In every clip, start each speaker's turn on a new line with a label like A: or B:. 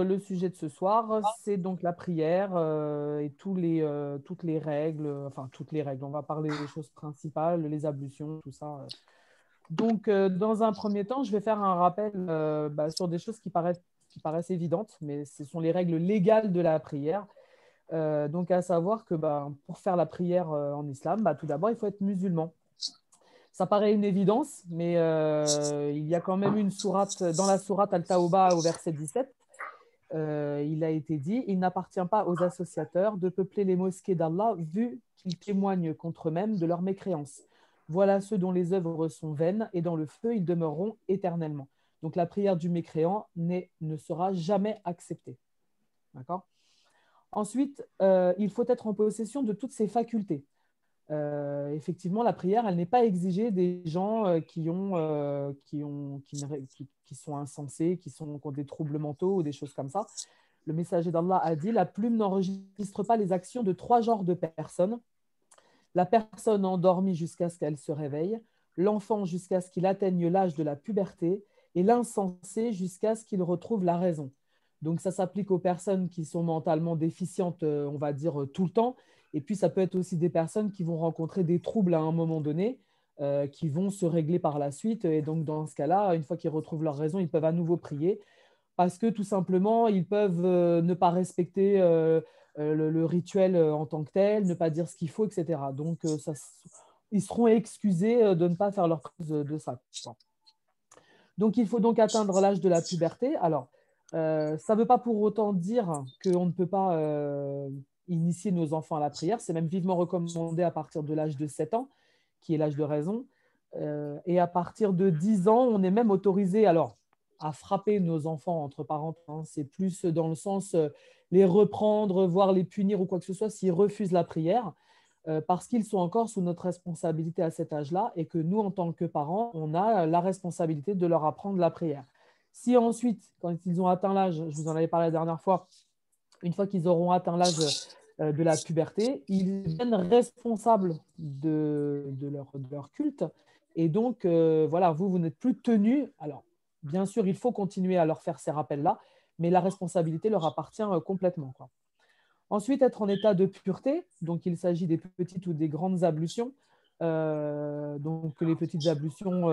A: Le sujet de ce soir, c'est donc la prière et toutes les règles, enfin toutes les règles. On va parler des choses principales, les ablutions, tout ça. Dans un premier temps, je vais faire un rappel sur des choses qui paraissent évidentes, mais ce sont les règles légales de la prière. À savoir que pour faire la prière en islam, tout d'abord, il faut être musulman. Ça paraît une évidence, mais il y a quand même une sourate, dans la sourate Al-Tawbah au verset 17, il a été dit, il n'appartient pas aux associateurs de peupler les mosquées d'Allah vu qu'ils témoignent contre eux-mêmes de leur mécréance. Voilà ceux dont les œuvres sont vaines et dans le feu ils demeureront éternellement. Donc la prière du mécréant ne sera jamais acceptée. D'accord. Ensuite, il faut être en possession de toutes ses facultés. Effectivement, la prière, elle n'est pas exigée des gens qui sont insensés, qui ont des troubles mentaux ou des choses comme ça. Le messager d'Allah a dit, la plume n'enregistre pas les actions de trois genres de personnes. La personne endormie jusqu'à ce qu'elle se réveille, l'enfant jusqu'à ce qu'il atteigne l'âge de la puberté et l'insensé jusqu'à ce qu'il retrouve la raison. Donc ça s'applique aux personnes qui sont mentalement déficientes, on va dire, tout le temps. Et puis ça peut être aussi des personnes qui vont rencontrer des troubles à un moment donné, qui vont se régler par la suite. Et donc dans ce cas-là, une fois qu'ils retrouvent leur raison, ils peuvent à nouveau prier parce que tout simplement, ils peuvent ne pas respecter le rituel en tant que tel, ne pas dire ce qu'il faut, etc. Ils seront excusés de ne pas faire leur preuve de ça. Donc, il faut donc atteindre l'âge de la puberté. Alors, ça ne veut pas pour autant dire qu'on ne peut pas initier nos enfants à la prière. C'est même vivement recommandé à partir de l'âge de 7 ans, qui est l'âge de raison. Et à partir de 10 ans, on est même autorisé alors, à frapper nos enfants entre parents. Hein. C'est plus dans le sens les reprendre, voire les punir ou quoi que ce soit s'ils refusent la prière parce qu'ils sont encore sous notre responsabilité à cet âge-là et que nous, en tant que parents, on a la responsabilité de leur apprendre la prière. Si ensuite, quand ils ont atteint l'âge, je vous en avais parlé la dernière fois, une fois qu'ils auront atteint l'âge de la puberté, ils deviennent responsables de leur culte. Et donc, voilà, vous n'êtes plus tenus. Alors, bien sûr, il faut continuer à leur faire ces rappels-là, mais la responsabilité leur appartient complètement, quoi. Ensuite, être en état de pureté, donc il s'agit des petites ou des grandes ablutions. Donc les petites ablutions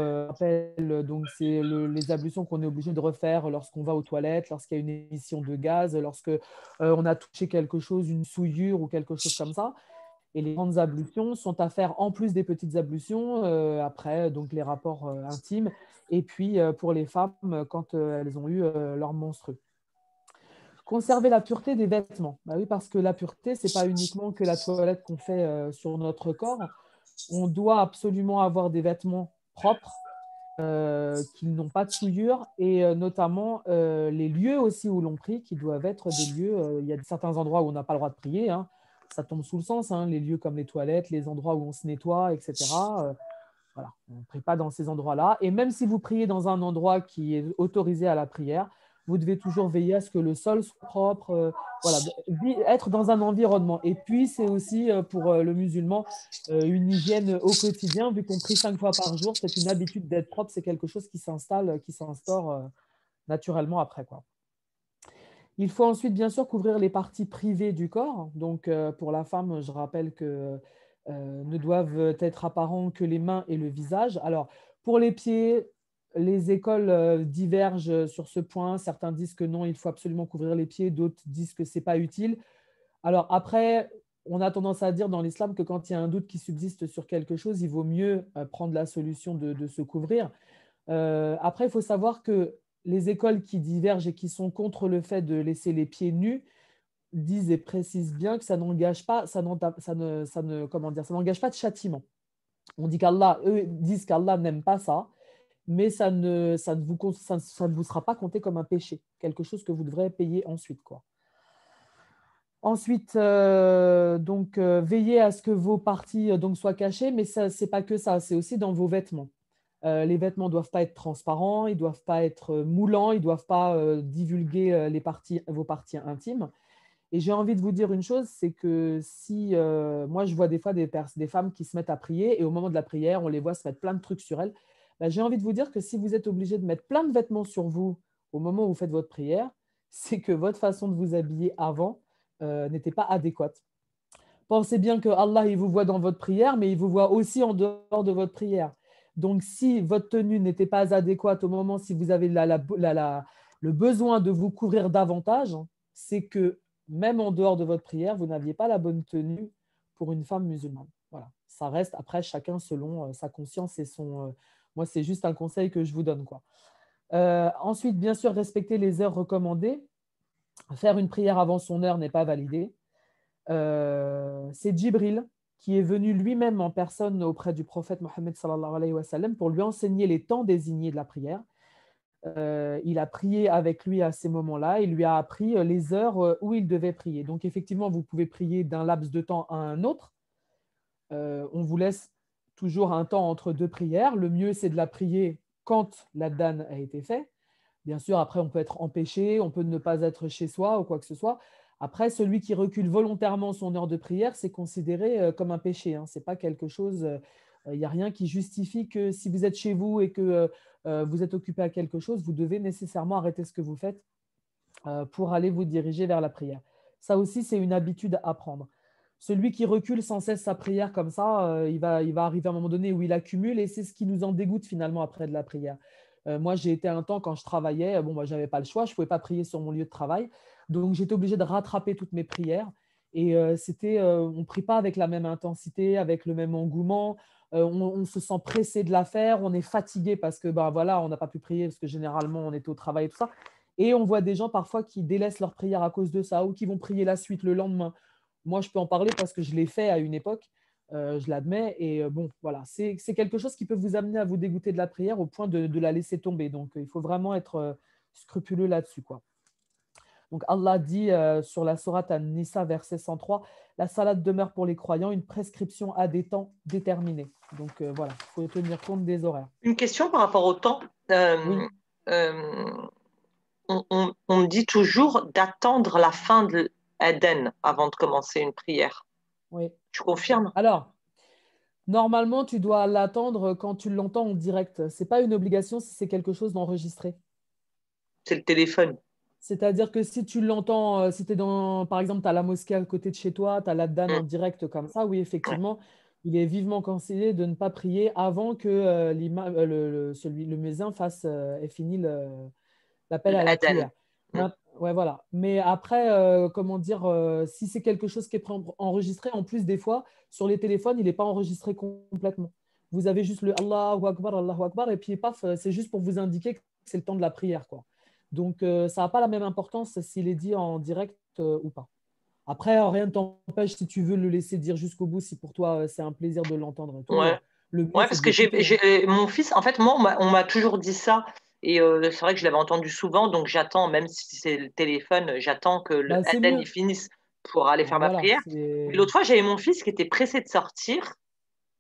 A: donc c'est les ablutions qu'on est obligé de refaire lorsqu'on va aux toilettes, lorsqu'il y a une émission de gaz, lorsque on a touché quelque chose, une souillure ou quelque chose comme ça. Et les grandes ablutions sont à faire en plus des petites ablutions après donc les rapports intimes et puis pour les femmes quand elles ont eu leur menstru. Conserver la pureté des vêtements. Bah oui, parce que la pureté, ce n'est pas uniquement que la toilette qu'on fait sur notre corps. On doit absolument avoir des vêtements propres, qui n'ont pas de souillure, et notamment les lieux aussi où l'on prie, qui doivent être des lieux. Il y a certains endroits où on n'a pas le droit de prier. Hein. Ça tombe sous le sens, hein, les lieux comme les toilettes, les endroits où on se nettoie, etc. Voilà, on ne prie pas dans ces endroits-là. Et même si vous priez dans un endroit qui est autorisé à la prière, vous devez toujours veiller à ce que le sol soit propre, voilà, être dans un environnement. Et puis, c'est aussi pour le musulman une hygiène au quotidien, vu qu'on prie 5 fois par jour, c'est une habitude d'être propre, c'est quelque chose qui s'installe, qui s'instaure naturellement après, quoi. Il faut ensuite, bien sûr, couvrir les parties privées du corps. Donc, pour la femme, je rappelle que ne doivent être apparents que les mains et le visage. Alors, pour les pieds, les écoles divergent sur ce point. Certains disent que non, il faut absolument couvrir les pieds. D'autres disent que ce n'est pas utile. Alors, après, on a tendance à dire dans l'islam que quand il y a un doute qui subsiste sur quelque chose, il vaut mieux prendre la solution de se couvrir. Après, il faut savoir que les écoles qui divergent et qui sont contre le fait de laisser les pieds nus disent et précisent bien que ça n'engage pas, comment dire, ça n'engage pas de châtiment. On dit qu'Allah, eux disent qu'Allah n'aime pas ça, mais ça ne vous sera pas compté comme un péché, quelque chose que vous devrez payer ensuite, quoi. Ensuite, veillez à ce que vos parties donc, soient cachées, mais ce n'est pas que ça, c'est aussi dans vos vêtements. Les vêtements ne doivent pas être transparents, ils ne doivent pas être moulants, ils ne doivent pas divulguer vos parties intimes. Et j'ai envie de vous dire une chose, c'est que si moi je vois des fois des femmes qui se mettent à prier et au moment de la prière, on les voit se mettre plein de trucs sur elles, bah, j'ai envie de vous dire que si vous êtes obligé de mettre plein de vêtements sur vous au moment où vous faites votre prière, c'est que votre façon de vous habiller avant n'était pas adéquate. Pensez bien que Allah, il vous voit dans votre prière, mais il vous voit aussi en dehors de votre prière. Donc, si votre tenue n'était pas adéquate au moment, si vous avez le besoin de vous couvrir davantage, c'est que même en dehors de votre prière, vous n'aviez pas la bonne tenue pour une femme musulmane. Voilà. Ça reste après chacun selon sa conscience et son. Moi, c'est juste un conseil que je vous donne, quoi. Ensuite, bien sûr, respecter les heures recommandées. Faire une prière avant son heure n'est pas validé. C'est Djibril qui est venu lui-même en personne auprès du prophète Mohammed sallallahu alayhi wa sallam pour lui enseigner les temps désignés de la prière. Il a prié avec lui à ces moments-là, il lui a appris les heures où il devait prier. Donc effectivement, vous pouvez prier d'un laps de temps à un autre. On vous laisse toujours un temps entre deux prières. Le mieux, c'est de la prier quand l'adhan a été fait. Bien sûr, après, on peut être empêché, on peut ne pas être chez soi ou quoi que ce soit. Après, celui qui recule volontairement son heure de prière, c'est considéré comme un péché. Hein. C'est pas quelque chose. Il n'y a rien qui justifie que si vous êtes chez vous et que vous êtes occupé à quelque chose, vous devez nécessairement arrêter ce que vous faites pour aller vous diriger vers la prière. Ça aussi, c'est une habitude à prendre. Celui qui recule sans cesse sa prière comme ça, il va arriver à un moment donné où il accumule et c'est ce qui nous en dégoûte finalement après de la prière. Moi, j'ai été un temps quand je travaillais, je n'avais pas le choix, je ne pouvais pas prier sur mon lieu de travail. Donc, j'étais obligé de rattraper toutes mes prières. Et on ne prie pas avec la même intensité, avec le même engouement. On se sent pressé de la faire, on est fatigué parce que voilà, on n'a pas pu prier parce que généralement, on était au travail et tout ça. Et on voit des gens parfois qui délaissent leur prière à cause de ça ou qui vont prier la suite le lendemain. Moi, je peux en parler parce que je l'ai fait à une époque. Je l'admets. Et voilà, c'est quelque chose qui peut vous amener à vous dégoûter de la prière au point de la laisser tomber. Donc, il faut vraiment être scrupuleux là-dessus, quoi. Donc, Allah dit sur la sourate An-Nisa, verset 103, la salade demeure pour les croyants une prescription à des temps déterminés. Donc, voilà, il faut tenir compte des horaires.
B: Une question par rapport au temps.
A: Oui,
B: Euh, on me dit toujours d'attendre la fin de l'Aden avant de commencer une prière.
A: oui.
B: Tu confirmes?
A: Alors, normalement, tu dois l'attendre quand tu l'entends en direct. Ce n'est pas une obligation si c'est quelque chose d'enregistré.
B: C'est le téléphone.
A: C'est-à-dire que si tu l'entends, si tu es dans, par exemple, tu as la mosquée à côté de chez toi, tu as l'adhan
B: Mm,
A: en direct comme ça, oui,
B: ouais.
A: effectivement, il est vivement conseillé de ne pas prier avant que le muezzin ait fini l'appel à la
B: L'Aden.
A: prière. Ouais, voilà. Mais après, comment dire, si c'est quelque chose qui est enregistré, en plus, des fois, sur les téléphones, il n'est pas enregistré complètement. Vous avez juste le Allahu Akbar, et puis paf, c'est juste pour vous indiquer que c'est le temps de la prière, quoi. Donc, ça n'a pas la même importance s'il est dit en direct ou pas. Après, rien ne t'empêche si tu veux le laisser dire jusqu'au bout, si pour toi, c'est un plaisir de l'entendre et tout.
B: Ouais.
A: Le mieux,
B: Ouais,
A: c'est
B: parce
A: de
B: que
A: l'écouter. Hein.
B: mon fils, en fait, moi, on m'a toujours dit ça. Et c'est vrai que je l'avais entendu souvent, donc j'attends, même si c'est le téléphone, j'attends que le
A: Bah, c'est
B: Aden il
A: mieux.
B: finisse pour aller faire
A: Bah,
B: ma
A: voilà.
B: prière. Mais l'autre fois, j'avais mon fils qui était pressé de sortir.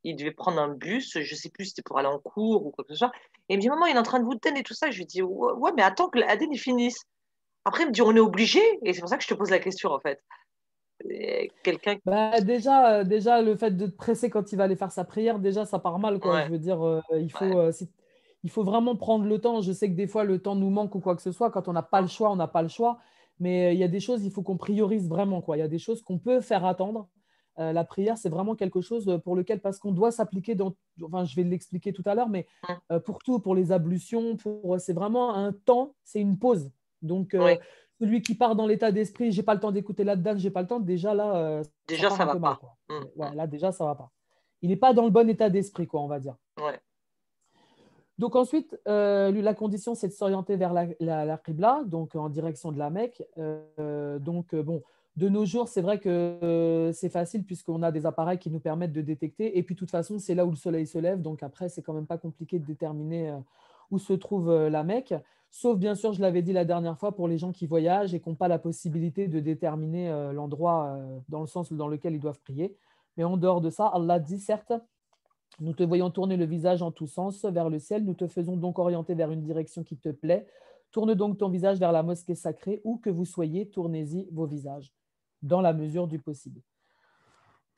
B: Il devait prendre un bus, je sais plus si c'était pour aller en cours ou quoi que ce soit. Et il me dit, maman, il est en train de vous donner et tout ça. Je lui dis, ouais, ouais, mais attends que l'Aden il finisse. Après, il me dit, on est obligé. Et c'est pour ça que je te pose la question, en fait. Quelqu'un.
A: Bah, déjà, le fait de te presser quand il va aller faire sa prière, déjà, ça part mal, quoi. Je
B: Ouais,
A: veux dire,
B: ouais,
A: il faut vraiment prendre le temps. Je sais que des fois, le temps nous manque ou quoi que ce soit. Quand on n'a pas le choix, on n'a pas le choix. Mais il y a des choses, il faut qu'on priorise vraiment, quoi. Il y a des choses qu'on peut faire attendre. La prière, c'est vraiment quelque chose pour lequel, parce qu'on doit s'appliquer dans, enfin, je vais l'expliquer tout à l'heure, mais
B: hum,
A: pour tout, pour les ablutions, c'est vraiment un temps, c'est une pause. Donc,
B: ouais.
A: celui qui part dans l'état d'esprit, j'ai pas le temps d'écouter là-dedans, j'ai pas le temps, déjà là, ça
B: Déjà,
A: part
B: ça
A: un
B: va
A: peu mal,
B: pas.
A: quoi. Ouais, là, déjà, ça va pas. Il n'est pas dans le bon état d'esprit, quoi, on va dire.
B: Ouais.
A: Donc ensuite, la condition, c'est de s'orienter vers la Qibla, donc en direction de la Mecque. Bon, de nos jours, c'est vrai que c'est facile puisqu'on a des appareils qui nous permettent de détecter. Et puis, de toute façon, c'est là où le soleil se lève. Donc après, c'est quand même pas compliqué de déterminer où se trouve la Mecque. Sauf, bien sûr, je l'avais dit la dernière fois, pour les gens qui voyagent et qui n'ont pas la possibilité de déterminer l'endroit dans le sens dans lequel ils doivent prier. Mais en dehors de ça, Allah dit, certes, nous te voyons tourner le visage en tous sens vers le ciel. Nous te faisons donc orienter vers une direction qui te plaît. Tourne donc ton visage vers la mosquée sacrée. Où que vous soyez, tournez-y vos visages, dans la mesure du possible.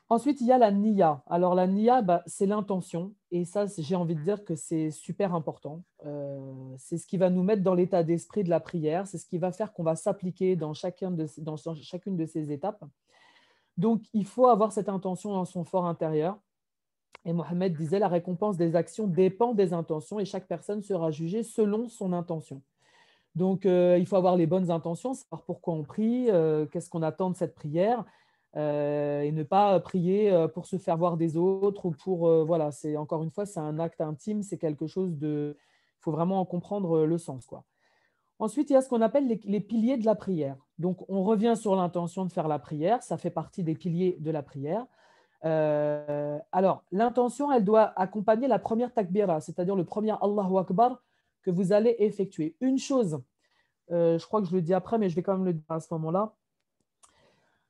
A: Ensuite, il y a la niya. Alors, la niya, c'est l'intention. Et ça, j'ai envie de dire que c'est super important. C'est ce qui va nous mettre dans l'état d'esprit de la prière. C'est ce qui va faire qu'on va s'appliquer dans chacune de ces étapes. Donc, il faut avoir cette intention dans son fort intérieur. Et Mohammed disait, la récompense des actions dépend des intentions et chaque personne sera jugée selon son intention. Donc, il faut avoir les bonnes intentions, savoir pourquoi on prie, qu'est-ce qu'on attend de cette prière, et ne pas prier pour se faire voir des autres ou pour, voilà, c'est encore une fois, c'est un acte intime, c'est quelque chose de, il faut vraiment en comprendre le sens, quoi. Ensuite, il y a ce qu'on appelle les piliers de la prière. Donc, on revient sur l'intention de faire la prière, ça fait partie des piliers de la prière. Alors, l'intention, elle doit accompagner la première takbira, c'est-à-dire le premier Allahu Akbar que vous allez effectuer. Une chose, je crois que je le dis après, mais je vais quand même le dire à ce moment-là,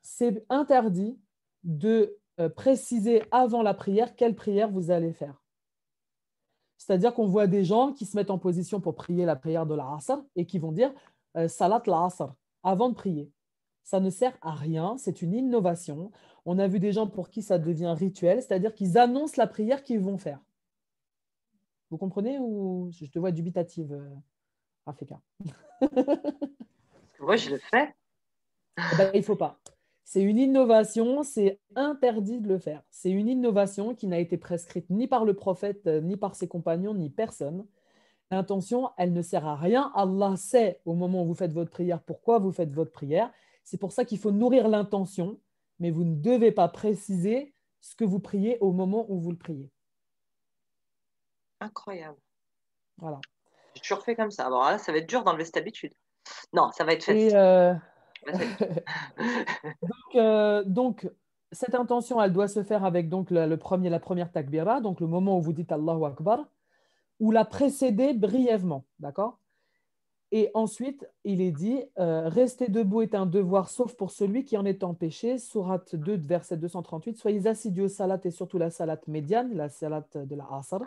A: c'est interdit de préciser avant la prière quelle prière vous allez faire. C'est-à-dire qu'on voit des gens qui se mettent en position pour prier la prière de l'Asr et qui vont dire Salat l'Asr avant de prier. Ça ne sert à rien, c'est une innovation. On a vu des gens pour qui ça devient rituel, c'est-à-dire qu'ils annoncent la prière qu'ils vont faire. Vous comprenez ou je te vois dubitative, Africa?
B: Moi, je le fais.
A: Eh ben, il ne faut pas. C'est une innovation, c'est interdit de le faire. C'est une innovation qui n'a été prescrite ni par le prophète, ni par ses compagnons, ni personne. L'intention, elle ne sert à rien. Allah sait au moment où vous faites votre prière pourquoi vous faites votre prière. C'est pour ça qu'il faut nourrir l'intention, mais vous ne devez pas préciser ce que vous priez au moment où vous le priez.
B: Incroyable.
A: Voilà.
B: J'ai toujours fait comme ça. Alors là, ça va être dur d'enlever cette habitude. Non, ça va être
A: Et
B: facile. Vas-y.
A: donc, cette intention, elle doit se faire avec donc la première takbira, donc le moment où vous dites Allahu Akbar, ou la précéder brièvement, d'accord? Et ensuite, il est dit, rester debout est un devoir, sauf pour celui qui en est empêché. Sourate 2, verset 238. Soyez assidus au salat et surtout la salat médiane, la salat de la Asr,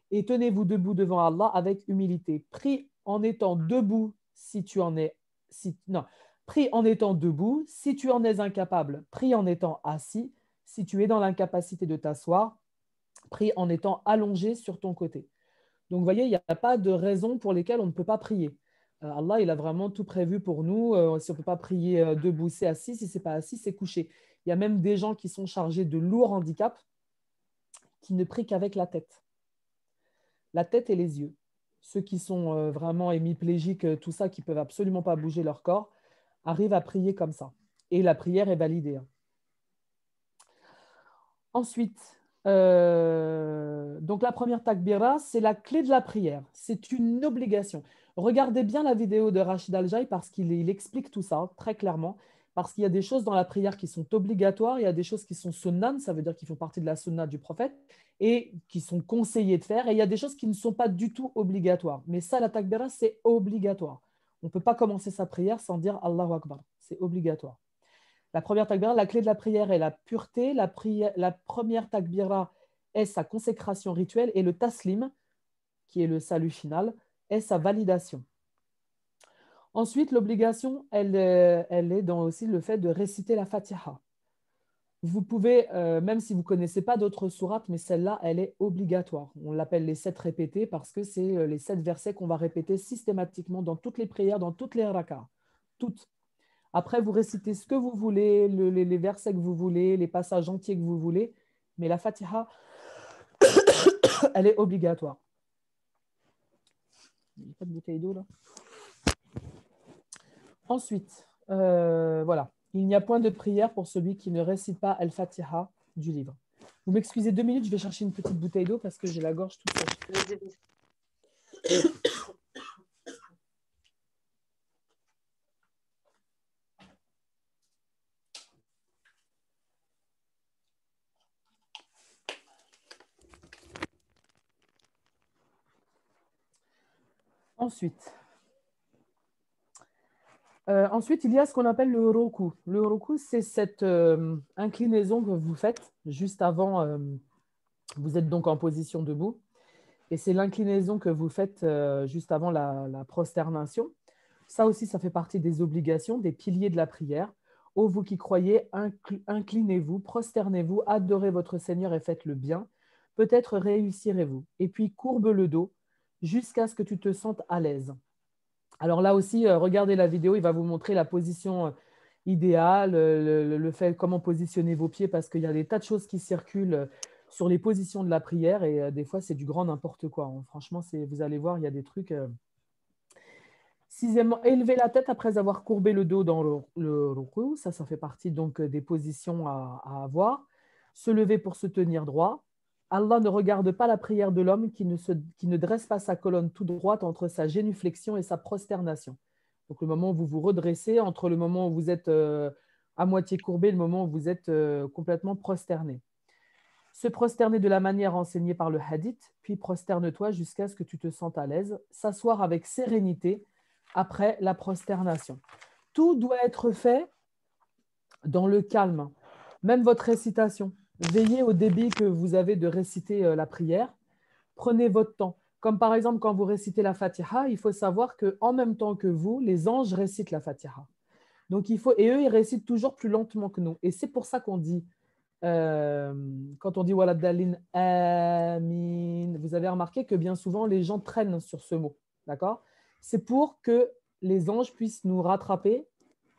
A: et tenez-vous debout devant Allah avec humilité. Prie en étant debout si tu en es. Non, prie en étant debout. Si tu en es incapable, prie en étant assis. Si tu es dans l'incapacité de t'asseoir, prie en étant allongé sur ton côté. Donc, vous voyez, il n'y a pas de raison pour lesquelles on ne peut pas prier. Allah, il a vraiment tout prévu pour nous. Si on ne peut pas prier debout, c'est assis. Si ce n'est pas assis, c'est couché. Il y a même des gens qui sont chargés de lourds handicaps qui ne prient qu'avec la tête et les yeux. Ceux qui sont vraiment hémiplégiques, tout ça, qui ne peuvent absolument pas bouger leur corps, arrivent à prier comme ça. Et la prière est validée, hein. Ensuite, donc la première takbira, c'est la clé de la prière. C'est une obligation. Regardez bien la vidéo de Rachid Al-Jaï parce qu'il explique tout ça très clairement. Parce qu'il y a des choses dans la prière qui sont obligatoires, il y a des choses qui sont sunnan, ça veut dire qu'ils font partie de la sunna du prophète, et qui sont conseillées de faire, et il y a des choses qui ne sont pas du tout obligatoires. Mais ça, la takbira, c'est obligatoire. On ne peut pas commencer sa prière sans dire Allahu Akbar. C'est obligatoire. La première takbira, la clé de la prière est la pureté. La première takbira est sa consécration rituelle et le taslim, qui est le salut final, est sa validation. Ensuite, l'obligation, elle est dans aussi le fait de réciter la Fatiha. Vous pouvez, même si vous ne connaissez pas d'autres sourates, mais celle-là, elle est obligatoire. On l'appelle les 7 répétés parce que c'est les 7 versets qu'on va répéter systématiquement dans toutes les prières, dans toutes les rakas. Toutes. Après, vous récitez ce que vous voulez, les versets que vous voulez, les passages entiers que vous voulez, mais la Fatiha, elle est obligatoire. Il n'y a pas de bouteille d'eau là. Ensuite, voilà, il n'y a point de prière pour celui qui ne récite pas Al-Fatiha du livre. Vous m'excusez 2 minutes, je vais chercher une petite bouteille d'eau parce que j'ai la gorge toute sèche. Ensuite, il y a ce qu'on appelle le roku. Le roku, c'est cette inclinaison que vous faites juste avant. Vous êtes donc en position debout. Et c'est l'inclinaison que vous faites juste avant la prosternation. Ça aussi, ça fait partie des obligations, des piliers de la prière. Ô vous qui croyez, inclinez-vous, prosternez-vous, adorez votre Seigneur et faites le bien. Peut-être réussirez-vous. Et puis courbe le dos jusqu'à ce que tu te sentes à l'aise. Alors là aussi, regardez la vidéo, il va vous montrer la position idéale, le fait comment positionner vos pieds, parce qu'il y a des tas de choses qui circulent sur les positions de la prière et des fois, c'est du grand n'importe quoi, hein. Franchement, vous allez voir, il y a des trucs. Sixièmement, élever la tête après avoir courbé le dos dans le ruku. Ça fait partie donc des positions à avoir. Se lever pour se tenir droit. Allah ne regarde pas la prière de l'homme qui ne dresse pas sa colonne tout droite entre sa génuflexion et sa prosternation. Donc le moment où vous vous redressez, entre le moment où vous êtes à moitié courbé et le moment où vous êtes complètement prosterné. Se prosterner de la manière enseignée par le hadith, puis prosterne-toi jusqu'à ce que tu te sentes à l'aise. S'asseoir avec sérénité après la prosternation. Tout doit être fait dans le calme, même votre récitation. Veillez au débit que vous avez de réciter la prière. Prenez votre temps. Comme par exemple, quand vous récitez la Fatiha, il faut savoir qu'en même temps que vous, les anges récitent la Fatiha. Donc, et eux, ils récitent toujours plus lentement que nous. Et c'est pour ça qu'on dit, quand on dit Waladalin Amin, vous avez remarqué que bien souvent, les gens traînent sur ce mot. D'accord? C'est pour que les anges puissent nous rattraper,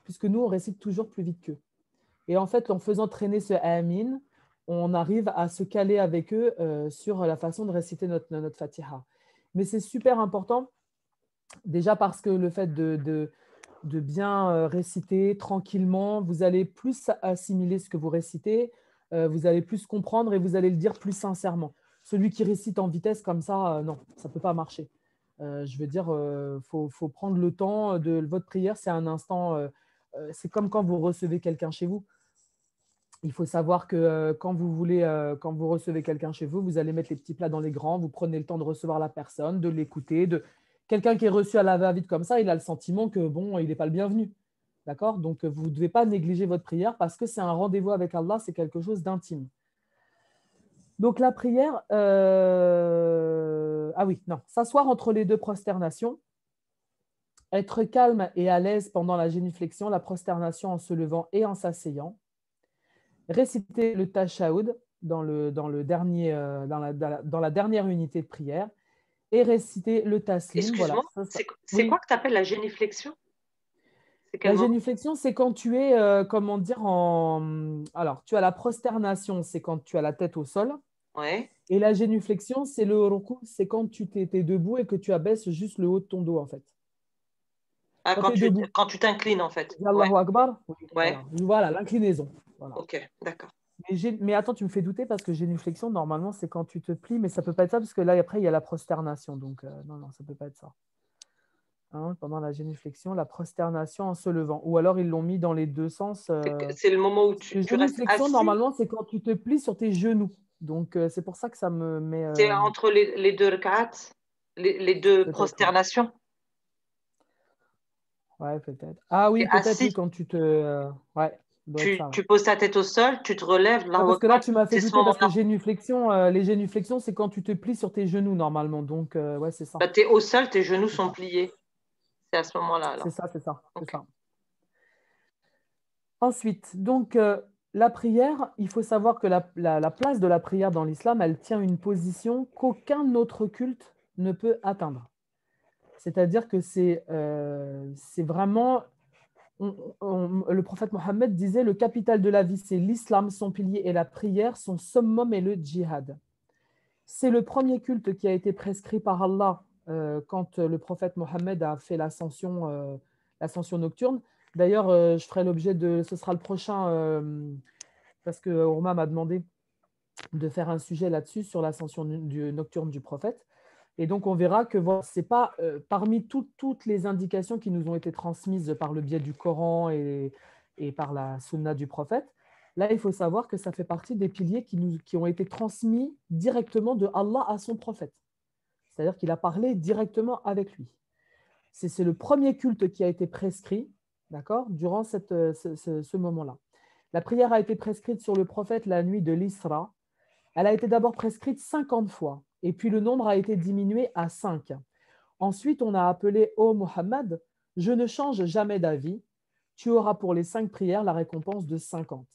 A: puisque nous, on récite toujours plus vite qu'eux. Et en fait, en faisant traîner ce Amin, on arrive à se caler avec eux sur la façon de réciter notre Fatiha. Mais c'est super important, déjà parce que le fait de bien réciter tranquillement, vous allez plus assimiler ce que vous récitez, vous allez plus comprendre et vous allez le dire plus sincèrement. Celui qui récite en vitesse comme ça, non, ça ne peut pas marcher. Je veux dire, faut prendre le temps de votre prière, c'est un instant, c'est comme quand vous recevez quelqu'un chez vous. Il faut savoir que quand vous recevez quelqu'un chez vous, vous allez mettre les petits plats dans les grands, vous prenez le temps de recevoir la personne, de l'écouter. Quelqu'un qui est reçu à la va-vite comme ça, il a le sentiment que bon, il n'est pas le bienvenu. D'accord? Donc, vous ne devez pas négliger votre prière parce que c'est un rendez-vous avec Allah, c'est quelque chose d'intime. Donc, la prière, ah oui, non, s'asseoir entre les deux prosternations, être calme et à l'aise pendant la génuflexion, la prosternation en se levant et en s'asseyant, réciter le tashahhud dans la dernière unité de prière et réciter le taslim. Voilà.
B: Excuse-moi, c'est
A: Oui.
B: quoi que tu appelles la géniflexion? C'est quel
A: La
B: moment?
A: génuflexion, c'est quand tu es, comment dire, Alors, tu as la prosternation, c'est quand tu as la tête au sol.
B: Ouais.
A: Et la génuflexion, c'est le ruku, c'est quand tu t'es debout et que tu abaisses juste le haut de ton dos, en fait.
B: Ah,
A: Quand tu es debout.
B: quand tu t'inclines, en fait. Ouais,
A: Allahu Akbar. Oui,
B: ouais.
A: voilà l'inclinaison. Voilà.
B: Ok, d'accord.
A: Mais attends, tu me fais douter parce que génuflexion, normalement, c'est quand tu te plies, mais ça ne peut pas être ça parce que là, après, il y a la prosternation. Donc, non, ça ne peut pas être ça. Hein, pendant la génuflexion, la prosternation en se levant. Ou alors, ils l'ont mis dans les deux sens.
B: C'est le moment où
A: Le
B: tu restes
A: génuflexion,
B: assis.
A: normalement, c'est quand tu te plies sur tes genoux. Donc, c'est pour ça que ça me met.
B: C'est entre les deux rak'at, les deux
A: Peut-être, ouais.
B: prosternations.
A: Ouais, peut-être. Ah
B: Tu es
A: oui, peut-être, oui,
B: assis,
A: quand tu te. Ouais, ça doit être ça. Ouais.
B: tu poses ta tête au sol, tu te relèves,
A: Ouais,
B: Allahu
A: parce que là,
B: Akbar,
A: tu m'as fait
B: c'est ce
A: douter parce que
B: moment-là.
A: les génuflexions, c'est quand tu te plies sur tes genoux, normalement. Donc, ouais, c'est ça.
B: Bah, tu es au sol, tes genoux
A: C'est
B: sont
A: ça.
B: pliés. C'est à ce moment-là,
A: C'est
B: alors.
A: ça, c'est ça. C'est
B: Ok.
A: ça. Ensuite, donc, la prière, il faut savoir que la place de la prière dans l'islam, elle tient une position qu'aucun autre culte ne peut atteindre. C'est-à-dire que c'est vraiment, le prophète Mohammed disait, le capital de la vie, c'est l'islam, son pilier et la prière, son summum est le djihad. C'est le premier culte qui a été prescrit par Allah quand le prophète Mohammed a fait l'ascension nocturne. D'ailleurs, je ferai l'objet ce sera le prochain, parce que Orma m'a demandé de faire un sujet là-dessus sur l'ascension nocturne du prophète. Et donc, on verra que voilà, ce n'est pas parmi toutes les indications qui nous ont été transmises par le biais du Coran et par la sunna du prophète. Là, il faut savoir que ça fait partie des piliers qui ont été transmis directement de Allah à son prophète. C'est-à-dire qu'il a parlé directement avec lui. C'est le premier culte qui a été prescrit, d'accord, durant ce moment-là. La prière a été prescrite sur le prophète la nuit de l'Isra. Elle a été d'abord prescrite 50 fois, et puis le nombre a été diminué à 5. Ensuite, on a appelé « Ô Muhammad, je ne change jamais d'avis. tu auras pour les 5 prières la récompense de 50.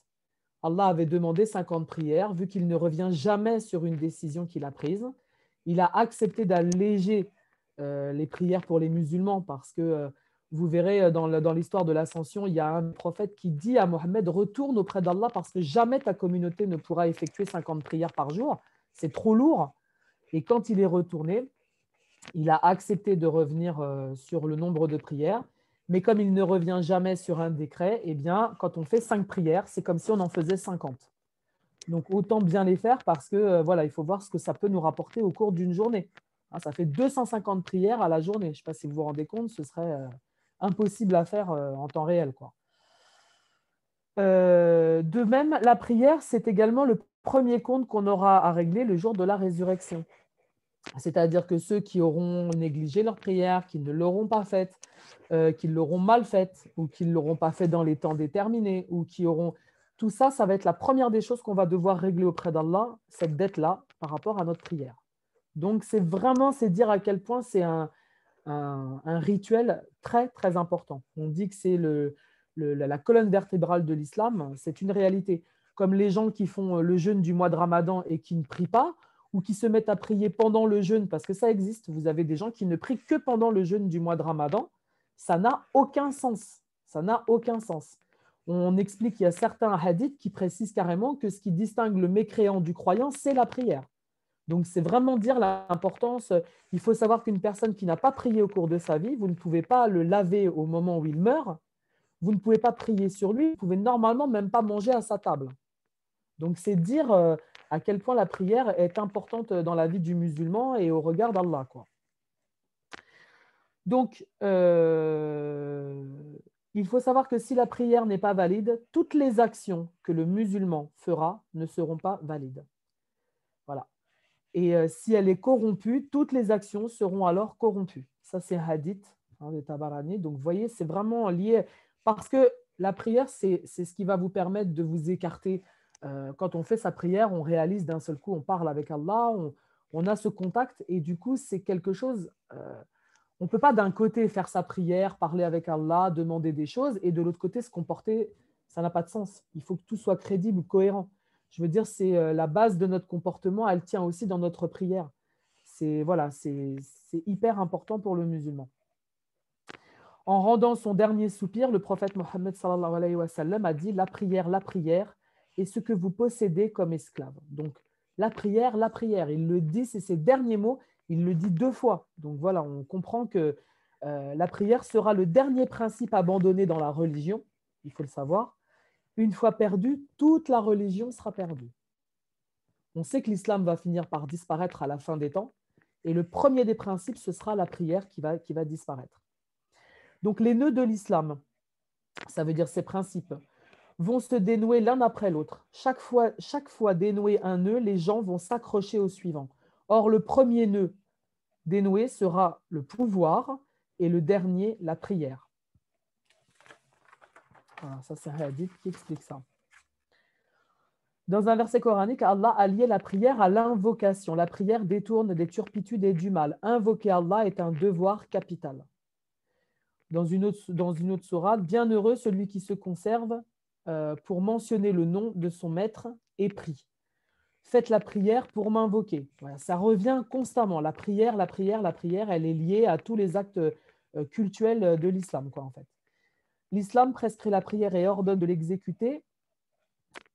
A: Allah avait demandé 50 prières, vu qu'il ne revient jamais sur une décision qu'il a prise. Il a accepté d'alléger les prières pour les musulmans parce que vous verrez dans l'histoire de l'ascension, il y a un prophète qui dit à Mohammed, retourne auprès d'Allah parce que jamais ta communauté ne pourra effectuer 50 prières par jour. C'est trop lourd. Et quand il est retourné, il a accepté de revenir sur le nombre de prières. Mais comme il ne revient jamais sur un décret, eh bien, quand on fait 5 prières, c'est comme si on en faisait 50. Donc, autant bien les faire parce que voilà, il faut voir ce que ça peut nous rapporter au cours d'une journée. Hein, ça fait 250 prières à la journée. Je ne sais pas si vous vous rendez compte, ce serait impossible à faire en temps réel, quoi. De même, la prière, c'est également le premier compte qu'on aura à régler le jour de la résurrection. C'est-à-dire que ceux qui auront négligé leur prière, qui ne l'auront pas faite, qui l'auront mal faite, ou qui ne l'auront pas fait dans les temps déterminés, ou qui auront… Tout ça, ça va être la première des choses qu'on va devoir régler auprès d'Allah, cette dette-là, par rapport à notre prière. Donc, c'est dire à quel point c'est un rituel très, très important. On dit que c'est la colonne vertébrale de l'islam, c'est une réalité. Comme les gens qui font le jeûne du mois de Ramadan et qui ne prient pas, ou qui se mettent à prier pendant le jeûne, parce que ça existe, vous avez des gens qui ne prient que pendant le jeûne du mois de Ramadan, ça n'a aucun sens. Ça n'a aucun sens. On explique qu'il y a certains hadiths qui précisent carrément que ce qui distingue le mécréant du croyant, c'est la prière. Donc, c'est vraiment dire l'importance. Il faut savoir qu'une personne qui n'a pas prié au cours de sa vie, vous ne pouvez pas le laver au moment où il meurt, vous ne pouvez pas prier sur lui, vous ne pouvez normalement même pas manger à sa table. Donc, c'est dire à quel point la prière est importante dans la vie du musulman et au regard d'Allah, quoi. Donc, il faut savoir que si la prière n'est pas valide, toutes les actions que le musulman fera ne seront pas valides. Voilà. Et si elle est corrompue, toutes les actions seront alors corrompues. Ça, c'est un hadith de Tabarani. Donc, vous voyez, c'est vraiment lié. Parce que la prière, c'est ce qui va vous permettre de vous écarter. Quand on fait sa prière, on réalise d'un seul coup, on parle avec Allah, on a ce contact. Et du coup, c'est quelque chose… on ne peut pas d'un côté faire sa prière, parler avec Allah, demander des choses, et de l'autre côté se comporter. Ça n'a pas de sens. Il faut que tout soit crédible, cohérent. Je veux dire, c'est la base de notre comportement, elle tient aussi dans notre prière. C'est voilà, c'est hyper important pour le musulman. En rendant son dernier soupir, le prophète Mohammed sallallahu alayhi wa sallam a dit la prière est ce que vous possédez comme esclave. Donc, la prière, il le dit, c'est ses derniers mots, il le dit 2 fois. Donc voilà, on comprend que la prière sera le dernier principe abandonné dans la religion, il faut le savoir. Une fois perdue, toute la religion sera perdue. On sait que l'islam va finir par disparaître à la fin des temps, et le premier des principes, ce sera la prière qui va disparaître. Donc les nœuds de l'islam, ça veut dire ces principes, vont se dénouer l'un après l'autre. Chaque fois dénoué un nœud, les gens vont s'accrocher au suivant. Or, le premier nœud dénoué sera le pouvoir et le dernier, la prière. Voilà, ça, c'est un hadith qui explique ça. Dans un verset coranique, Allah a lié la prière à l'invocation. La prière détourne des turpitudes et du mal. Invoquer Allah est un devoir capital. Dans une autre sourate, bienheureux celui qui se conserve pour mentionner le nom de son maître et prie. Faites la prière pour m'invoquer. Voilà, ça revient constamment. La prière, elle est liée à tous les actes cultuels de l'islam, quoi, en fait. L'islam prescrit la prière et ordonne de l'exécuter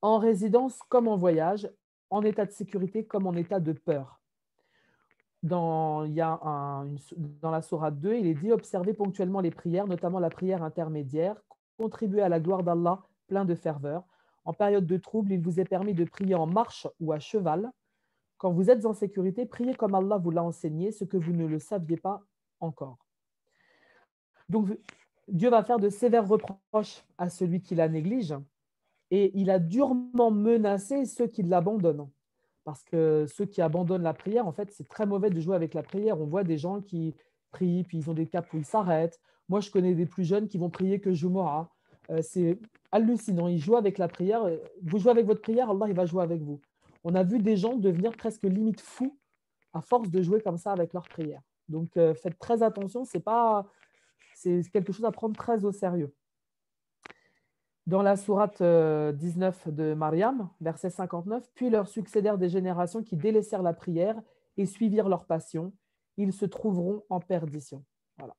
A: en résidence comme en voyage, en état de sécurité comme en état de peur. Dans la sourate 2, il est dit « Observez ponctuellement les prières, notamment la prière intermédiaire, contribuez à la gloire d'Allah, plein de ferveur. En période de trouble, il vous est permis de prier en marche ou à cheval. Quand vous êtes en sécurité, priez comme Allah vous l'a enseigné, ce que vous ne le saviez pas encore. » Donc, Dieu va faire de sévères reproches à celui qui la néglige et il a durement menacé ceux qui l'abandonnent. Parce que ceux qui abandonnent la prière, en fait, c'est très mauvais de jouer avec la prière. On voit des gens qui prient, puis ils ont des cas où ils s'arrêtent. Moi, je connais des plus jeunes qui vont prier que Jumu'ah. C'est hallucinant. Ils jouent avec la prière. Vous jouez avec votre prière, Allah, il va jouer avec vous. On a vu des gens devenir presque limite fous à force de jouer comme ça avec leur prière. Donc, faites très attention. C'est quelque chose à prendre très au sérieux. Dans la sourate 19 de Mariam, verset 59, puis leur succédèrent des générations qui délaissèrent la prière et suivirent leur passion. Ils se trouveront en perdition. Voilà.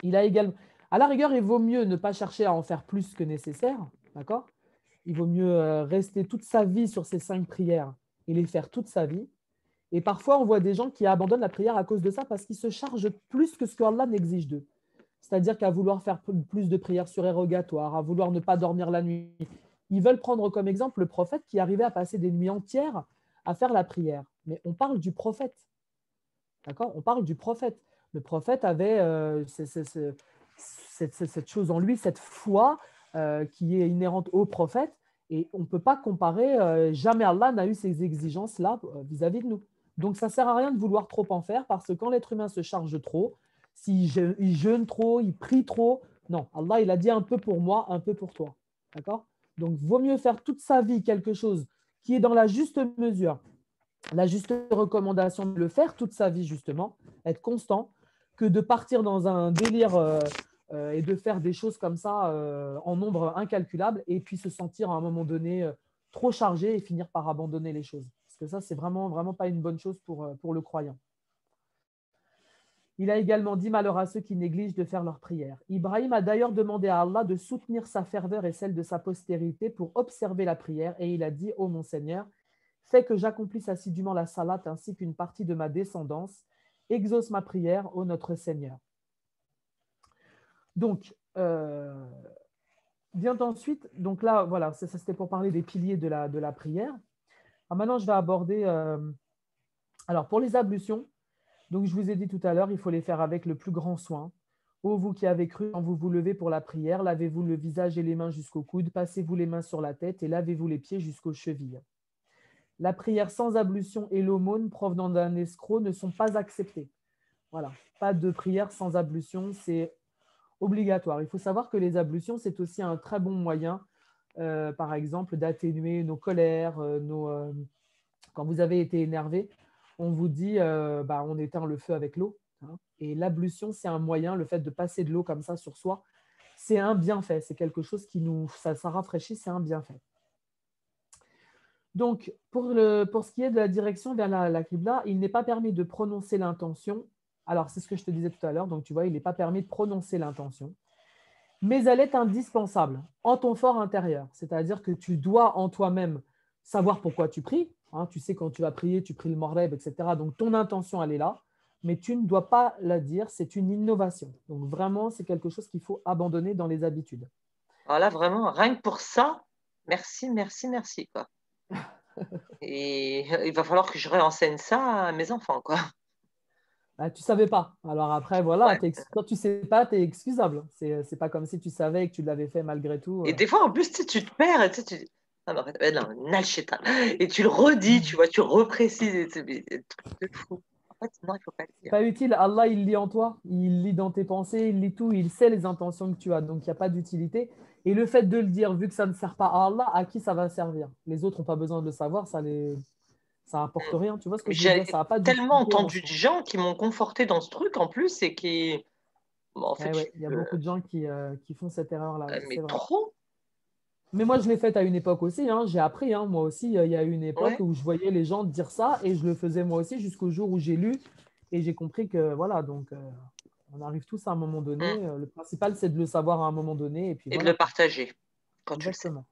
A: Il a également, à la rigueur, il vaut mieux ne pas chercher à en faire plus que nécessaire, d'accord? Il vaut mieux rester toute sa vie sur ces 5 prières et les faire toute sa vie. Et parfois, on voit des gens qui abandonnent la prière à cause de ça parce qu'ils se chargent plus que ce que Allah n'exige d'eux. C'est-à-dire qu'à vouloir faire plus de prières surérogatoires, à vouloir ne pas dormir la nuit. Ils veulent prendre comme exemple le prophète qui arrivait à passer des nuits entières à faire la prière. Mais on parle du prophète. D'accord? On parle du prophète. Le prophète avait cette chose en lui, cette foi qui est inhérente au prophète. Et on ne peut pas comparer, jamais Allah n'a eu ces exigences-là vis-à-vis de nous. Donc, ça ne sert à rien de vouloir trop en faire parce que quand l'être humain se charge trop, s'il jeûne trop, il prie trop, non, Allah, il a dit un peu pour moi, un peu pour toi. D'accord? Donc, vaut mieux faire toute sa vie quelque chose qui est dans la juste mesure, la juste recommandation de le faire toute sa vie, justement, être constant, que de partir dans un délire et de faire des choses comme ça en nombre incalculable et puis se sentir à un moment donné trop chargé et finir par abandonner les choses. Parce que ça, c'est vraiment, vraiment pas une bonne chose pour le croyant. Il a également dit malheur à ceux qui négligent de faire leur prière. Ibrahim a d'ailleurs demandé à Allah de soutenir sa ferveur et celle de sa postérité pour observer la prière et il a dit, ô mon Seigneur, fais que j'accomplisse assidûment la salat ainsi qu'une partie de ma descendance. Exauce ma prière, ô notre Seigneur. Donc, vient ensuite, donc là, voilà, ça c'était pour parler des piliers de la prière. Alors maintenant, je vais aborder, alors pour les ablutions, donc je vous ai dit tout à l'heure, il faut les faire avec le plus grand soin. Ô vous qui avez cru, quand vous vous levez pour la prière, lavez-vous le visage et les mains jusqu'au coude, passez-vous les mains sur la tête et lavez-vous les pieds jusqu'aux chevilles. La prière sans ablution et l'aumône provenant d'un escroc ne sont pas acceptées. Voilà, pas de prière sans ablution, c'est obligatoire. Il faut savoir que les ablutions, c'est aussi un très bon moyen, par exemple, d'atténuer nos colères, quand vous avez été énervé, on vous dit, on éteint le feu avec l'eau. Hein, et l'ablution, c'est un moyen, le fait de passer de l'eau comme ça sur soi, c'est un bienfait. C'est quelque chose qui ça rafraîchit, c'est un bienfait. Donc, pour ce qui est de la direction vers la Qibla, il n'est pas permis de prononcer l'intention. Alors, c'est ce que je te disais tout à l'heure. Donc, tu vois, il n'est pas permis de prononcer l'intention. Mais elle est indispensable en ton fort intérieur. C'est-à-dire que tu dois en toi-même savoir pourquoi tu pries. Hein, tu sais, quand tu vas prier, tu pries le Maghrib, etc. Donc, ton intention, elle est là. Mais tu ne dois pas la dire. C'est une innovation. Donc, vraiment, c'est quelque chose qu'il faut abandonner dans les habitudes.
B: Alors là, vraiment, rien que pour ça, merci, merci, merci, quoi. Et il va falloir que je réenseigne ça à mes enfants, quoi.
A: Bah, tu ne savais pas. Alors après, voilà,
B: Ouais.
A: quand tu ne sais pas, tu es excusable. Ce n'est pas comme si tu savais et que tu l'avais fait malgré tout.
B: Et des fois, en plus, tu te perds, et tu dis, ah, mais en fait, non, Nalcheta. Et tu le redis, tu vois, tu reprécises, et truc de fou. En fait, non, il ne faut pas le
A: C'est
B: dire.
A: pas utile. Allah, il lit en toi. Il lit dans tes pensées, il lit tout. Il sait les intentions que tu as. Donc, il n'y a pas d'utilité. Et le fait de le dire, vu que ça ne sert pas à Allah, à qui ça va servir? Les autres n'ont pas besoin de le savoir. Ça apporte rien. Tu vois ce que je veux
B: J'ai
A: dire? Ça n'a pas
B: tellement
A: d'utilité en
B: entendu de
A: soi.
B: gens qui m'ont conforté dans ce truc, en plus, et qui, bon, en fait,
A: Eh ouais, il y a beaucoup de gens qui font cette erreur-là. Oui, c'est
B: mais
A: vrai.
B: trop,
A: Mais moi, je l'ai faite à une époque aussi. Hein. J'ai appris, hein. Moi aussi, il y a eu une époque
B: ouais.
A: où je voyais les gens dire ça et je le faisais moi aussi jusqu'au jour où j'ai lu et j'ai compris que voilà, donc on arrive tous à un moment
B: Mm.
A: donné. Le principal, c'est de le savoir à un moment donné et puis
B: Et de
A: voilà,
B: le
A: quoi.
B: partager quand tu le sais.
A: Exactement.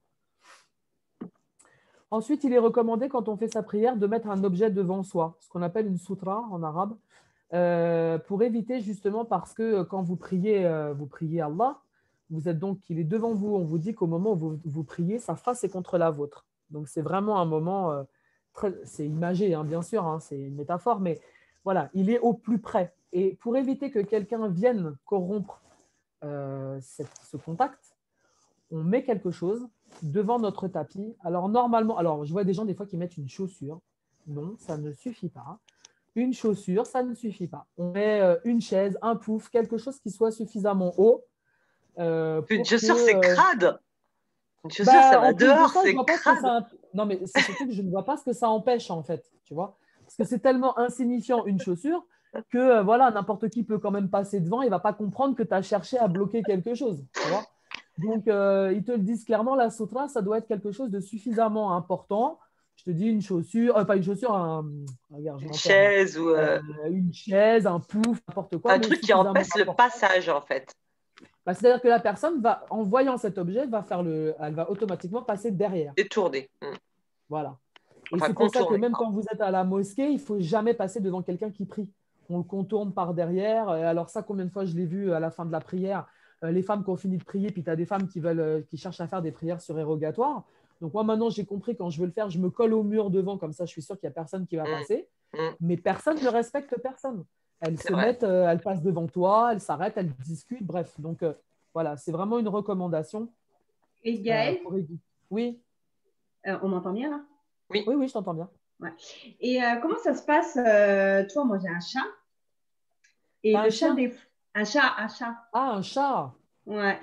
A: Ensuite, il est recommandé quand on fait sa prière de mettre un objet devant soi, ce qu'on appelle une sutra en arabe, pour éviter justement parce que quand vous priez Allah, vous êtes donc, il est devant vous, on vous dit qu'au moment où vous priez, sa face est contre la vôtre. Donc c'est vraiment un moment, c'est imagé, hein, bien sûr, hein, c'est une métaphore, mais voilà, il est au plus près. Et pour éviter que quelqu'un vienne corrompre ce contact, on met quelque chose devant notre tapis. Alors normalement, alors je vois des gens des fois qui mettent une chaussure. Non, ça ne suffit pas. Une chaussure, ça ne suffit pas. On met une chaise, un pouf, quelque chose qui soit suffisamment haut
B: Une
A: pour que.
B: chaussure, c'est crade. Une chaussure, ça va
A: En plus de
B: dehors,
A: ça, je
B: c'est
A: vois pas ce que
B: crade.
A: ça. Non, mais c'est surtout que je ne vois pas ce que ça empêche en fait, tu vois. Parce que c'est tellement insignifiant une chaussure que voilà, n'importe qui peut quand même passer devant et va pas comprendre que tu as cherché à bloquer quelque chose, tu vois. Donc, ils te le disent clairement, la sutra, ça doit être quelque chose de suffisamment important. Je te dis une chaussure, pas une chaussure, regarde, je
B: Une
A: m'en perds, moi.
B: chaise ou
A: Une chaise, un pouf, n'importe quoi,
B: un
A: mais
B: truc qui
A: suffisamment
B: empêche le
A: important.
B: passage, en fait.
A: Bah, c'est-à-dire que la personne va, en voyant cet objet, elle va automatiquement passer derrière.
B: Détourner.
A: Voilà. Et
B: Enfin,
A: c'est pour ça que
B: contourner.
A: même quand vous êtes à la mosquée, il ne faut jamais passer devant quelqu'un qui prie. On le contourne par derrière. Alors ça, combien de fois je l'ai vu à la fin de la prière, les femmes qui ont fini de prier, puis tu as des femmes qui cherchent à faire des prières surérogatoires. Donc moi, maintenant, j'ai compris, quand je veux le faire, je me colle au mur devant, comme ça, je suis sûr qu'il n'y a personne qui va
B: Mm,
A: passer.
B: mm.
A: Mais personne ne respecte personne. Elles
B: C'est
A: se
B: vrai.
A: mettent, elles passent devant toi, elles s'arrêtent, elles discutent, bref. Donc voilà, c'est vraiment une recommandation
C: Et Gaël,
A: pour éviter. Oui,
C: on m'entend bien là?
B: Oui.
A: oui, oui, je t'entends bien.
C: Ouais. Et comment ça se passe? Tu vois, moi j'ai un chat. Et
A: T'as
C: le
A: un
C: chat,
A: chien?
C: un chat, un chat.
A: Ah, un chat.
C: Ouais.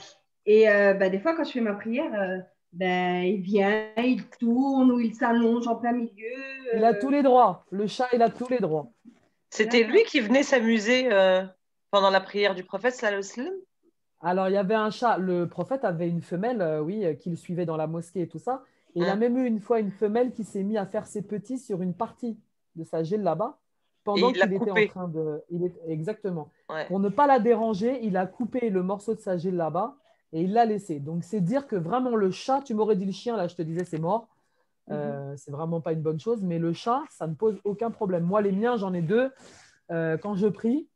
C: Et bah, des fois, quand je fais ma prière, ben, il vient, il tourne ou il s'allonge en plein milieu.
A: Il a tous les droits. Le chat, il a tous les droits.
B: C'était lui
C: D'accord.
B: qui venait s'amuser pendant la prière du prophète, sallallahu alayhi wa sallam.
A: Alors, il y avait un chat. Le prophète avait une femelle, oui, qui le suivait dans la mosquée et tout ça. Et il a
B: Hein.
A: même eu une fois une femelle qui s'est mise à faire ses petits sur une partie de sa là-bas
B: Et
A: pendant
B: il l'a
A: qu'il était en
B: coupé.
A: train de. Exactement.
B: Ouais.
A: Pour ne pas la déranger, il a coupé le morceau de sa là-bas et il l'a laissé. Donc, c'est dire que vraiment le chat, tu m'aurais dit le chien, là, je te disais, c'est mort. C'est vraiment pas une bonne chose. Mais le chat, ça ne pose aucun problème. Moi, les miens, j'en ai deux. Quand je prie,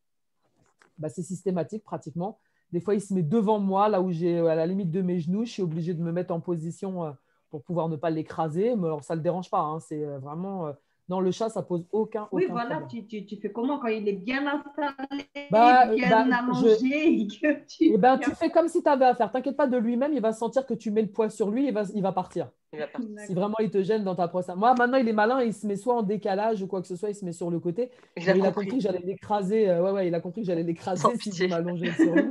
A: bah, c'est systématique pratiquement. Des fois, il se met devant moi, là où j'ai à la limite de mes genoux. Je suis obligé de me mettre en position pour pouvoir ne pas l'écraser. Mais alors, ça ne le dérange pas. Hein. C'est vraiment. Dans le chat, ça pose
C: Oui,
A: aucun
C: voilà,
A: problème.
C: tu fais comment quand il est bien installé,
A: Bah,
C: bien allongé et que
A: eh
C: tu...
A: ben, tu fais comme si tu avais à faire. T'inquiète pas de lui-même, il va sentir que tu mets le poids sur lui et il va partir.
B: Il va partir.
A: Si
C: D'accord.
A: vraiment il te gêne dans ta procédure. Moi, maintenant, il est malin, il se met soit en décalage ou quoi que ce soit, il se met sur le côté.
B: Il a
A: Mais il a compris
B: compris.
A: que j'allais l'écraser. Ouais, ouais, il a compris que j'allais
B: Sans
A: l'écraser si je
B: pitié.
A: m'allongeais sur lui.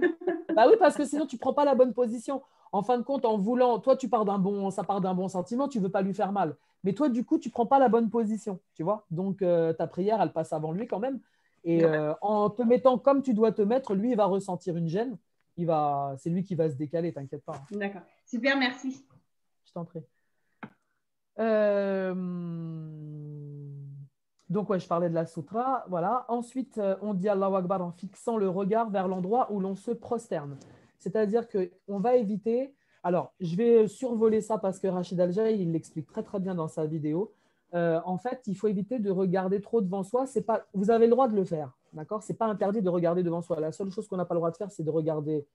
A: Bah oui, parce que sinon, tu ne prends pas la bonne position. En fin de compte, en voulant, toi, ça part d'un bon sentiment, tu ne veux pas lui faire mal. Mais toi, du coup, tu ne prends pas la bonne position, tu vois. Donc, ta prière, elle passe avant lui quand même. Et
B: Ouais.
A: en te mettant comme tu dois te mettre, lui, il va ressentir une gêne. C'est lui qui va se décaler, t'inquiète pas.
C: D'accord. Super, merci.
A: Je t'en prie. Euh, Donc, ouais, je parlais de la sutra. Voilà. Ensuite, on dit Allahu Akbar en fixant le regard vers l'endroit où l'on se prosterne. C'est-à-dire qu'on va éviter. Alors, je vais survoler ça parce que Rachid Al-Jaï, il l'explique très, très bien dans sa vidéo. En fait, il faut éviter de regarder trop devant soi. C'est pas... Vous avez le droit de le faire. D'accord? Ce n'est pas interdit de regarder devant soi. La seule chose qu'on n'a pas le droit de faire, c'est de regarder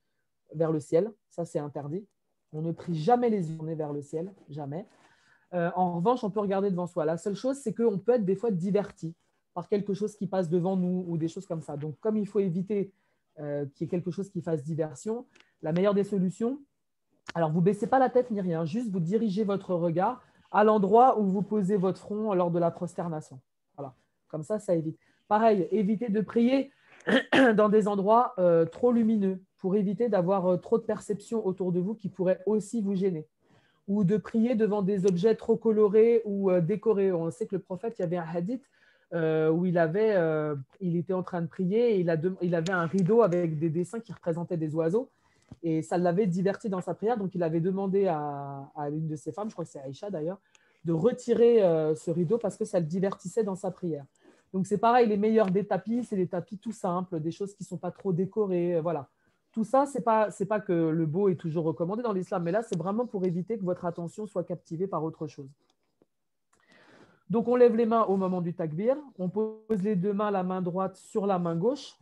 A: vers le ciel. Ça, c'est interdit. On ne prie jamais les yeux vers le ciel. Jamais. En revanche, on peut regarder devant soi. La seule chose, c'est qu'on peut être des fois diverti par quelque chose qui passe devant nous ou des choses comme ça. Donc, comme il faut éviter qu'il y ait quelque chose qui fasse diversion, la meilleure des solutions, alors vous ne baissez pas la tête ni rien, juste vous dirigez votre regard à l'endroit où vous posez votre front lors de la prosternation. Voilà, comme ça évite. Pareil, évitez de prier dans des endroits trop lumineux pour éviter d'avoir trop de perceptions autour de vous qui pourraient aussi vous gêner, ou de prier devant des objets trop colorés ou décorés. On sait que le prophète, il y avait un hadith où il était en train de prier et il avait un rideau avec des dessins qui représentaient des oiseaux et ça l'avait diverti dans sa prière. Donc, il avait demandé à l'une de ses femmes, je crois que c'est Aïcha d'ailleurs, de retirer ce rideau parce que ça le divertissait dans sa prière. Donc, c'est pareil, les meilleurs des tapis, c'est des tapis tout simples, des choses qui ne sont pas trop décorées. Voilà. Tout ça, ce n'est pas que le beau est toujours recommandé dans l'islam, mais là, c'est vraiment pour éviter que votre attention soit captivée par autre chose. Donc, on lève les mains au moment du takbir. On pose les deux mains, la main droite sur la main gauche.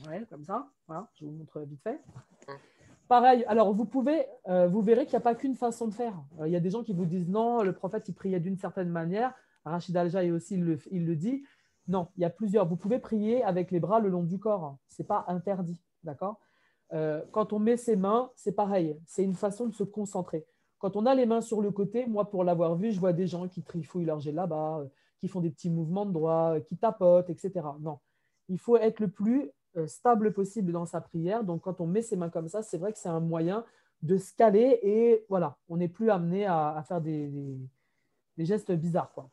A: Ouais, comme ça. Voilà, je vous montre vite fait. Pareil, alors vous verrez qu'il n'y a pas qu'une façon de faire. Il y a des gens qui vous disent non, le prophète, il priait d'une certaine manière. Rachid Al-Jaï aussi, il le dit. Non, il y a plusieurs. Vous pouvez prier avec les bras le long du corps. Ce n'est pas interdit, d'accord? Quand on met ses mains, c'est pareil. C'est une façon de se concentrer. Quand on a les mains sur le côté, moi, pour l'avoir vu, je vois des gens qui trifouillent leur là-bas, qui font des petits mouvements de doigts, qui tapotent, etc. Non, il faut être le plus stable possible dans sa prière. Donc, quand on met ses mains comme ça, c'est vrai que c'est un moyen de se caler et voilà, on n'est plus amené à faire des gestes bizarres, quoi.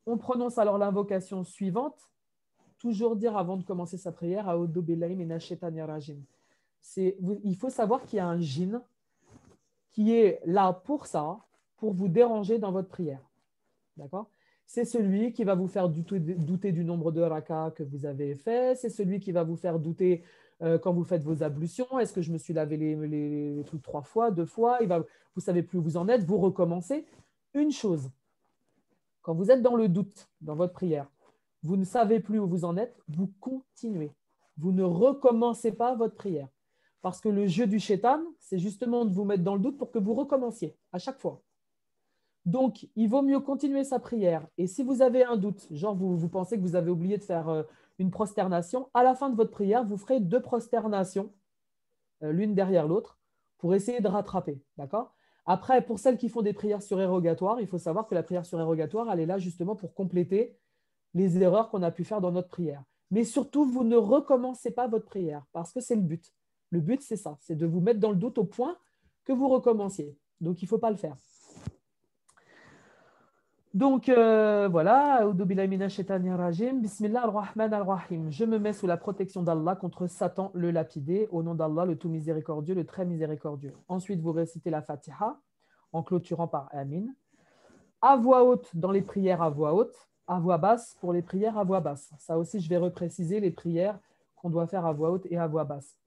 A: On prononce alors l'invocation suivante. Toujours dire avant de commencer sa prière, A'udhu billahi minash shaitani rajim. Il faut savoir qu'il y a un djinn qui est là pour ça, pour vous déranger dans votre prière. D'accord? C'est celui qui va vous faire douter du nombre de rakas que vous avez fait. C'est celui qui va vous faire douter quand vous faites vos ablutions. Est-ce que je me suis lavé les trucs 3 fois, 2 fois? Vous ne savez plus où vous en êtes. Vous recommencez. Une chose, quand vous êtes dans le doute dans votre prière, vous ne savez plus où vous en êtes, vous continuez. Vous ne recommencez pas votre prière. Parce que le jeu du shaitan, c'est justement de vous mettre dans le doute pour que vous recommenciez à chaque fois. Donc, il vaut mieux continuer sa prière. Et si vous avez un doute, genre vous pensez que vous avez oublié de faire une prosternation, à la fin de votre prière, vous ferez 2 prosternations, l'une derrière l'autre, pour essayer de rattraper. D'accord? Après, pour celles qui font des prières surérogatoires, il faut savoir que la prière surérogatoire, elle est là justement pour compléter les erreurs qu'on a pu faire dans notre prière. Mais surtout, vous ne recommencez pas votre prière, parce que c'est le but. Le but, c'est ça, c'est de vous mettre dans le doute au point que vous recommenciez. Donc, il ne faut pas le faire. Donc, voilà. Bismillah ar-Rahman ar-Rahim. Je me mets sous la protection d'Allah contre Satan, le lapidé, au nom d'Allah, le tout miséricordieux, le très miséricordieux. Ensuite, vous récitez la Fatiha en clôturant par Amin. À voix haute dans les prières à voix haute, à voix basse pour les prières à voix basse. Ça aussi, je vais repréciser les prières qu'on doit faire à voix haute et à voix basse.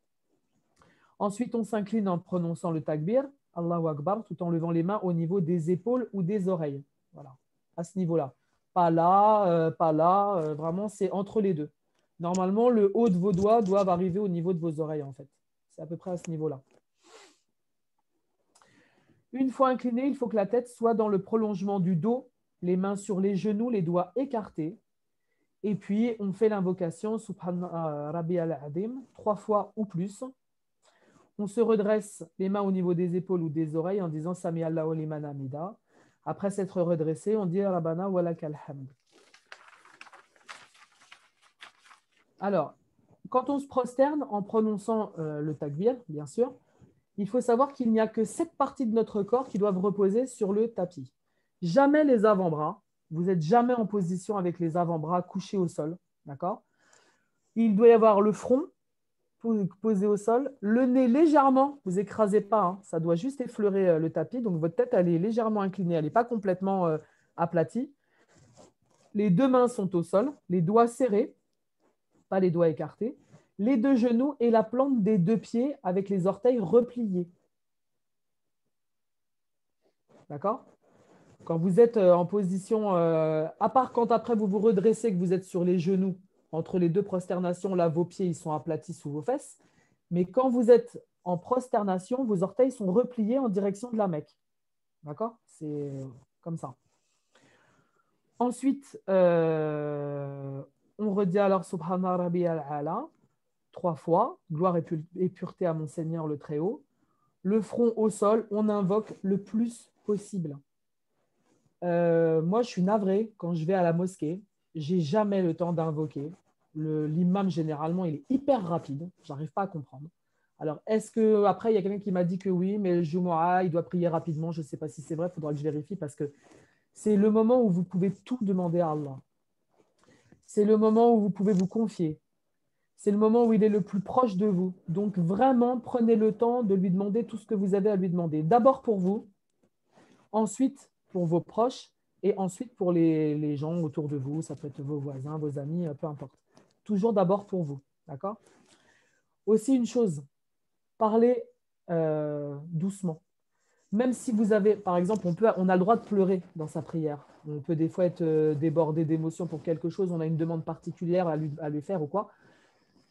A: Ensuite, on s'incline en prononçant le takbir, Allahu Akbar, tout en levant les mains au niveau des épaules ou des oreilles. Voilà, à ce niveau-là. Pas là, vraiment, c'est entre les deux. Normalement, le haut de vos doigts doivent arriver au niveau de vos oreilles, en fait. C'est à peu près à ce niveau-là. Une fois incliné, il faut que la tête soit dans le prolongement du dos, les mains sur les genoux, les doigts écartés. Et puis, on fait l'invocation Subhana Rabbi al-Adim 3 fois ou plus. On se redresse les mains au niveau des épaules ou des oreilles en disant Sami Allahu liman hamida. Après s'être redressé, on dit Rabbana wa lakal hamd. Alors, quand on se prosterne en prononçant le takbir, bien sûr, il faut savoir qu'il n'y a que 7 parties de notre corps qui doivent reposer sur le tapis. Jamais les avant-bras. Vous n'êtes jamais en position avec les avant-bras couchés au sol. D'accord? Il doit y avoir le front posé au sol, le nez légèrement, vous écrasez pas, hein, ça doit juste effleurer le tapis, donc votre tête elle est légèrement inclinée, elle n'est pas complètement aplatie. Les 2 mains sont au sol, les doigts serrés, pas les doigts écartés, les 2 genoux et la plante des 2 pieds avec les orteils repliés. D'accord? Quand vous êtes en position, à part quand après vous vous redressez, que vous êtes sur les genoux, entre les 2 prosternations, là, vos pieds ils sont aplatis sous vos fesses. Mais quand vous êtes en prosternation, vos orteils sont repliés en direction de la Mecque. D'accord? C'est comme ça. Ensuite, on redit alors Subhana Rabbi al-Ala 3 fois. Gloire et pureté à mon Seigneur le Très-Haut. Le front au sol, on invoque le plus possible. Moi, je suis navré quand je vais à la mosquée. J'ai jamais le temps d'invoquer. L'imam, généralement, il est hyper rapide. Je n'arrive pas à comprendre. Alors, est-ce que après il y a quelqu'un qui m'a dit que oui, mais le Jumu'ah, il doit prier rapidement. Je ne sais pas si c'est vrai, il faudra que je vérifie parce que c'est le moment où vous pouvez tout demander à Allah. C'est le moment où vous pouvez vous confier. C'est le moment où il est le plus proche de vous. Donc, vraiment, prenez le temps de lui demander tout ce que vous avez à lui demander. D'abord pour vous, ensuite pour vos proches et ensuite pour les gens autour de vous. Ça peut être vos voisins, vos amis, peu importe. Toujours d'abord pour vous. D'accord? Aussi une chose, parlez doucement. Même si vous avez, par exemple, on a le droit de pleurer dans sa prière. On peut des fois être débordé d'émotions pour quelque chose, on a une demande particulière à lui faire ou quoi.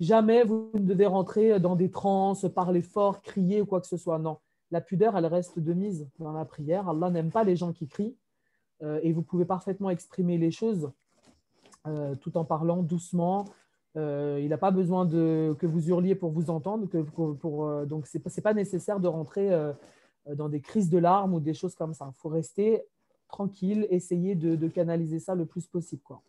A: Jamais vous ne devez rentrer dans des transes, parler fort, crier ou quoi que ce soit. Non, la pudeur, elle reste de mise dans la prière. Allah n'aime pas les gens qui crient et vous pouvez parfaitement exprimer les choses tout en parlant doucement. Il n'a pas besoin que vous hurliez pour vous entendre. Donc, ce n'est pas nécessaire de rentrer dans des crises de larmes ou des choses comme ça. Il faut rester tranquille, essayer de canaliser ça le plus possible, quoi.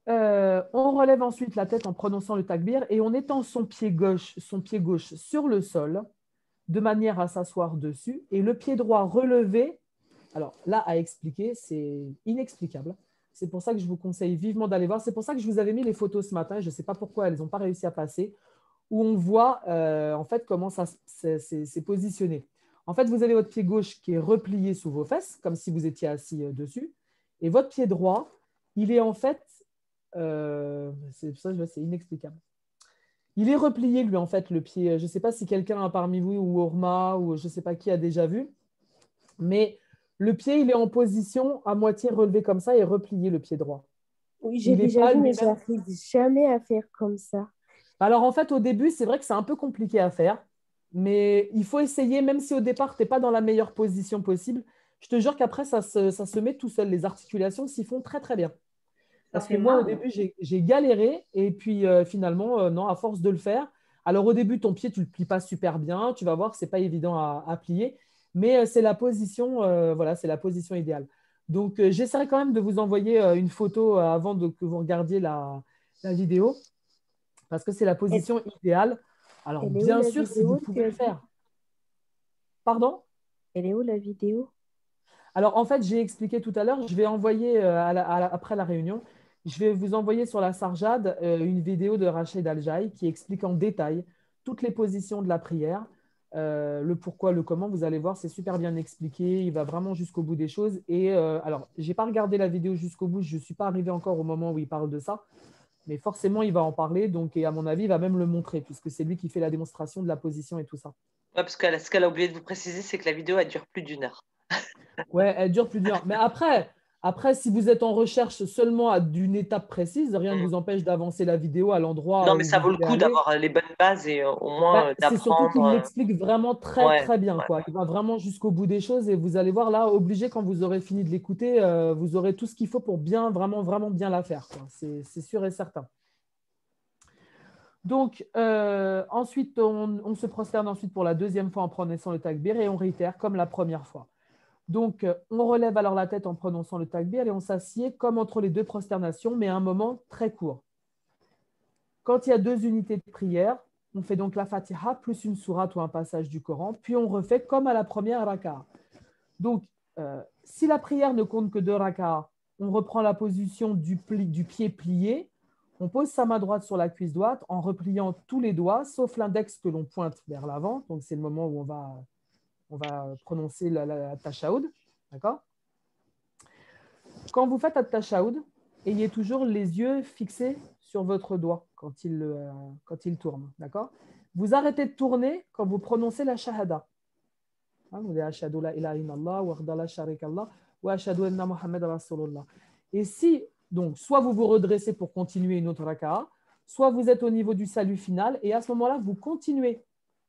A: On relève ensuite la tête en prononçant le takbir et on étend son pied gauche sur le sol de manière à s'asseoir dessus et le pied droit relevé. Alors là, à expliquer, c'est inexplicable. C'est pour ça que je vous conseille vivement d'aller voir. C'est pour ça que je vous avais mis les photos ce matin. Je ne sais pas pourquoi elles n'ont pas réussi à passer. où on voit en fait comment ça c'est positionné. En fait, vous avez votre pied gauche qui est replié sous vos fesses, comme si vous étiez assis dessus, et votre pied droit, il est en fait, c'est inexplicable. Il est replié, lui, en fait, le pied. Je ne sais pas si quelqu'un parmi vous, ou Orma, ou je ne sais pas qui a déjà vu, mais le pied, il est en position à moitié relevé comme ça et replié, le pied droit.
D: Oui, j'ai
A: Il n'est
D: déjà
A: pas
D: vu, mais
A: lui-même.
D: j'arrive jamais à faire comme ça.
A: Alors, en fait, au début, c'est vrai que c'est un peu compliqué à faire, mais il faut essayer, même si au départ, tu n'es pas dans la meilleure position possible. Je te jure qu'après, ça se met tout seul. Les articulations s'y font très, très bien.
C: Ça
A: Parce que
C: fait
A: moi, au
C: mal.
A: début, j'ai galéré. Et puis, finalement, non, à force de le faire. Alors, au début, ton pied, tu ne le plies pas super bien. Tu vas voir que ce n'est pas évident à plier. Mais c'est la position, voilà, c'est la position idéale. Donc, j'essaierai quand même de vous envoyer une photo avant que vous regardiez la vidéo. Parce que c'est la
D: Elle,
A: position idéale. Alors,
D: elle est où
A: bien
D: la
A: sûr, si vous
D: vidéo, tu
A: pouvez
D: as
A: le
D: dit?
A: faire. Pardon?
D: Elle est où la vidéo?
A: Alors, en fait, j'ai expliqué tout à l'heure, je vais envoyer, après la réunion, je vais vous envoyer sur la Sarjad une vidéo de Rachid Al-Jaï qui explique en détail toutes les positions de la prière, le pourquoi, le comment. Vous allez voir, c'est super bien expliqué. Il va vraiment jusqu'au bout des choses. Et alors, je n'ai pas regardé la vidéo jusqu'au bout. Je ne suis pas arrivé encore au moment où il parle de ça. Mais forcément, il va en parler. Donc, et à mon avis, il va même le montrer puisque c'est lui qui fait la démonstration de la position et tout ça.
B: Ouais, parce que ce qu'elle a oublié de vous préciser, c'est que la vidéo, elle dure plus d'1 heure.
A: Ouais, elle dure plus d'une heure. Mais après, si vous êtes en recherche seulement d'une étape précise, rien ne
B: Mm.
A: vous empêche d'avancer la vidéo à l'endroit
B: Non, mais
A: où
B: ça
A: vous
B: vaut le
A: voulez
B: coup
A: aller.
B: d'avoir les bonnes bases et au moins
A: C'est surtout qu'il
B: d'apprendre.
A: l'explique vraiment très,
B: Ouais,
A: très bien,
B: ouais.
A: quoi. Il va vraiment jusqu'au bout des choses et vous allez voir là, obligé, quand vous aurez fini de l'écouter, vous aurez tout ce qu'il faut pour bien, vraiment, vraiment bien la faire, quoi. C'est sûr et certain. Donc, ensuite, on se prosterne ensuite pour la deuxième fois en prononçant le takbir et on réitère comme la première fois. Donc, on relève alors la tête en prononçant le takbir et on s'assied comme entre les deux prosternations, mais à un moment très court. Quand il y a 2 unités de prière, on fait donc la Fatiha plus une sourate ou un passage du Coran, puis on refait comme à la première raka'a. Donc, si la prière ne compte que 2 raka'a, on reprend la position du pied plié, on pose sa main droite sur la cuisse droite en repliant tous les doigts, sauf l'index que l'on pointe vers l'avant. Donc, c'est le moment où on va prononcer la tashaoud. D'accord? Quand vous faites at-tashaoud, ayez toujours les yeux fixés sur votre doigt quand il tourne. D'accord? Vous arrêtez de tourner quand vous prononcez la shahada. Vous dites ashhadu la ilaha illallah wa la sharika Allah wa ashhadu anna Muhammad rasulullah. Et si, donc, soit vous vous redressez pour continuer une autre raka'a, soit vous êtes au niveau du salut final et à ce moment-là, vous continuez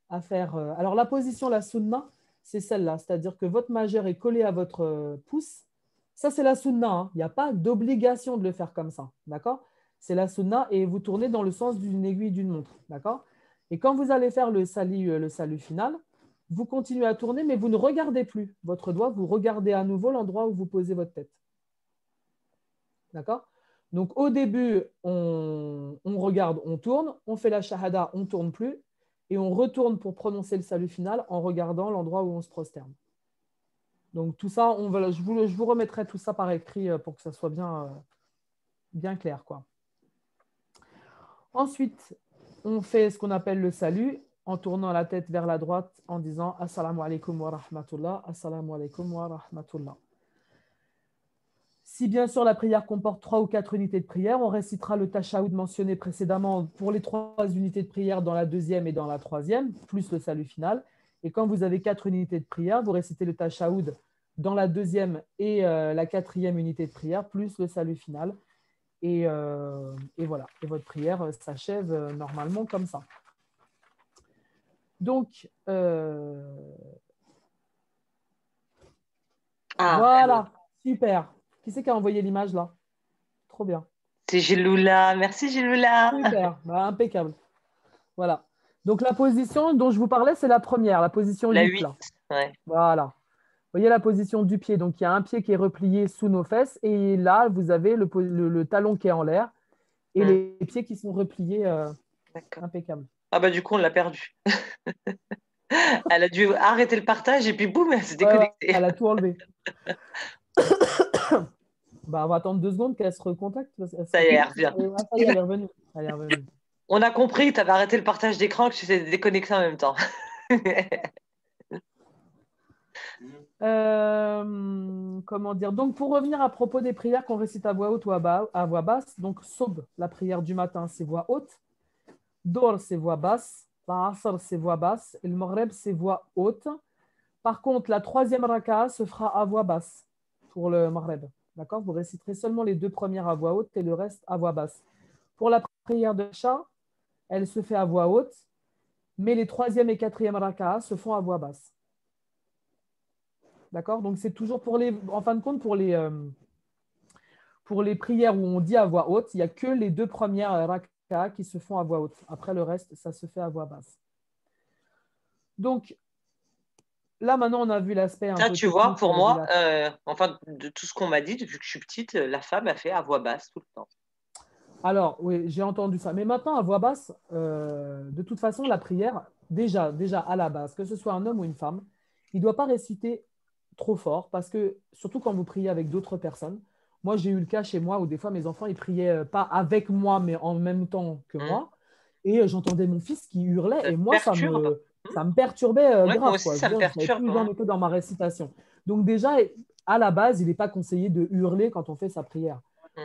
A: à faire. Alors, la position, la sunna, c'est celle-là, c'est-à-dire que votre majeur est collé à votre pouce. Ça, c'est la sunna. Hein. Il n'y a pas d'obligation de le faire comme ça. D'accord? C'est la sunna et vous tournez dans le sens d'une aiguille d'une montre. D'accord? Et quand vous allez faire le salut final, vous continuez à tourner, mais vous ne regardez plus votre doigt, vous regardez à nouveau l'endroit où vous posez votre tête. D'accord? Donc, au début, on regarde, on tourne, on fait la shahada, on ne tourne plus, et on retourne pour prononcer le salut final en regardant l'endroit où on se prosterne. Donc, tout ça, je vous remettrai tout ça par écrit pour que ça soit bien clair, quoi. Ensuite, on fait ce qu'on appelle le salut en tournant la tête vers la droite en disant « Assalamu alaikum wa rahmatullah, assalamu alaikum wa rahmatullah ». Si bien sûr la prière comporte 3 ou 4 unités de prière, on récitera le tashaoud mentionné précédemment pour les 3 unités de prière dans la deuxième et dans la troisième, plus le salut final. Et quand vous avez 4 unités de prière, vous récitez le tashaoud dans la deuxième et la quatrième unité de prière, plus le salut final. Et voilà, et votre prière s'achève normalement comme ça. Donc, voilà, super. Qui c'est qui a envoyé l'image là? Trop bien.
B: C'est Giloula. Merci Giloula.
A: Super, impeccable. Voilà. Donc la position dont je vous parlais, c'est la première, la position
B: La
A: 8.
B: 8.
A: Là.
B: Ouais.
A: Voilà. Vous voyez la position du pied. Donc il y a un pied qui est replié sous nos fesses et là, vous avez le talon qui est en l'air et les pieds qui sont repliés. Impeccable.
B: Ah bah du coup, on l'a perdu. Elle a dû arrêter le partage et puis boum, elle s'est déconnectée.
A: Elle a tout enlevé. On va attendre 2 secondes qu'elle se recontacte.
B: Ça y est, elle revient.
A: Ça y est, elle est revenue.
B: On a compris que tu avais arrêté le partage d'écran, que tu t'es déconnecté en même temps.
A: Comment dire? Donc, pour revenir à propos des prières qu'on récite à voix haute ou à voix basse, donc Sob, la prière du matin, c'est voix haute. Dor, c'est voix basse. La Asr, c'est voix basse. Et le Maghreb, c'est voix haute. Par contre, la troisième raka'a se fera à voix basse pour le Maghreb. D'accord? Vous réciterez seulement les deux premières à voix haute et le reste à voix basse. Pour la prière de Isha, elle se fait à voix haute, mais les troisième et quatrième raka'a se font à voix basse. D'accord? Donc, c'est toujours en fin de compte, pour les prières où on dit à voix haute, il n'y a que les deux premières raka'a qui se font à voix haute. Après, le reste, ça se fait à voix basse. Donc, là, maintenant, on a vu l'aspect un
B: Ça,
A: peu
B: tu vois,
A: technique
B: pour
A: de
B: moi,
A: la...
B: enfin, de tout ce qu'on m'a dit depuis que je suis petite, la femme a fait à voix basse tout le temps.
A: Alors, oui, j'ai entendu ça. Mais maintenant, à voix basse, de toute façon, la prière, déjà à la base, que ce soit un homme ou une femme, il ne doit pas réciter trop fort parce que, surtout quand vous priez avec d'autres personnes, moi, j'ai eu le cas chez moi où des fois, mes enfants, ils priaient pas avec moi, mais en même temps que moi. Et j'entendais mon fils qui hurlait
B: Ça
A: et
B: te
A: moi,
B: perturbe.
A: ça me perturbait
B: Ouais, moi
A: grave,
B: aussi,
A: quoi. Je
B: ça
A: veux
B: me
A: dire, je ne savais
B: perturbe,
A: plus où j'en
B: hein.
A: étais dans ma récitation. Donc déjà, à la base, il n'est pas conseillé de hurler quand on fait sa prière.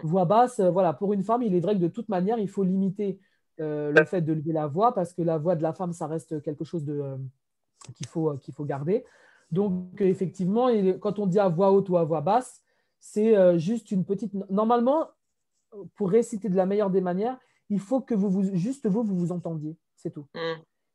A: Voix basse, voilà, pour une femme, il est vrai que de toute manière, il faut limiter le fait de lever la voix parce que la voix de la femme, ça reste quelque chose qu'il faut garder. Donc, effectivement, quand on dit à voix haute ou à voix basse, c'est juste une petite. Normalement, pour réciter de la meilleure des manières, il faut que juste vous vous entendiez. C'est tout. Il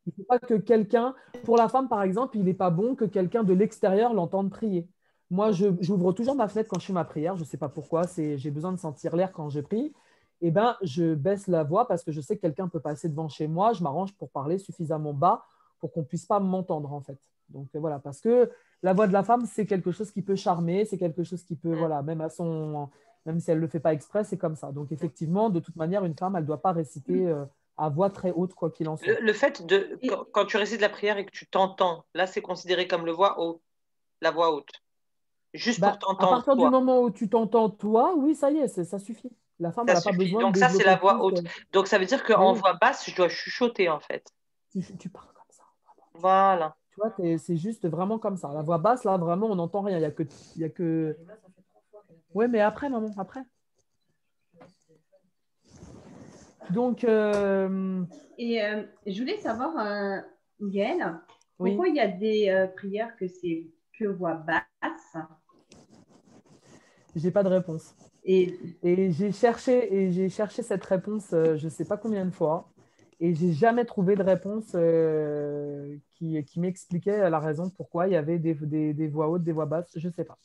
A: ne faut pas que quelqu'un, pour la femme par exemple, il n'est pas bon que quelqu'un de l'extérieur l'entende prier. Moi, j'ouvre toujours ma fenêtre quand je fais ma prière. Je ne sais pas pourquoi. J'ai besoin de sentir l'air quand je prie. Eh ben, je baisse la voix parce que je sais que quelqu'un peut passer devant chez moi. Je m'arrange pour parler suffisamment bas pour qu'on ne puisse pas m'entendre en fait. Donc voilà, parce que la voix de la femme, c'est quelque chose qui peut charmer, c'est quelque chose qui peut, voilà, même si elle ne le fait pas exprès, c'est comme ça. Donc effectivement, de toute manière, une femme, elle ne doit pas réciter à voix très haute, quoi qu'il en soit.
B: Le fait de, quand tu récites la prière et que tu t'entends, là, c'est considéré comme la voix haute. Juste pour
A: À
B: t'entendre,
A: partir du
B: toi.
A: moment où tu t'entends, toi, oui, ça y est, ça suffit. La femme,
B: Ça
A: elle n'a pas
B: suffit.
A: besoin de
B: Donc, ça, c'est
A: développer
B: la voix
A: plus.
B: haute. Donc, ça veut dire
A: Oui,
B: qu'en
A: oui.
B: voix basse, je dois chuchoter, en fait.
A: Tu parles comme ça.
B: Voilà.
A: Tu vois, c'est juste vraiment comme ça. La voix basse, là, vraiment, on n'entend rien. Il y a que... Oui, mais après, maman, après. Donc,
C: Et je voulais savoir, Gaëlle,
A: oui,
C: pourquoi il y a des prières que c'est que voix basse
A: j'ai pas de réponse.
C: et
A: Et j'ai cherché cette réponse, je ne sais pas combien de fois, et j'ai jamais trouvé de réponse qui m'expliquait la raison pourquoi il y avait des voix hautes, des voix basses, je ne sais pas.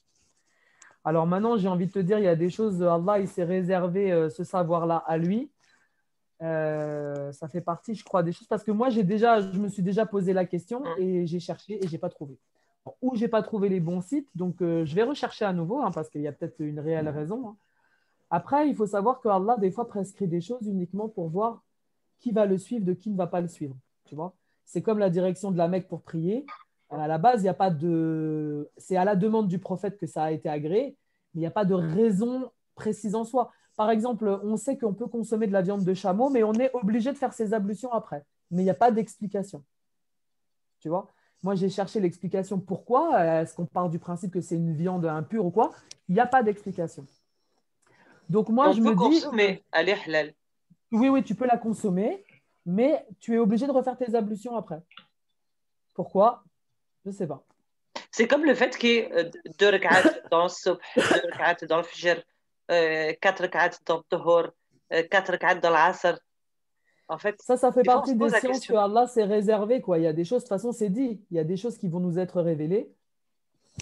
A: Alors maintenant, j'ai envie de te dire, il y a des choses, Allah, il s'est réservé ce savoir-là à lui. Ça fait partie, je crois, des choses, parce que moi, je me suis déjà posé la question et j'ai cherché et je n'ai pas trouvé. Ou je n'ai pas trouvé les bons sites, donc je vais rechercher à nouveau, hein, parce qu'il y a peut-être une réelle raison, hein. Après, il faut savoir que Allah, des fois, prescrit des choses uniquement pour voir qui va le suivre, de qui ne va pas le suivre. Tu vois? C'est comme la direction de la Mecque pour prier. À la base, il n'y a pas de. C'est à la demande du prophète que ça a été agréé, mais il n'y a pas de raison précise en soi. Par exemple, on sait qu'on peut consommer de la viande de chameau, mais on est obligé de faire ses ablutions après. Mais il n'y a pas d'explication. Tu vois? Moi, j'ai cherché l'explication pourquoi. Est-ce qu'on part du principe que c'est une viande impure ou quoi? Il n'y a pas d'explication. Donc
B: Et
A: moi,
B: on
A: je
B: peut
A: me dis,
B: consommer. Allez, halal.
A: oui, tu peux la consommer, mais tu es obligé de refaire tes ablutions après. Pourquoi? Je ne sais pas.
B: C'est comme le fait qu'il y ait 2 rak'at dans le subh, 2 rak'at dans le fajr, 4 rak'at dans le dhuhr, 4 rak'at dans l'asr. En fait,
A: Ça fait
B: des fois, on se
A: partie des
B: pose la
A: sciences que
B: question.
A: Allah s'est réservé, quoi. Il y a des choses, de toute façon, c'est dit. Il y a des choses qui vont nous être révélées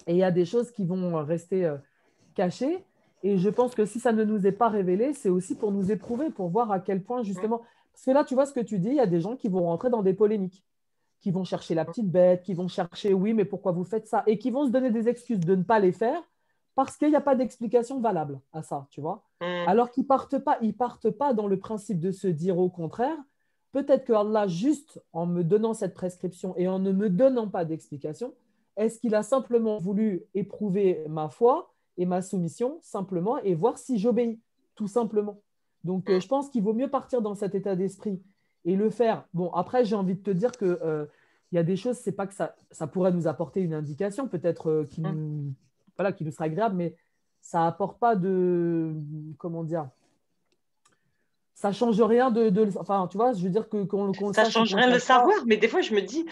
A: et il y a des choses qui vont rester cachées. Et je pense que si ça ne nous est pas révélé, c'est aussi pour nous éprouver, pour voir à quel point, justement. Parce que là, tu vois ce que tu dis, il y a des gens qui vont rentrer dans des polémiques, qui vont chercher la petite bête, qui vont chercher, oui, mais pourquoi vous faites ça? Et qui vont se donner des excuses de ne pas les faire parce qu'il n'y a pas d'explication valable à ça, tu vois. Alors qu'ils partent pas dans le principe de se dire au contraire, peut-être que Allah, juste en me donnant cette prescription et en ne me donnant pas d'explication, est-ce qu'il a simplement voulu éprouver ma foi et ma soumission simplement et voir si j'obéis, tout simplement. Donc, je pense qu'il vaut mieux partir dans cet état d'esprit et le faire. Bon, après, j'ai envie de te dire que il y a des choses, c'est pas que ça pourrait nous apporter une indication, peut-être voilà, qui nous serait agréable, mais ça apporte pas de, comment dire, ça change rien enfin, tu vois, je veux dire qu'on le
B: Ça
A: sache ou
B: change
A: qu'on le
B: rien de le
A: sache pas.
B: savoir, mais des fois, je me dis,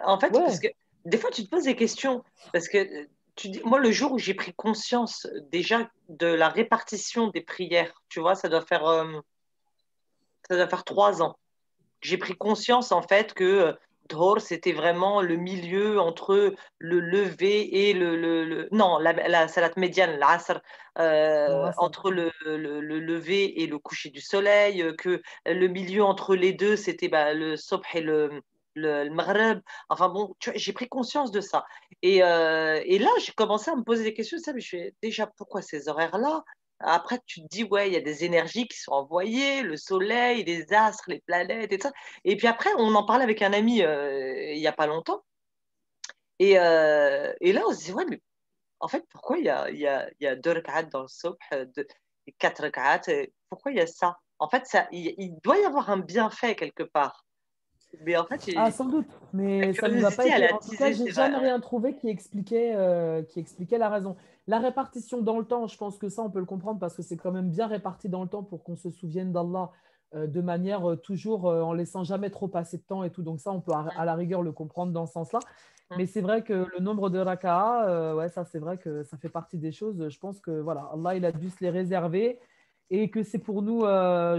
B: en fait, parce
A: Ouais,
B: que des fois, tu te poses des questions. Parce que tu dis, moi, le jour où j'ai pris conscience déjà de la répartition des prières, tu vois, ça doit faire 3 ans. J'ai pris conscience, en fait, que Dhor, c'était vraiment le milieu entre le lever et non, la salat médiane, l'asr,
A: non, ça.
B: entre le lever et le coucher du soleil, que le milieu entre les deux, c'était bah, le sobh et le maghreb. Enfin bon, tu vois, j'ai pris conscience de ça. Et là, j'ai commencé à me poser des questions. Ça, mais je fais déjà, pourquoi ces horaires-là? Après, tu te dis, ouais, il y a des énergies qui sont envoyées, le soleil, les astres, les planètes et tout ça. Et puis après, on en parlait avec un ami il n'y a pas longtemps. Et là, on se dit, ouais, mais en fait, pourquoi il y a 2 rak'at dans le subh, 4 rak'at, pourquoi il y a ça? En fait, il doit y avoir un bienfait quelque part. Mais en fait,
A: Ah, sans doute,
B: la
A: mais ça nous a pas
B: curiosité, elle
A: été.
B: a
A: En tout cas,
B: attisé,
A: j'ai
B: c'est vrai.
A: jamais rien trouvé qui expliquait la raison. La répartition dans le temps, je pense que ça, on peut le comprendre parce que c'est quand même bien réparti dans le temps pour qu'on se souvienne d'Allah de manière toujours en laissant jamais trop passer de temps et tout. Donc ça, on peut à la rigueur le comprendre dans ce sens-là.
B: Mm.
A: Mais c'est vrai que le nombre de raka'a, ouais, ça, c'est vrai que ça fait partie des choses. Je pense que voilà, Allah, il a dû se les réserver et que c'est pour nous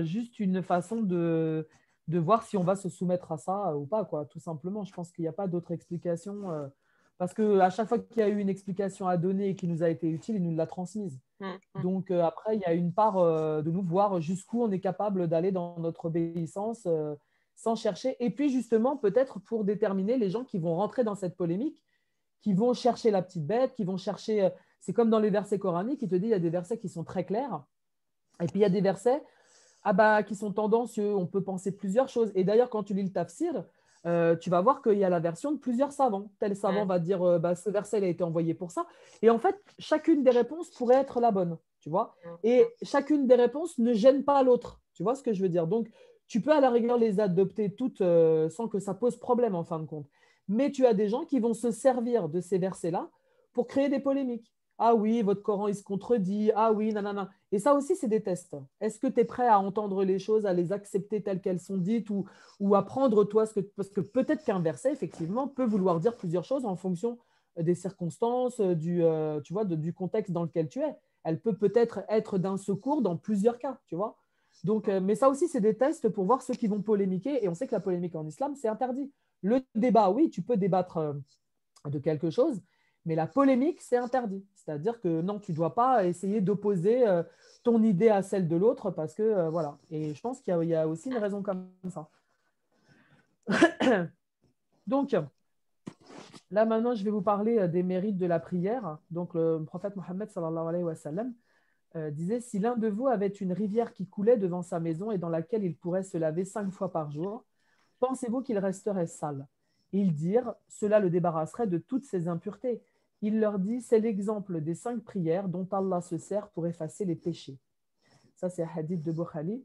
A: juste une façon de voir si on va se soumettre à ça ou pas, quoi, tout simplement. Je pense qu'il n'y a pas d'autre explication. Parce qu'à chaque fois qu'il y a eu une explication à donner et qui nous a été utile, il nous l'a transmise.
B: Mm. Mm.
A: Donc après, il y a une part de nous voir jusqu'où on est capable d'aller dans notre obéissance sans chercher. Et puis justement, peut-être pour déterminer les gens qui vont rentrer dans cette polémique, qui vont chercher la petite bête, qui vont chercher… c'est comme dans les versets coraniques, il te dit il y a des versets qui sont très clairs. Et puis il y a des versets qui sont tendancieux, on peut penser plusieurs choses. Et d'ailleurs, quand tu lis le tafsir, tu vas voir qu'il y a la version de plusieurs savants. Tel savant
B: Mm.
A: va dire ce verset il a été envoyé pour ça. Et en fait, chacune des réponses pourrait être la bonne, tu vois. Et chacune des réponses ne gêne pas l'autre. Tu vois ce que je veux dire? Donc, tu peux à la rigueur les adopter toutes sans que ça pose problème en fin de compte. Mais tu as des gens qui vont se servir de ces versets-là pour créer des polémiques. Ah oui, votre Coran, il se contredit. Ah oui, nanana. Et ça aussi, c'est des tests. Est-ce que tu es prêt à entendre les choses, à les accepter telles qu'elles sont dites ou à prendre toi parce que peut-être qu'un verset, effectivement, peut vouloir dire plusieurs choses en fonction des circonstances, tu vois, du contexte dans lequel tu es. Elle peut peut-être être d'un secours dans plusieurs cas, tu vois. Donc, mais ça aussi, c'est des tests pour voir ceux qui vont polémiquer. Et on sait que la polémique en islam, c'est interdit. Le débat, oui, tu peux débattre de quelque chose, mais la polémique, c'est interdit. C'est-à-dire que non, tu ne dois pas essayer d'opposer ton idée à celle de l'autre parce que voilà. Et je pense qu'il y a aussi une raison comme ça. Donc, là maintenant, je vais vous parler des mérites de la prière. Donc, le prophète Mohammed sallallahu alayhi wa sallam disait si l'un de vous avait une rivière qui coulait devant sa maison et dans laquelle il pourrait se laver 5 fois par jour, pensez-vous qu'il resterait sale? Ils dirent cela le débarrasserait de toutes ses impuretés. Il leur dit c'est l'exemple des 5 prières dont Allah se sert pour effacer les péchés. Ça, c'est un hadith de Bukhari.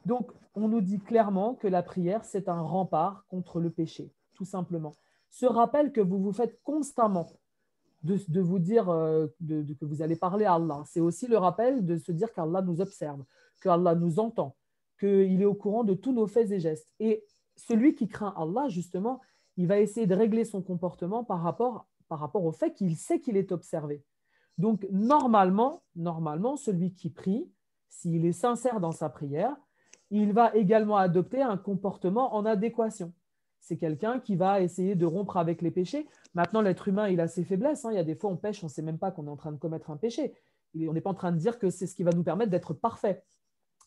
A: Donc, on nous dit clairement que la prière, c'est un rempart contre le péché, tout simplement. Ce rappel que vous vous faites constamment de vous dire que vous allez parler à Allah, c'est aussi le rappel de se dire qu'Allah nous observe, qu'Allah nous entend, qu'il est au courant de tous nos faits et gestes. Et celui qui craint Allah, justement, il va essayer de régler son comportement par rapport au fait qu'il sait qu'il est observé. Donc, normalement, celui qui prie, s'il est sincère dans sa prière, il va également adopter un comportement en adéquation. C'est quelqu'un qui va essayer de rompre avec les péchés. Maintenant, l'être humain, il a ses faiblesses. Il y a des fois, on pêche, on ne sait même pas qu'on est en train de commettre un péché. On n'est pas en train de dire que c'est ce qui va nous permettre d'être parfait.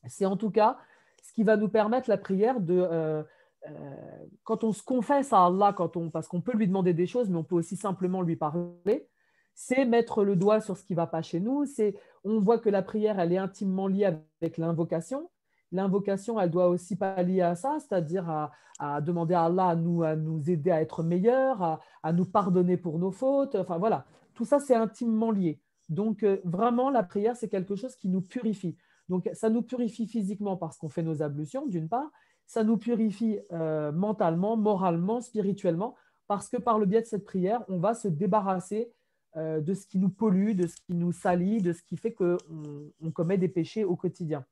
A: C'est en tout cas ce qui va nous permettre la prière quand on se confesse à Allah, parce qu'on peut lui demander des choses, mais on peut aussi simplement lui parler, c'est mettre le doigt sur ce qui ne va pas chez nous. On voit que la prière, elle est intimement liée avec l'invocation. L'invocation, elle doit aussi pallier à ça, c'est-à-dire à demander à Allah à nous aider à être meilleurs, à nous pardonner pour nos fautes. Enfin voilà, tout ça, c'est intimement lié. Donc vraiment, la prière, c'est quelque chose qui nous purifie. Donc ça nous purifie physiquement parce qu'on fait nos ablutions, d'une part. ça nous purifie mentalement, moralement, spirituellement, parce que par le biais de cette prière, on va se débarrasser de ce qui nous pollue, de ce qui nous salit, de ce qui fait qu'on commet des péchés au quotidien.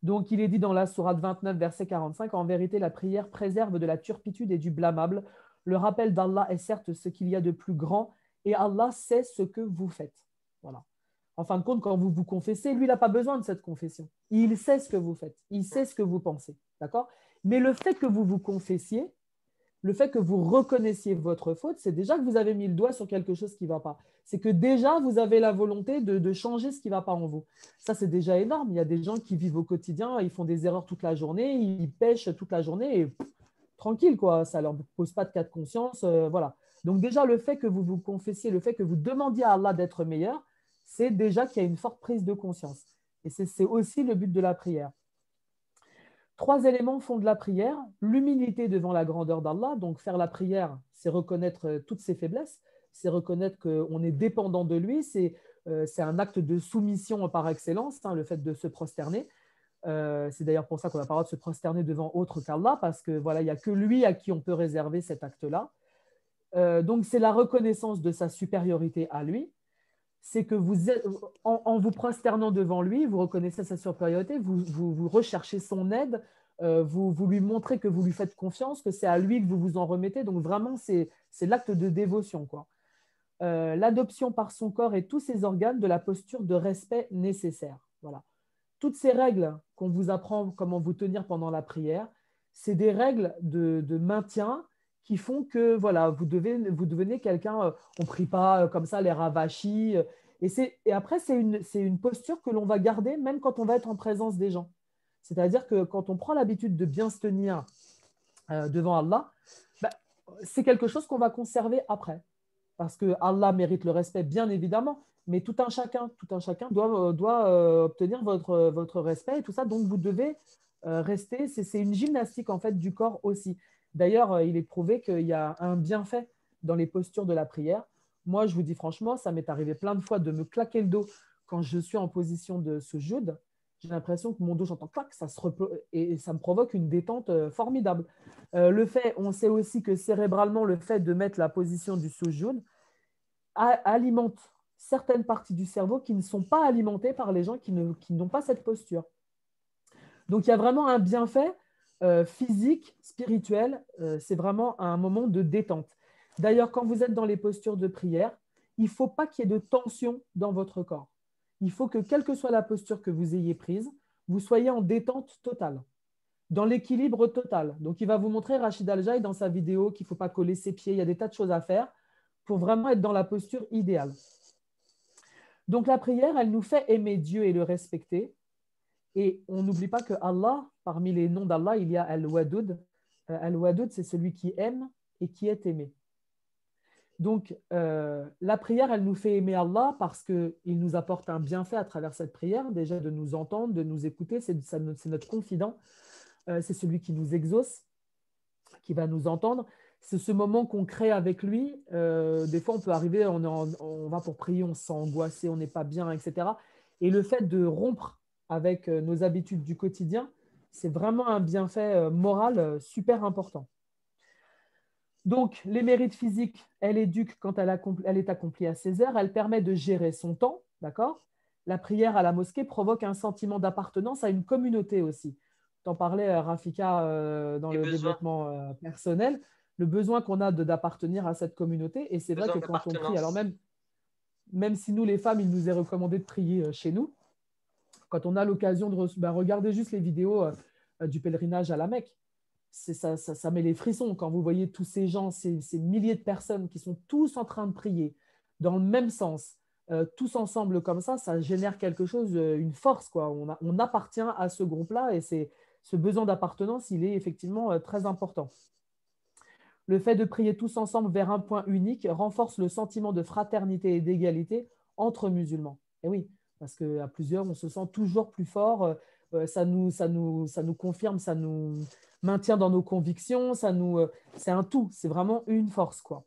A: Donc, il est dit dans la sourate 29, verset 45, « En vérité, la prière préserve de la turpitude et du blâmable. Le rappel d'Allah est certes ce qu'il y a de plus grand, et Allah sait ce que vous faites. » Voilà. En fin de compte, quand vous vous confessez, lui, il n'a pas besoin de cette confession. Il sait ce que vous faites, il sait ce que vous pensez. D'accord ? Mais le fait que vous vous confessiez, le fait que vous reconnaissiez votre faute, c'est déjà que vous avez mis le doigt sur quelque chose qui ne va pas. C'est que déjà, vous avez la volonté de changer ce qui ne va pas en vous. Ça, c'est déjà énorme. Il y a des gens qui vivent au quotidien, ils font des erreurs toute la journée, ils pêchent toute la journée et tranquille, quoi. Ça ne leur pose pas de cas de conscience. Voilà. Donc déjà, le fait que vous vous confessiez, le fait que vous demandiez à Allah d'être meilleur, c'est déjà qu'il y a une forte prise de conscience. Et c'est aussi le but de la prière. 3 éléments font de la prière. L'humilité devant la grandeur d'Allah. Donc faire la prière, c'est reconnaître toutes ses faiblesses, c'est reconnaître qu'on est dépendant de lui, c'est un acte de soumission par excellence, le fait de se prosterner. C'est d'ailleurs pour ça qu'on n'a pas le droit de se prosterner devant autre qu'Allah, parce que voilà, il n'y a que lui à qui on peut réserver cet acte-là. Donc c'est la reconnaissance de sa supériorité à lui. C'est que vous êtes, en vous prosternant devant lui, vous reconnaissez sa supériorité, vous recherchez son aide, vous lui montrez que vous lui faites confiance, que c'est à lui que vous vous en remettez. Donc vraiment, c'est l'acte de dévotion, quoi. L'adoption par son corps et tous ses organes de la posture de respect nécessaire. Voilà. Toutes ces règles qu'on vous apprend comment vous tenir pendant la prière, c'est des règles de maintien qui font que voilà, vous devenez quelqu'un, on ne prie pas comme ça, les ravachis. Et après, c'est une posture que l'on va garder même quand on va être en présence des gens. C'est-à-dire que quand on prend l'habitude de bien se tenir devant Allah, c'est quelque chose qu'on va conserver après. Parce que Allah mérite le respect, bien évidemment, mais tout un chacun doit obtenir votre respect et tout ça. Donc, vous devez rester. C'est une gymnastique en fait du corps aussi. D'ailleurs, il est prouvé qu'il y a un bienfait dans les postures de la prière. Moi, je vous dis franchement, ça m'est arrivé plein de fois de me claquer le dos quand je suis en position de sujoud. J'ai l'impression que mon dos, j'entends clac, et ça me provoque une détente formidable. On sait aussi que cérébralement, le fait de mettre la position du sujoud alimente certaines parties du cerveau qui ne sont pas alimentées par les gens qui n'ont pas cette posture. Donc, il y a vraiment un bienfait physique, spirituel. C'est vraiment un moment de détente. D'ailleurs, quand vous êtes dans les postures de prière, il ne faut pas qu'il y ait de tension dans votre corps. Il faut que, quelle que soit la posture que vous ayez prise, vous soyez en détente totale, dans l'équilibre total. Donc, il va vous montrer, Rachid Al-Jaï, dans sa vidéo, qu'il ne faut pas coller ses pieds. Il y a des tas de choses à faire pour vraiment être dans la posture idéale. Donc, la prière, elle nous fait aimer Dieu et le respecter. Et on n'oublie pas que Allah, parmi les noms d'Allah, il y a Al-Wadud. Al-Wadud, c'est celui qui aime et qui est aimé. Donc, la prière, elle nous fait aimer Allah parce qu'il nous apporte un bienfait à travers cette prière, déjà de nous entendre, de nous écouter, c'est notre confident, c'est celui qui nous exauce, qui va nous entendre. C'est ce moment qu'on crée avec lui. Des fois, on peut arriver, on va pour prier, on se sent angoissé, on n'est pas bien, etc. Et le fait de rompre avec nos habitudes du quotidien, c'est vraiment un bienfait moral super important. Donc, les mérites physiques, elle éduque quand elle est accomplie à ses heures, elle permet de gérer son temps, d'accord ? La prière à la mosquée provoque un sentiment d'appartenance à une communauté aussi. T'en parlais, Rafika, dans le développement personnel, le besoin qu'on a d'appartenir à cette communauté. Et c'est vrai que quand on prie, alors même si nous, les femmes, il nous est recommandé de prier chez nous, quand on a l'occasion de regarder juste les vidéos du pèlerinage à la Mecque, ça met les frissons quand vous voyez tous ces gens, ces milliers de personnes qui sont tous en train de prier dans le même sens, tous ensemble comme ça génère quelque chose, une force, quoi. On appartient à ce groupe-là et ce besoin d'appartenance, il est effectivement très important. Le fait de prier tous ensemble vers un point unique renforce le sentiment de fraternité et d'égalité entre musulmans. Et oui, parce qu'à plusieurs, on se sent toujours plus fort, ça nous confirme, ça nous maintient dans nos convictions, c'est un tout, c'est vraiment une force, quoi.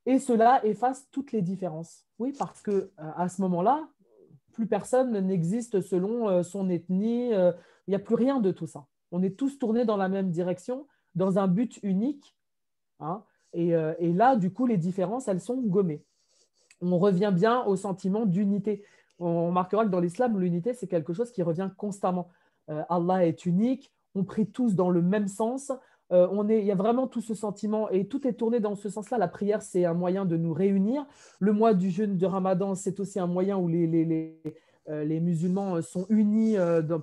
A: Et cela efface toutes les différences. Oui, parce qu'à ce moment-là, plus personne n'existe selon son ethnie, il n'y a plus rien de tout ça. On est tous tournés dans la même direction, dans un but unique. Hein. Et là, du coup, les différences, elles sont gommées. On revient bien au sentiment d'unité. On remarquera que dans l'islam, l'unité, c'est quelque chose qui revient constamment. Allah est unique, on prie tous dans le même sens. Il y a vraiment tout ce sentiment et tout est tourné dans ce sens-là. La prière, c'est un moyen de nous réunir. Le mois du jeûne de Ramadan, c'est aussi un moyen où les musulmans sont unis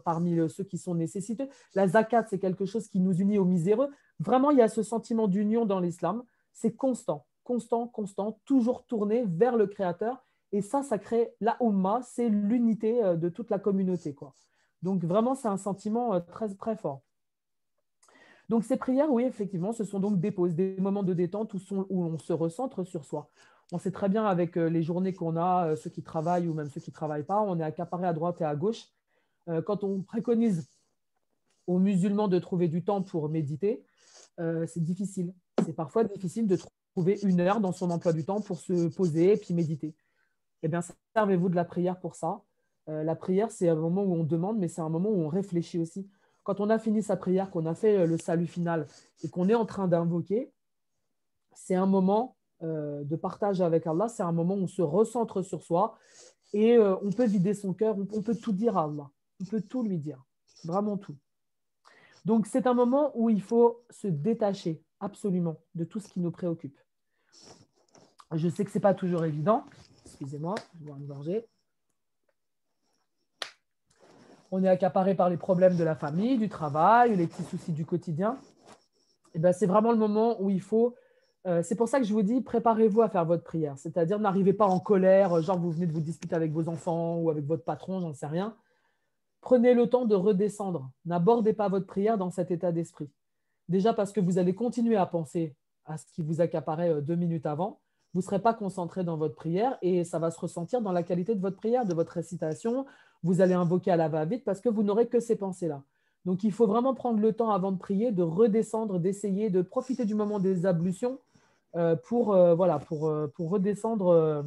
A: parmi ceux qui sont nécessiteux. La zakat, c'est quelque chose qui nous unit aux miséreux. Vraiment, il y a ce sentiment d'union dans l'islam. C'est constant, constant, constant, toujours tourné vers le Créateur. Et ça crée la Ummah, c'est l'unité de toute la communauté, quoi. Donc, vraiment, c'est un sentiment très, très fort. Donc, ces prières, oui, effectivement, ce sont donc des pauses, des moments de détente où on se recentre sur soi. On sait très bien avec les journées qu'on a, ceux qui travaillent ou même ceux qui ne travaillent pas, on est accaparé à droite et à gauche. Quand on préconise aux musulmans de trouver du temps pour méditer, c'est difficile. C'est parfois difficile de trouver 1 heure dans son emploi du temps pour se poser et puis méditer. Eh bien, servez-vous de la prière pour ça. La prière, c'est un moment où on demande, mais c'est un moment où on réfléchit aussi. Quand on a fini sa prière, qu'on a fait le salut final et qu'on est en train d'invoquer, c'est un moment de partage avec Allah, c'est un moment où on se recentre sur soi et on peut vider son cœur, on peut tout dire à Allah, on peut tout lui dire, vraiment tout. Donc, c'est un moment où il faut se détacher absolument de tout ce qui nous préoccupe. Je sais que ce n'est pas toujours évident. Excusez-moi, je vais boire une gorgée. On est accaparé par les problèmes de la famille, du travail, les petits soucis du quotidien. Et bien, c'est vraiment le moment où il faut… c'est pour ça que je vous dis, préparez-vous à faire votre prière. C'est-à-dire, n'arrivez pas en colère, genre vous venez de vous disputer avec vos enfants ou avec votre patron, j'en sais rien. Prenez le temps de redescendre. N'abordez pas votre prière dans cet état d'esprit. Déjà parce que vous allez continuer à penser à ce qui vous accaparait 2 minutes avant. Vous ne serez pas concentré dans votre prière et ça va se ressentir dans la qualité de votre prière, de votre récitation. Vous allez invoquer à la va-vite parce que vous n'aurez que ces pensées-là. Donc, il faut vraiment prendre le temps avant de prier, de redescendre, d'essayer de profiter du moment des ablutions pour redescendre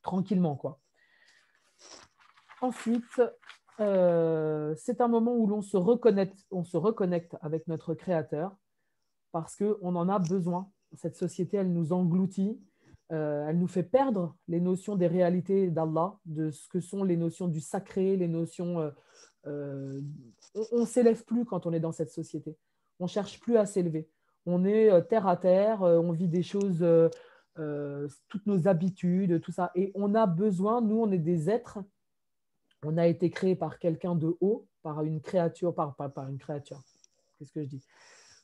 A: tranquillement, quoi. Ensuite, c'est un moment où on se reconnecte avec notre Créateur parce qu'on en a besoin. Cette société, elle nous engloutit, elle nous fait perdre les notions des réalités d'Allah, de ce que sont les notions du sacré, les notions… on ne s'élève plus quand on est dans cette société. On ne cherche plus à s'élever. On est terre à terre, on vit des choses, toutes nos habitudes, tout ça. Et on a besoin, nous, on est des êtres, on a été créé par quelqu'un de haut, par une créature, par une créature, qu'est-ce que je dis ?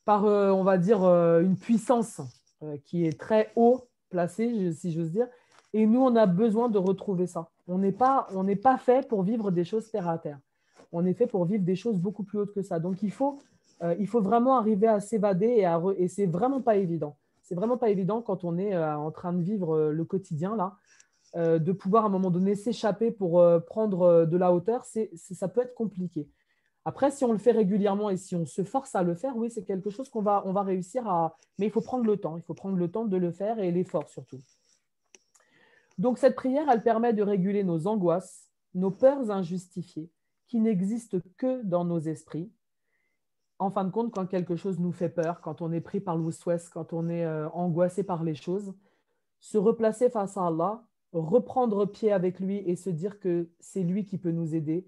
A: Par, on va dire, une puissance qui est très haut placée, si j'ose dire. Et nous, on a besoin de retrouver ça. On n'est pas fait pour vivre des choses terre à terre. On est fait pour vivre des choses beaucoup plus hautes que ça. Donc, il faut vraiment arriver à s'évader et c'est vraiment pas évident. C'est vraiment pas évident quand on est en train de vivre le quotidien, là, de pouvoir à un moment donné s'échapper pour prendre de la hauteur. Ça peut être compliqué. Après, si on le fait régulièrement et si on se force à le faire, oui, c'est quelque chose on va réussir à… Mais il faut prendre le temps. Il faut prendre le temps de le faire et l'effort surtout. Donc, cette prière, elle permet de réguler nos angoisses, nos peurs injustifiées, qui n'existent que dans nos esprits. En fin de compte, quand quelque chose nous fait peur, quand on est pris par le waswas, quand on est angoissé par les choses, se replacer face à Allah, reprendre pied avec lui et se dire que c'est lui qui peut nous aider,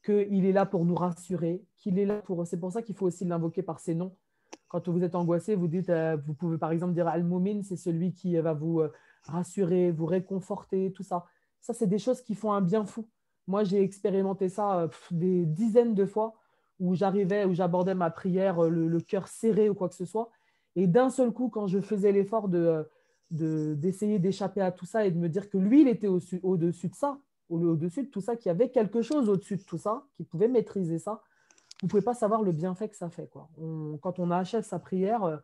A: qu'il est là pour nous rassurer, qu'il est là pour… C'est pour ça qu'il faut aussi l'invoquer par ses noms. Quand vous êtes angoissé, vous dites, vous pouvez par exemple dire Al-Mumin, c'est celui qui va vous rassurer, vous réconforter, tout ça. Ça, c'est des choses qui font un bien fou. Moi, j'ai expérimenté ça des dizaines de fois où j'abordais ma prière, le cœur serré ou quoi que ce soit. Et d'un seul coup, quand je faisais l'effort d'essayer d'échapper à tout ça et de me dire que lui, il était au-dessus de ça, au-dessus de tout ça, qu'il y avait quelque chose au-dessus de tout ça, qui pouvait maîtriser ça, vous ne pouvez pas savoir le bienfait que ça fait, quoi. Quand on achève sa prière,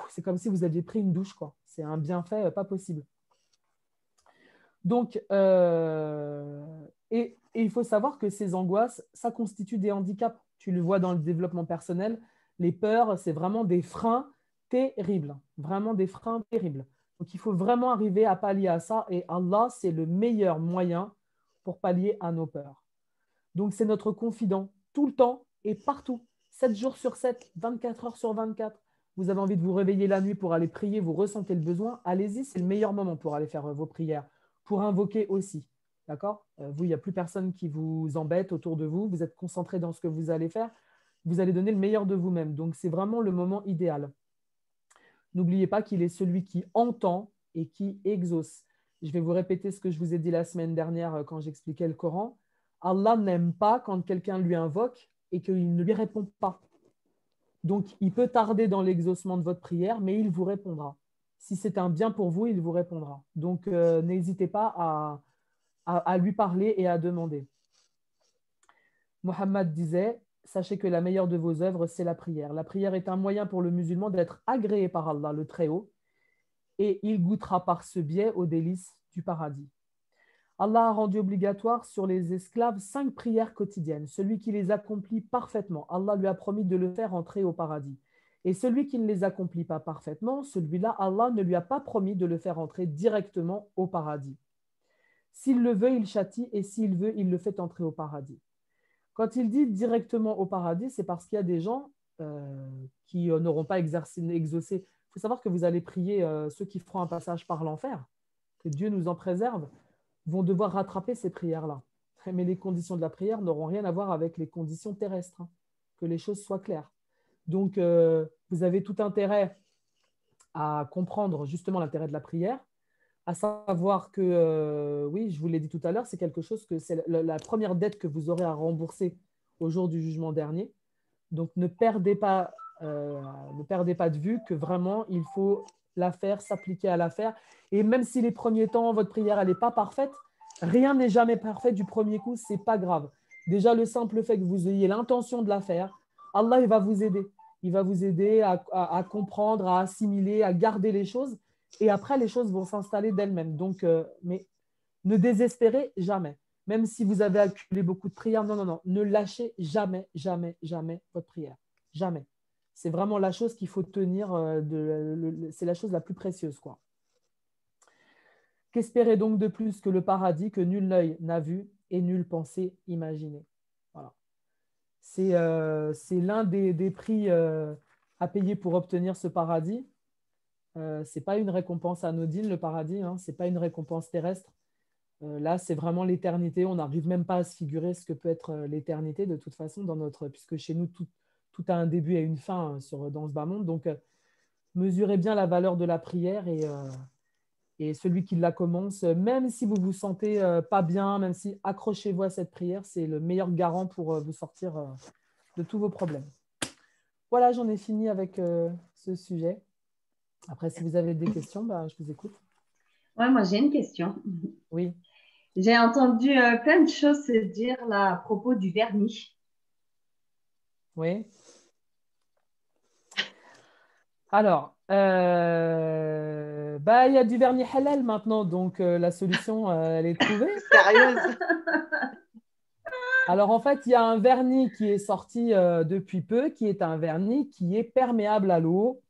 A: c'est comme si vous aviez pris une douche, quoi. C'est un bienfait pas possible. Donc, et il faut savoir que ces angoisses, ça constitue des handicaps. Tu le vois dans le développement personnel, les peurs, c'est vraiment des freins terribles, vraiment des freins terribles. Donc, il faut vraiment arriver à pallier à ça et Allah, c'est le meilleur moyen pour pallier à nos peurs. Donc, c'est notre confident tout le temps et partout. 7 jours sur 7, 24 heures sur 24. Vous avez envie de vous réveiller la nuit pour aller prier, vous ressentez le besoin, allez-y, c'est le meilleur moment pour aller faire vos prières, pour invoquer aussi. D'accord? Vous, il n'y a plus personne qui vous embête autour de vous, vous êtes concentré dans ce que vous allez faire, vous allez donner le meilleur de vous-même. Donc, c'est vraiment le moment idéal. N'oubliez pas qu'il est celui qui entend et qui exauce. Je vais vous répéter ce que je vous ai dit la semaine dernière quand j'expliquais le Coran. Allah n'aime pas quand quelqu'un lui invoque et qu'il ne lui répond pas. Donc, il peut tarder dans l'exaucement de votre prière, mais il vous répondra. Si c'est un bien pour vous, il vous répondra. Donc, n'hésitez pas à lui parler et à demander. Mohammed disait, sachez que la meilleure de vos œuvres, c'est la prière. La prière est un moyen pour le musulman d'être agréé par Allah, le Très-Haut, et il goûtera par ce biais aux délices du paradis. Allah a rendu obligatoire sur les esclaves 5 prières quotidiennes. Celui qui les accomplit parfaitement, Allah lui a promis de le faire entrer au paradis. Et celui qui ne les accomplit pas parfaitement, celui-là, Allah ne lui a pas promis de le faire entrer directement au paradis. S'il le veut, il châtie, et s'il veut, il le fait entrer au paradis. Quand il dit directement au paradis, c'est parce qu'il y a des gens qui n'auront pas exaucé. Il faut savoir que vous allez prier ceux qui feront un passage par l'enfer, que Dieu nous en préserve, vont devoir rattraper ces prières-là. Mais les conditions de la prière n'auront rien à voir avec les conditions terrestres, hein, que les choses soient claires. Donc, vous avez tout intérêt à comprendre justement l'intérêt de la prière, à savoir que, oui, je vous l'ai dit tout à l'heure, c'est quelque chose que c'est la première dette que vous aurez à rembourser au jour du jugement dernier. Donc, ne perdez pas de vue que vraiment, il faut la faire, s'appliquer à la faire. Et même si les premiers temps, votre prière n'est pas parfaite, rien n'est jamais parfait du premier coup, ce n'est pas grave. Déjà, le simple fait que vous ayez l'intention de la faire, Allah il va vous aider. Il va vous aider à comprendre, à assimiler, à garder les choses. Et après, les choses vont s'installer d'elles-mêmes. Donc, mais ne désespérez jamais. Même si vous avez accumulé beaucoup de prières, non, ne lâchez jamais, jamais, jamais votre prière. Jamais. C'est vraiment la chose qu'il faut tenir, c'est la chose la plus précieuse, quoi. Qu'espérer donc de plus que le paradis que nul œil n'a vu et nulle pensée imaginée. Voilà. C'est l'un des prix à payer pour obtenir ce paradis. Ce n'est pas une récompense anodine, le paradis, hein, ce n'est pas une récompense terrestre. Là, c'est vraiment l'éternité. On n'arrive même pas à se figurer ce que peut être l'éternité de toute façon, puisque chez nous, tout a un début et une fin dans ce bas monde. Donc, mesurez bien la valeur de la prière et celui qui la commence, même si vous vous sentez pas bien, même si accrochez-vous à cette prière, c'est le meilleur garant pour vous sortir de tous vos problèmes. Voilà, j'en ai fini avec ce sujet. Après, si vous avez des questions, je vous écoute.
C: Ouais, moi, j'ai une question.
A: Oui.
C: J'ai entendu plein de choses se dire là à propos du vernis.
A: Oui. Alors, il y a du vernis halal maintenant, donc la solution, elle est trouvée.
B: Sérieuse?
A: Alors, en fait, il y a un vernis qui est sorti depuis peu, qui est un vernis qui est perméable à l'eau.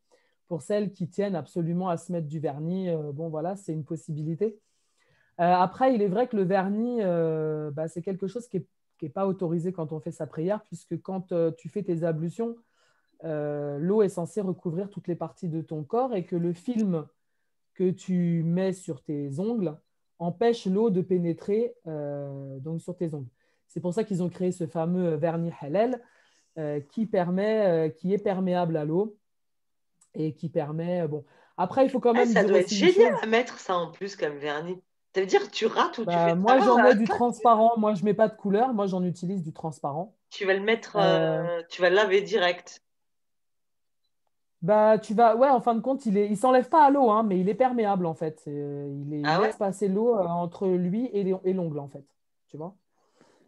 A: Pour celles qui tiennent absolument à se mettre du vernis, bon, voilà, c'est une possibilité. Après, il est vrai que le vernis, c'est quelque chose qui n'est pas autorisé quand on fait sa prière, puisque quand tu fais tes ablutions, l'eau est censée recouvrir toutes les parties de ton corps et que le film que tu mets sur tes ongles empêche l'eau de pénétrer donc sur tes ongles. C'est pour ça qu'ils ont créé ce fameux vernis halal qui est perméable à l'eau et qui permet… bon. Après, il faut quand même
B: Ça
A: dire
B: doit être
A: aussi une
B: génial
A: chose.
B: à mettre ça en plus comme vernis. Ça veut dire que tu rates ou tu fais
A: Moi,
B: ça,
A: j'en mets du transparent. Moi, je ne mets pas de couleur. Moi, j'en utilise du transparent.
B: tu vas le mettre,
A: Euh,
B: tu vas le laver direct.
A: ouais, en fin de compte, il s'enlève pas à l'eau, hein, mais il est perméable en fait. Il
B: Ah ouais?
A: laisse passer l'eau entre lui et l'ongle en fait. Tu vois?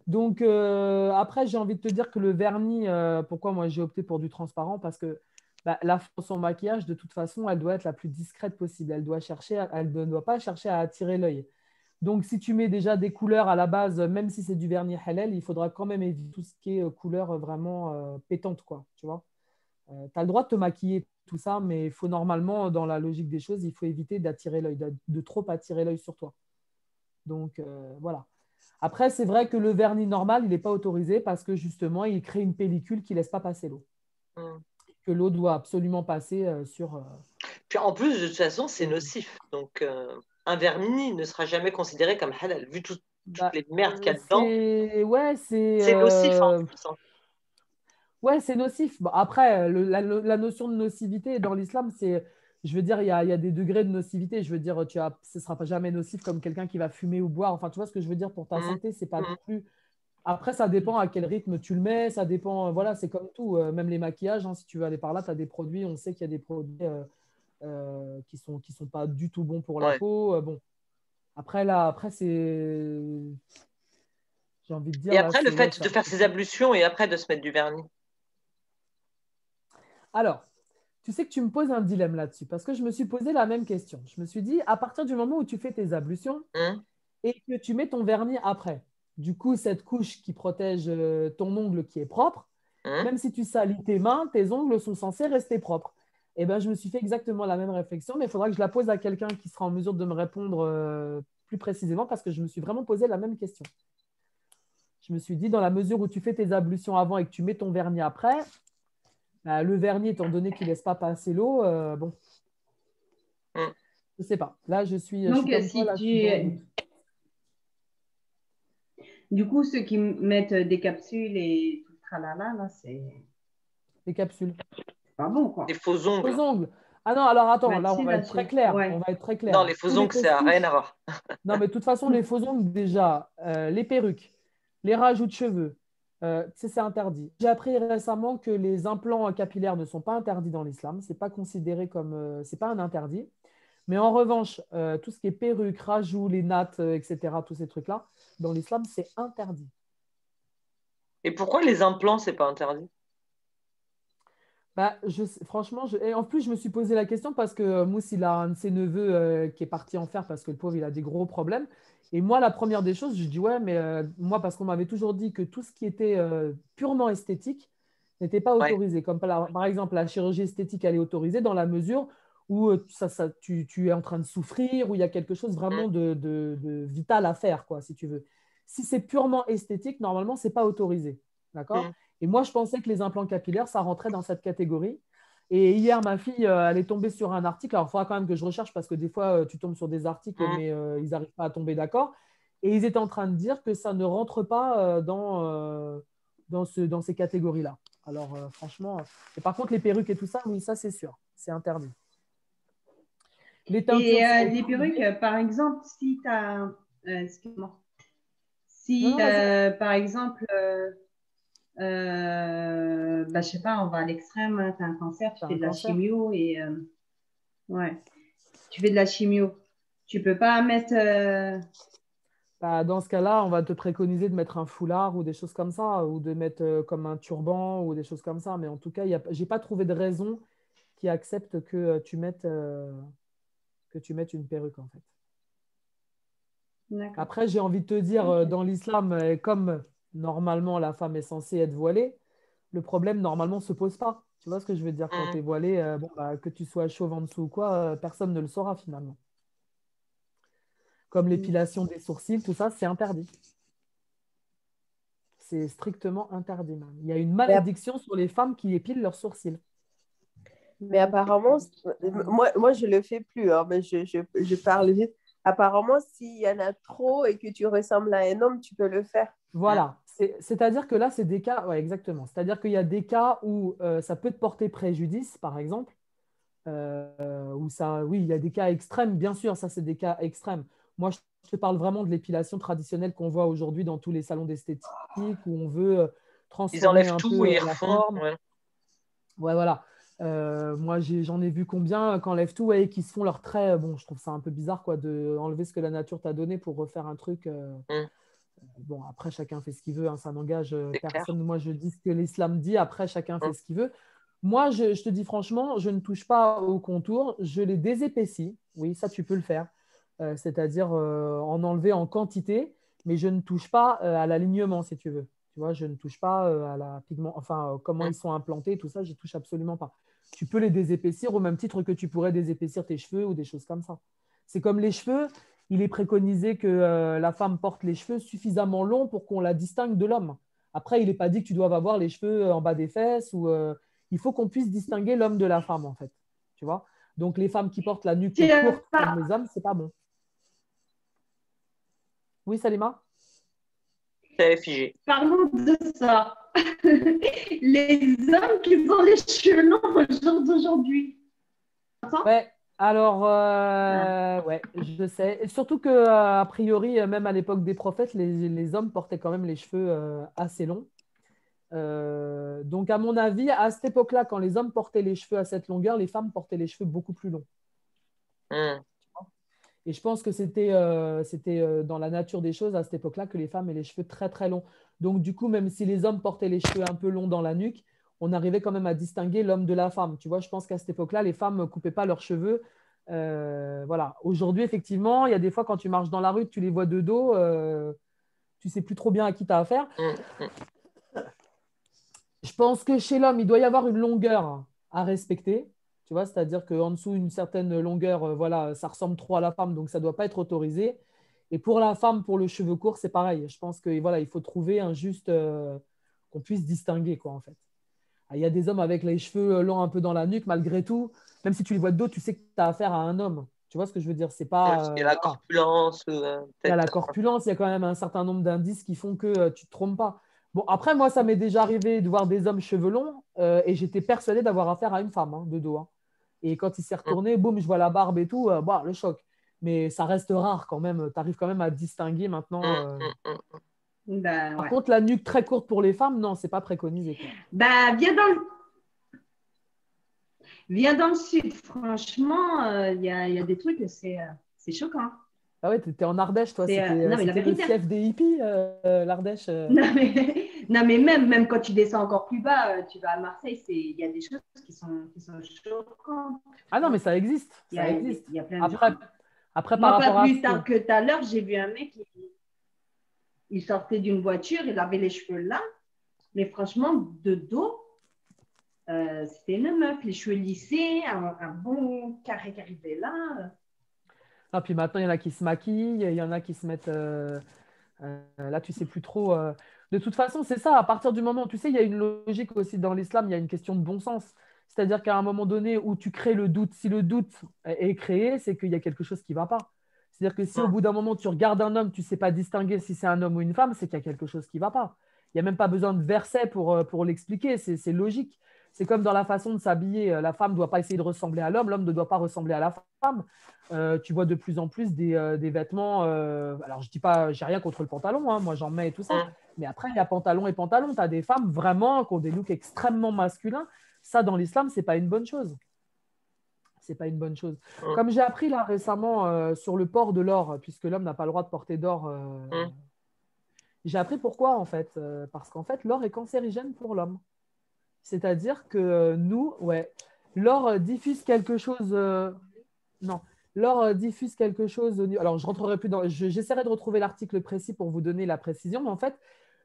A: Donc après, j'ai envie de te dire que le vernis, pourquoi moi j'ai opté pour du transparent? Parce que son maquillage, de toute façon, elle doit être la plus discrète possible. Elle ne doit pas chercher à attirer l'œil. Donc, si tu mets déjà des couleurs à la base, même si c'est du vernis halal, il faudra quand même éviter tout ce qui est couleur vraiment pétante, quoi. Tu vois? Tu as le droit de te maquiller, tout ça, mais il faut normalement, dans la logique des choses, il faut éviter d'attirer l'œil, de trop attirer l'œil sur toi. Donc, voilà. Après, c'est vrai que le vernis normal, il n'est pas autorisé parce que justement, il crée une pellicule qui ne laisse pas passer l'eau.
B: Mm.
A: que l'eau doit absolument passer sur…
B: Puis en plus, de toute façon, c'est nocif. Donc, un vermini ne sera jamais considéré comme halal. Vu toutes
A: Bah,
B: les merdes qu'il y a dedans,
A: ouais,
B: c'est nocif en plus, hein.
A: ouais, c'est nocif. Bon, après, la notion de nocivité dans l'islam, c'est, je veux dire, il y a des degrés de nocivité. Je veux dire, ce ne sera pas jamais nocif comme quelqu'un qui va fumer ou boire. Enfin, tu vois ce que je veux dire pour ta
B: Mm.
A: santé, c'est pas non
B: Mm.
A: plus. Après, ça dépend à quel rythme tu le mets. Ça dépend, voilà, c'est comme tout. Même les maquillages, hein, si tu veux aller par là, tu as des produits. On sait qu'il y a des produits qui sont pas du tout bons pour la
B: Ouais.
A: peau. Bon, après, là, après, c'est. J'ai envie de
B: Et
A: dire, là,
B: après, le
A: c'est ouais,
B: fait
A: c'est
B: de
A: un
B: faire
A: peu
B: ses
A: tout.
B: ablutions et après de se mettre du vernis.
A: Alors, tu sais que tu me poses un dilemme là-dessus parce que je me suis posé la même question. Je me suis dit, à partir du moment où tu fais tes ablutions
B: Mm.
A: et que tu mets ton vernis après, du coup, cette couche qui protège ton ongle qui est propre,
B: Mm.
A: même si tu salis tes mains, tes ongles sont censés rester propres. Et ben, je me suis fait exactement la même réflexion, mais il faudra que je la pose à quelqu'un qui sera en mesure de me répondre plus précisément parce que je me suis vraiment posé la même question. Je me suis dit, dans la mesure où tu fais tes ablutions avant et que tu mets ton vernis après, bah, le vernis, étant donné qu'il ne laisse pas passer l'eau, bon,
B: Mm.
A: je ne sais pas. Là, je suis
C: Donc,
A: comme toi, là, je suis dans le doute.
C: du coup, ceux qui mettent des capsules et tout le tralala, là, c'est
A: Les capsules.
C: pas bon,
B: Les
C: quoi.
B: faux ongles.
A: Faux ongles. Ah non, alors attends,
C: Bah,
A: là, on
C: si,
A: va
C: là,
A: être très clair. On
C: ouais.
A: va être très
B: Non,
A: clair.
B: les faux
A: Tous les
B: ongles, ça n'a rien
A: post-it.
B: à voir.
A: Non, mais de toute façon, les faux ongles, déjà, les perruques, les rajouts de cheveux, c'est interdit. J'ai appris récemment que les implants capillaires ne sont pas interdits dans l'islam. C'est pas considéré comme, c'est pas un interdit. Mais en revanche, tout ce qui est perruques, rajouts, les nattes, etc., tous ces trucs-là, dans l'islam, c'est interdit.
B: Et pourquoi les implants, c'est pas interdit?
A: Bah, franchement, et en plus, je me suis posé la question parce que Mousse, il a un de ses neveux qui est parti en faire parce que le pauvre, il a des gros problèmes. Et moi, la première des choses, je dis ouais, mais moi, parce qu'on m'avait toujours dit que tout ce qui était purement esthétique n'était pas
B: Ouais.
A: autorisé. Comme par exemple, la chirurgie esthétique, elle est autorisée dans la mesure où tu es en train de souffrir, où il y a quelque chose
B: Mm.
A: vraiment de vital à faire, quoi, si tu veux. Si c'est purement esthétique, normalement, c'est pas autorisé. D'accord?
B: Mm.
A: Et moi, je pensais que les implants capillaires, ça rentrait dans cette catégorie. Et hier, ma fille, elle est tombée sur un article. Alors, il faudra quand même que je recherche parce que des fois, tu tombes sur des articles,
B: Mm.
A: mais ils n'arrivent pas à tomber d'accord. Et ils étaient en train de dire que ça ne rentre pas dans ces catégories-là. Alors, franchement, et par contre, les perruques et tout ça, oui, ça, c'est sûr. C'est interdit. Les
C: Et
A: teintures sont
C: les perruques,
A: autorisées.
C: par exemple, si tu as… excuse-moi.
A: Non,
C: Si,
A: non, vas-y.
C: par exemple, bah, je sais pas, on va à l'extrême, hein, tu as un cancer, tu
A: Tu as
C: fais
A: un
C: de la
A: cancer.
C: chimio et… ouais, tu fais de la chimio. Tu peux pas mettre…
A: Bah, dans ce cas-là, on va te préconiser de mettre un foulard ou des choses comme ça, ou de mettre comme un turban ou des choses comme ça. Mais en tout cas, je n'ai pas trouvé de raison qui accepte que tu mettes une perruque, en fait.
C: D'accord.
A: Après, j'ai envie de te dire,
C: Ok.
A: dans l'islam, comme normalement la femme est censée être voilée, le problème, normalement, ne se pose pas. Tu vois ce que je veux dire? Quand tu es
B: Mm.
A: voilée, bon, bah, que tu sois chauve en dessous ou quoi, personne ne le saura finalement. Comme l'épilation des sourcils, tout ça, c'est interdit. C'est strictement interdit, même. Il y a une
D: Mais, app-
A: malédiction sur les femmes qui épilent leurs sourcils.
D: mais apparemment, moi, je le fais plus, hein, mais je parle vite. Apparemment, s'il y en a trop et que tu ressembles à un homme, tu peux le faire.
B: Mm.
A: Voilà. C'est-à-dire que là, c'est des cas, ouais, exactement. C'est-à-dire qu'il y a des cas où ça peut te porter préjudice, par exemple, où ça, oui, il y a des cas extrêmes, bien sûr, ça, c'est des cas extrêmes. Moi, je te parle vraiment de l'épilation traditionnelle qu'on voit aujourd'hui dans tous les salons d'esthétique, où on veut
B: Ils
A: transformer
B: enlèvent
A: un
B: tout
A: peu
B: et ils
A: la
B: refont.
A: forme.
B: Ouais.
A: Ouais, voilà. Moi, j'en ai vu combien qu'enlèvent tout et qui se font leurs traits. Bon, je trouve ça un peu bizarre, quoi, de enlever ce que la nature t'a donné pour refaire un truc.
B: Mm.
A: Bon, après, chacun fait ce qu'il veut, hein, ça n'engage
B: C'est clair.
A: personne. Moi, je dis ce que l'islam dit, après, chacun
B: Mm.
A: fait ce qu'il veut. Moi, je te dis franchement, je ne touche pas au contour, je les désépaissis. Oui, ça, tu peux le faire. C'est-à-dire en enlever en quantité, mais je ne touche pas à l'alignement, si tu veux. Tu vois, je ne touche pas à la pigment, enfin, comment
B: Mm.
A: ils sont implantés, tout ça, j'y touche absolument pas. Tu peux les désépaissir au même titre que tu pourrais désépaissir tes cheveux ou des choses comme ça. C'est comme les cheveux, il est préconisé que la femme porte les cheveux suffisamment longs pour qu'on la distingue de l'homme. Après, il n'est pas dit que tu dois avoir les cheveux en bas des fesses ou il faut qu'on puisse distinguer l'homme de la femme, en fait. Tu vois? Donc, les femmes qui portent la nuque
C: C'est
A: courte
C: pas-
A: comme les hommes, c'est pas bon. Oui, Salima?
B: C'est figé.
C: Parlons de ça. Les hommes qui ont les cheveux longs au jour d'aujourd'hui. Attends.
A: Ouais, alors, ouais, je sais. Et surtout que, a priori, même à l'époque des prophètes, les hommes portaient quand même les cheveux assez longs. Donc, à mon avis, à cette époque-là, quand les hommes portaient les cheveux à cette longueur, les femmes portaient les cheveux beaucoup plus longs.
B: Hmm.
A: Et je pense que c'était dans la nature des choses à cette époque-là que les femmes aient les cheveux très très longs. Donc du coup, même si les hommes portaient les cheveux un peu longs dans la nuque, on arrivait quand même à distinguer l'homme de la femme. Tu vois, je pense qu'à cette époque-là, les femmes ne coupaient pas leurs cheveux. Voilà. Aujourd'hui, effectivement, il y a des fois quand tu marches dans la rue, tu les vois de dos, tu sais plus trop bien à qui tu as affaire.
B: Hmm.
A: Je pense que chez l'homme, il doit y avoir une longueur à respecter. Tu vois, c'est-à-dire qu'en dessous d'une certaine longueur, voilà, ça ressemble trop à la femme, donc ça ne doit pas être autorisé. Et pour la femme, pour le cheveu court, c'est pareil. Je pense que voilà, il faut trouver un juste qu'on puisse distinguer, quoi, en fait. Ah, il y a des hommes avec les cheveux longs un peu dans la nuque, malgré tout, même si tu les vois de dos, tu sais que tu as affaire à un homme. Tu vois ce que je veux dire? C'est pas.
B: Il y a la
A: Voilà.
B: corpulence,
A: Il y a
B: peut-être.
A: la corpulence, il y a quand même un certain nombre d'indices qui font que tu ne te trompes pas. Bon, après, moi, ça m'est déjà arrivé de voir des hommes cheveux longs et j'étais persuadé d'avoir affaire à une femme de dos, hein. Et quand il s'est retourné, boum, je vois la barbe et tout, bah, le choc. Mais ça reste rare quand même. Tu arrives quand même à distinguer maintenant.
C: Ben,
A: Par
C: ouais.
A: contre, la nuque très courte pour les femmes, non, c'est pas préconisé, quoi.
C: Ben, viens dans le sud. Franchement, il y a des trucs, c'est choquant.
A: Ah ouais, t'étais en Ardèche, toi.
C: Non, mais la
A: C'était le
C: vérité.
A: fief des hippies, l'Ardèche.
C: Non, mais même quand tu descends encore plus bas, tu vas à Marseille, il y a des choses qui sont choquantes.
A: Ah non, mais ça existe.
C: Il y
A: Ça
C: a,
A: existe.
C: il y a plein de
A: Après,
C: gens.
A: après par
C: Moi, pas
A: rapport à
C: plus
A: ce
C: tard
A: que.
C: que tout à l'heure, j'ai vu un mec, il sortait d'une voiture, il avait les cheveux là, mais franchement, de dos, c'était une meuf, les cheveux lissés, un bon carré qui arrivait là.
A: Ah, puis maintenant, il y en a qui se maquillent, il y en a qui se mettent. Là, tu sais plus trop. De toute façon, c'est ça. À partir du moment, tu sais, il y a une logique aussi dans l'islam, il y a une question de bon sens. C'est-à-dire qu'à un moment donné où tu crées le doute, si le doute est créé, c'est qu'il y a quelque chose qui ne va pas. C'est-à-dire que si au bout d'un moment, tu regardes un homme, tu ne sais pas distinguer si c'est un homme ou une femme, c'est qu'il y a quelque chose qui ne va pas. Il n'y a même pas besoin de verset pour l'expliquer. C'est logique. C'est comme dans la façon de s'habiller. La femme ne doit pas essayer de ressembler à l'homme ne doit pas ressembler à la femme. Tu vois de plus en plus des vêtements. Alors, je dis pas, j'ai rien contre le pantalon, hein, moi j'en mets et tout ça. Mais après, il y a pantalon et pantalon. Tu as des femmes vraiment qui ont des looks extrêmement masculins. Ça, dans l'islam, c'est pas une bonne chose. C'est pas une bonne chose. Comme j'ai appris là récemment sur le port de l'or, puisque l'homme n'a pas le droit de porter d'or, j'ai appris pourquoi en fait. Parce qu'en fait, l'or est cancérigène pour l'homme. C'est-à-dire que nous, ouais, l'or diffuse quelque chose. Non, l'or diffuse quelque chose. Alors, je rentrerai plus dans. J'essaierai de retrouver l'article précis pour vous donner la précision. Mais en fait,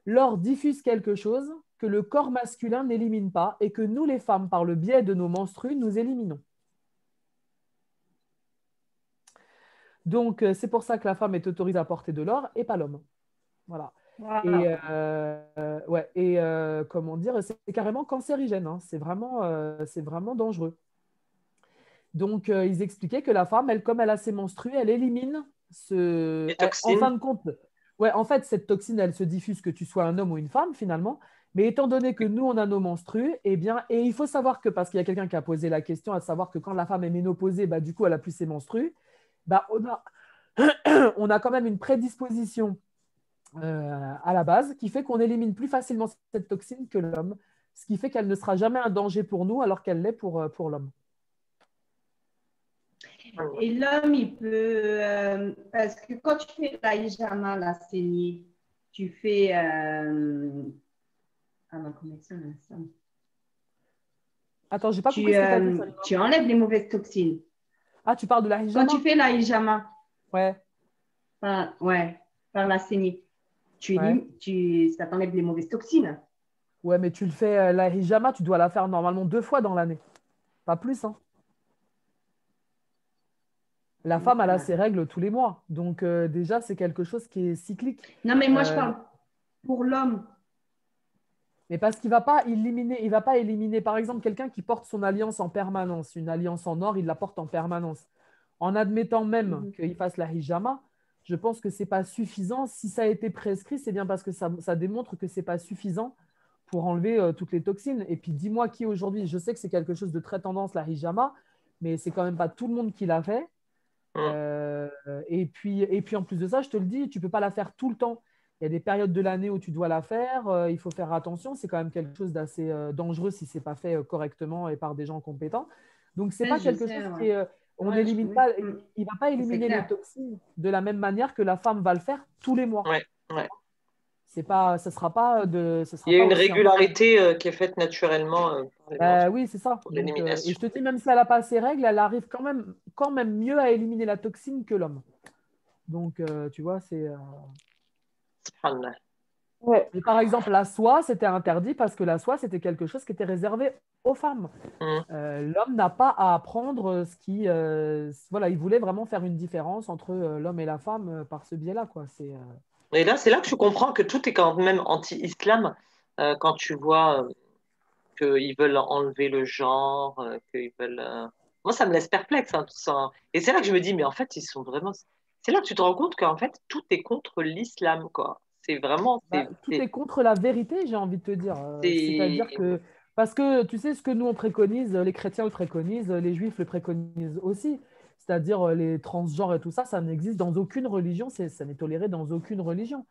A: l'or diffuse quelque chose que le corps masculin n'élimine pas et que nous, les femmes, par le biais de nos menstrues, nous éliminons. Donc, c'est pour ça que la femme est autorisée à porter de l'or et pas l'homme. Voilà.
C: Voilà.
A: Et comment dire, c'est carrément cancérigène, hein. C'est vraiment dangereux. Donc, ils expliquaient que la femme, elle, comme elle a ses menstrues, elle élimine
B: Les toxines.
A: en fin de compte, ouais, en fait, cette toxine, elle se diffuse que tu sois un homme ou une femme, finalement. Mais étant donné que nous, on a nos menstrues, eh bien, et il faut savoir que, parce qu'il y a quelqu'un qui a posé la question, à savoir que quand la femme est ménopausée, bah, du coup, elle a plus ses menstrues, bah, on a quand même une prédisposition à la base qui fait qu'on élimine plus facilement cette toxine que l'homme, ce qui fait qu'elle ne sera jamais un danger pour nous alors qu'elle l'est pour l'homme.
C: Et l'homme, il peut. Parce que quand tu fais la hijama, la saignée, tu fais. Ah non, comment ça, ça
A: Attends, j'ai pas compris ce que tu as dit.
C: Tu enlèves les mauvaises toxines.
A: Ah, tu parles de la hijama?
C: Quand tu fais la hijama,
A: ouais.
C: Par la saignée, ça t'enlève les mauvaises toxines.
A: Ouais, mais tu le fais, la hijama, tu dois la faire normalement 2 fois dans l'année. Pas plus, hein. La femme, elle a ses règles tous les mois. Donc, déjà, c'est quelque chose qui est cyclique.
C: Non, mais moi, je parle pour l'homme.
A: Mais parce qu'il il va pas éliminer, par exemple, quelqu'un qui porte son alliance en permanence, une alliance en or, il la porte en permanence. En admettant même qu'il fasse la hijama, je pense que ce n'est pas suffisant. Si ça a été prescrit, c'est bien parce que ça démontre que ce n'est pas suffisant pour enlever toutes les toxines. Et puis, dis-moi qui aujourd'hui, je sais que c'est quelque chose de très tendance, la hijama, mais c'est quand même pas tout le monde qui l'a fait. Et puis, en plus de ça, je te le dis, tu ne peux pas la faire tout le temps. Il y a des périodes de l'année où tu dois la faire. Il faut faire attention. C'est quand même quelque chose d'assez dangereux si ce n'est pas fait correctement et par des gens compétents. Donc, ce n'est pas quelque chose qui est… On n'élimine pas, il ne va pas éliminer les toxines de la même manière que la femme va le faire tous les mois.
B: Ouais.
A: C'est pas, ça sera pas de. Ça sera
B: Il y a
A: pas
B: une
A: aussi
B: régularité qui est faite naturellement par les
A: oui, c'est ça.
B: pour
A: Donc, et
B: l'élimination.
A: je te dis, même si elle n'a pas ses règles, elle arrive quand même mieux à éliminer la toxine que l'homme. Donc, tu vois, c'est.
B: Subhanallah.
D: Ouais.
A: Mais par exemple, la soie, c'était interdit parce que la soie, c'était quelque chose qui était réservé aux femmes. L'homme n'a pas à apprendre ce qui. Voilà, il voulait vraiment faire une différence entre l'homme et la femme par ce biais-là, quoi.
B: Et là, c'est là que je comprends que tout est quand même anti-islam quand tu vois qu'ils veulent enlever le genre, qu'ils veulent. Moi, ça me laisse perplexe, hein, tout ça, hein. Et c'est là que je me dis, mais en fait, ils sont vraiment. C'est là que tu te rends compte qu'en fait, tout est contre l'islam, quoi. C'est vraiment.
A: Tout est contre la vérité, j'ai envie de te dire. C'est-à-dire
B: C'est-
A: que, parce que tu sais ce que nous on préconise, les chrétiens le préconisent, les juifs le préconisent aussi. C'est-à-dire les transgenres et tout ça, ça n'existe dans aucune religion, ça n'est toléré dans aucune religion.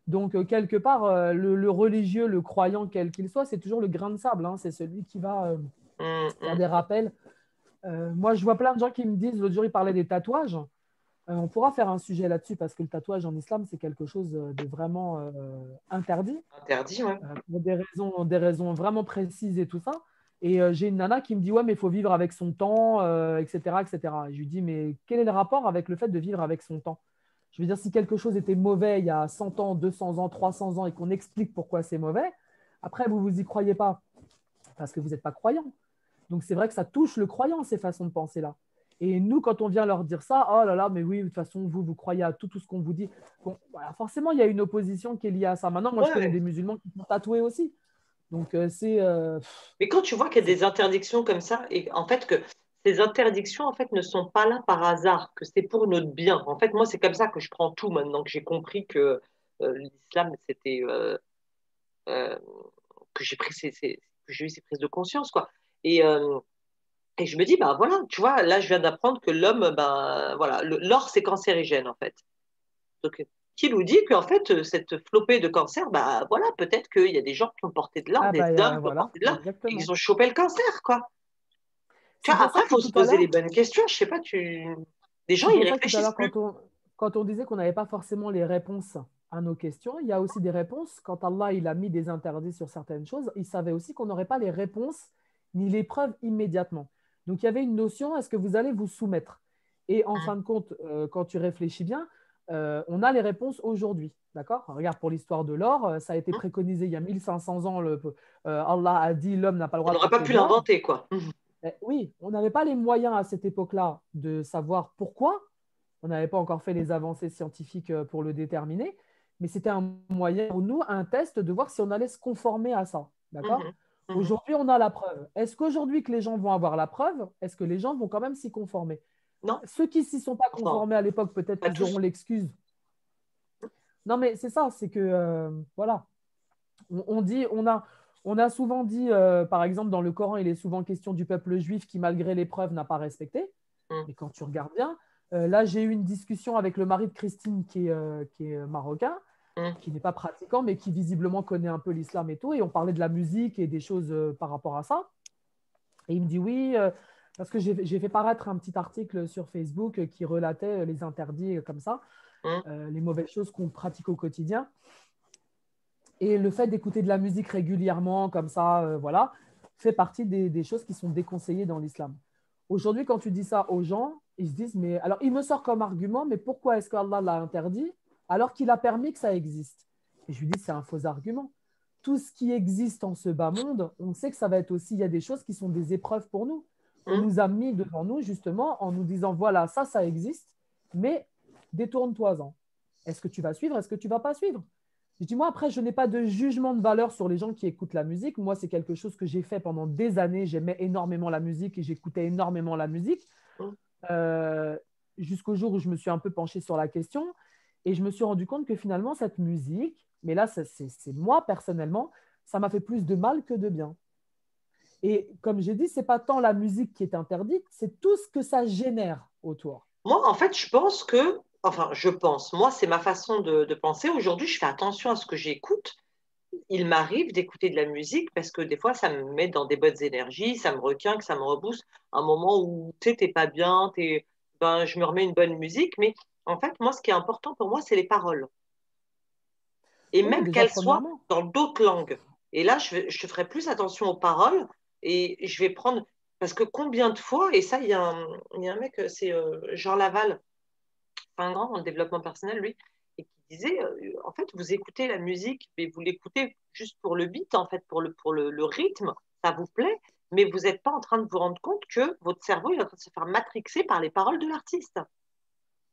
A: Donc, quelque part, le religieux, le croyant, quel qu'il soit, c'est toujours le grain de sable, hein. C'est celui qui va faire des rappels. Moi, je vois plein de gens qui me disent, l'autre jour, ils parlaient des tatouages. On pourra faire un sujet là-dessus parce que le tatouage en islam, c'est quelque chose de vraiment interdit
B: Interdit, ouais.
A: pour des raisons vraiment précises et tout ça. Et j'ai une nana qui me dit, ouais, mais il faut vivre avec son temps, etc., etc. Et je lui dis, mais quel est le rapport avec le fait de vivre avec son temps? Je veux dire, si quelque chose était mauvais il y a 100 ans, 200 ans, 300 ans et qu'on explique pourquoi c'est mauvais, après, vous vous y croyez pas parce que vous n'êtes pas croyant. Donc, c'est vrai que ça touche le croyant, ces façons de penser-là. Et nous, quand on vient leur dire ça, oh là là, mais oui, de toute façon, vous croyez à tout ce qu'on vous dit. Bon, voilà, forcément, il y a une opposition qui est liée à ça. Maintenant, moi, je connais des musulmans qui sont tatoués aussi. Donc, c'est.
B: Mais quand tu vois qu'il y a des interdictions comme ça, et en fait que ces interdictions en fait ne sont pas là par hasard, que c'est pour notre bien. En fait, moi, c'est comme ça que je prends tout maintenant que j'ai compris que l'islam, c'était euh, que que j'ai eu ces prises de conscience, quoi. Et, euh, et je me dis, bah voilà, tu vois, là, je viens d'apprendre que l'homme, ben voilà, l'or, c'est cancérigène, en fait. Donc, qui nous dit qu'en fait, cette flopée de cancer, bah voilà, peut-être qu'il y a des gens qui ont porté de l'or,
A: Ah,
B: des
A: bah,
B: hommes qui ont
A: voilà,
B: porté de l'or, et
A: exactement.
B: qu'ils ont chopé le cancer, quoi. Tu
A: C'est
B: vois,
A: pour ça
B: après, il
A: que
B: faut se
A: tout à
B: poser
A: l'heure,
B: les bonnes questions. Je sais pas, des gens,
A: C'est
B: ils
A: pour ça que tout à
B: réfléchissent
A: l'heure,
B: plus.
A: quand on disait qu'on n'avait pas forcément les réponses à nos questions, il y a aussi des réponses. Quand Allah il a mis des interdits sur certaines choses, il savait aussi qu'on n'aurait pas les réponses ni les preuves immédiatement. Donc il y avait une notion, est-ce que vous allez vous soumettre? Et en fin de compte, quand tu réfléchis bien, on a les réponses aujourd'hui. D'accord? Regarde, pour l'histoire de l'or, ça a été préconisé il y a 1500 ans. Allah a dit l'homme n'a pas le
B: On
A: droit de
B: n'aurait pas
A: porter
B: pu
A: de l'or.
B: l'inventer, quoi.
A: Oui, on n'avait pas les moyens à cette époque-là de savoir pourquoi. On n'avait pas encore fait les avancées scientifiques pour le déterminer, mais c'était un moyen pour nous, un test de voir si on allait se conformer à ça. D'accord?
B: Mhm, mhm.
A: Aujourd'hui, on a la preuve. Est-ce qu'aujourd'hui que les gens vont avoir la preuve, est-ce que les gens vont quand même s'y conformer?
B: Non,
A: Ceux qui s'y sont pas
B: enfin,
A: conformés à l'époque, peut-être
B: pas
A: qu'ils auront
B: tous.
A: l'excuse. Non, mais c'est ça, c'est que voilà, on a souvent dit, par exemple, dans le Coran, il est souvent question du peuple juif qui, malgré l'épreuve, n'a pas respecté.
B: Mhm,
A: Mais quand tu regardes bien, là, j'ai eu une discussion avec le mari de Christine qui est marocain,
B: mhm.
A: qui n'est pas pratiquant, mais qui visiblement connaît un peu l'islam et tout. Et on parlait de la musique et des choses par rapport à ça. Et il me dit oui, parce que j'ai fait paraître un petit article sur Facebook qui relatait les interdits comme ça,
B: Mhm.
A: les mauvaises choses qu'on pratique au quotidien. Et le fait d'écouter de la musique régulièrement, comme ça, voilà, fait partie des choses qui sont déconseillées dans l'islam. Aujourd'hui, quand tu dis ça aux gens, ils se disent, mais alors il me sort comme argument, mais pourquoi est-ce qu'Allah l'a interdit alors qu'il a permis que ça existe? Et je lui dis, c'est un faux argument. Tout ce qui existe en ce bas monde, on sait que ça va être aussi, il y a des choses qui sont des épreuves pour nous. On
B: Mhm.
A: nous a mis devant nous justement en nous disant, voilà, ça existe, mais détourne-toi-en. Est-ce que tu vas suivre? Est-ce que tu ne vas pas suivre? Je dis, moi, après, je n'ai pas de jugement de valeur sur les gens qui écoutent la musique. Moi, c'est quelque chose que j'ai fait pendant des années. J'aimais énormément la musique et j'écoutais énormément la musique.
B: Mm.
A: Euh, Jusqu'au jour où je me suis un peu penchée sur la question et je me suis rendu compte que finalement, cette musique, mais là, c'est moi personnellement, ça m'a fait plus de mal que de bien. Et comme j'ai dit, ce n'est pas tant la musique qui est interdite, c'est tout ce que ça génère autour.
B: Moi, en fait, je pense, moi, c'est ma façon de penser. Aujourd'hui, je fais attention à ce que j'écoute. Il m'arrive d'écouter de la musique parce que des fois, ça me met dans des bonnes énergies, ça me requinque, ça me rebooste. Un moment où tu sais, t'es pas bien, ben, je me remets une bonne musique. Mais en fait, moi, ce qui est important pour moi, c'est les paroles. Et
A: Oui,
B: même
A: déjà,
B: qu'elles soient
A: premièrement.
B: dans d'autres langues. Et là, je ferai plus attention aux paroles et je vais prendre. Parce que combien de fois, et ça, il y a un mec, c'est Jean Laval, un grand dans le développement personnel, lui, et qui disait, en fait, vous écoutez la musique, mais vous l'écoutez juste pour le beat, en fait, pour le rythme, ça vous plaît, mais vous n'êtes pas en train de vous rendre compte que votre cerveau il est en train de se faire matrixer par les paroles de l'artiste.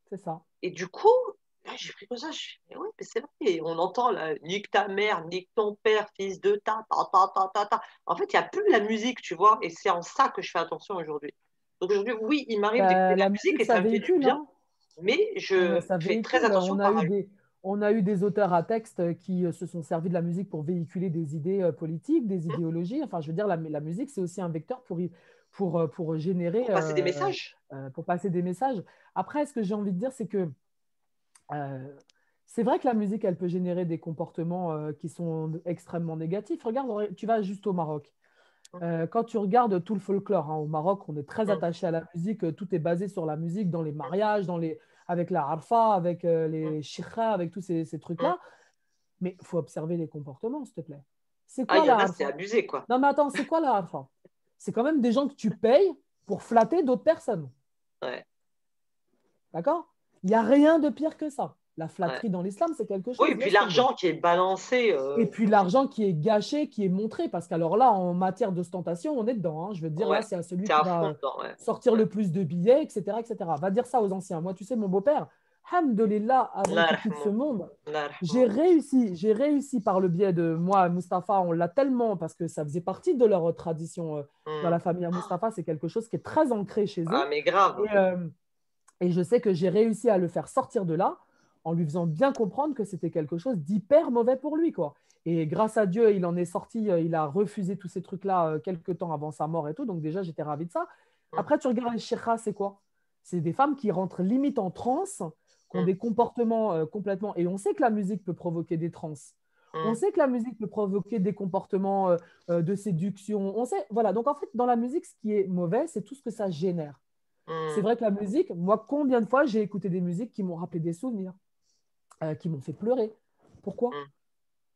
A: C'est ça.
B: Et du coup, là, j'ai pris comme ça, je suis, mais ouais, mais c'est vrai, et on entend là, nique ta mère, nique ton père, fils de ta. En fait, il n'y a plus la musique, tu vois, et c'est en ça que je fais attention aujourd'hui. Donc aujourd'hui, oui, il m'arrive d'écouter
A: Ben,
B: de la
A: la
B: musique
A: musique,
B: et
A: ça
B: ça me fait du
A: véhicule,
B: bien,
A: hein.
B: mais je
A: Ça
B: fais très
A: véhicule.
B: attention aux paroles.
A: On a eu des auteurs à texte qui se sont servis de la musique pour véhiculer des idées politiques, des
B: Hmm.
A: idéologies. Enfin, je veux dire, la musique, c'est aussi un vecteur pour générer,
B: Pour passer des messages.
A: pour passer des messages. Après, ce que j'ai envie de dire, c'est que euh, c'est vrai que la musique, elle peut générer des comportements qui sont extrêmement négatifs. Regarde, tu vas juste au Maroc. Quand tu regardes tout le folklore, hein, au Maroc, on est très
B: Hmm.
A: attaché à la musique. Tout est basé sur la musique dans les mariages, avec la harfa, avec
B: Hmm.
A: les shikha, avec tous ces
B: Hmm.
A: trucs-là. Mais il faut observer les comportements, s'il te plaît. C'est
B: Ah,
A: quoi
B: il y en
A: la
B: a, c'est
A: harfa?
B: abusé, quoi.
A: Non, mais attends, c'est quoi la harfa? C'est quand même des gens que tu payes pour flatter d'autres personnes.
B: Ouais,
A: D'accord? Il n'y a rien de pire que ça. La
B: ouais.
A: flatterie dans l'islam, c'est quelque
B: Oui, et
A: chose,
B: puis
A: laisse tomber.
B: l'argent qui est balancé.
A: Et puis l'argent qui est gâché, qui est montré, parce qu'alors là, en matière d'ostentation, on est dedans, hein. Je veux dire, là,
B: Ouais,
A: c'est à celui
B: c'est
A: qui
B: à
A: va
B: fond dedans, ouais.
A: sortir
B: Ouais.
A: le plus de billets, etc., etc. Va dire ça aux anciens. Moi, tu sais, mon beau-père, hamdolillah, avant
B: Allah
A: qu'il quitte ce
B: yarhamou.
A: monde,
B: Allah yarhamou.
A: j'ai réussi par le biais de moi, Mustapha, on l'a tellement, parce que ça faisait partie de leur tradition dans
B: Hmm.
A: la famille à Mustapha, c'est quelque chose qui est très ancré chez
B: Ah,
A: eux.
B: mais grave.
A: Et, et je sais que j'ai réussi à le faire sortir de là en lui faisant bien comprendre que c'était quelque chose d'hyper mauvais pour lui, quoi. Et grâce à Dieu, il en est sorti, il a refusé tous ces trucs-là quelques temps avant sa mort et tout. Donc déjà, j'étais ravi de ça.
B: Hmm.
A: Après, tu regardes les shirkhas, c'est quoi? C'est des femmes qui rentrent limite en transe, qui ont
B: Hmm.
A: des comportements complètement... Et on sait que la musique peut provoquer des transes. On
B: Hmm.
A: sait que la musique peut provoquer des comportements de séduction. On sait, voilà. Donc en fait, dans la musique, ce qui est mauvais, c'est tout ce que ça génère. C'est
B: Hmm.
A: vrai que la musique, moi, combien de fois j'ai écouté des musiques qui m'ont rappelé des souvenirs, qui m'ont fait pleurer. Pourquoi?
B: Hmm.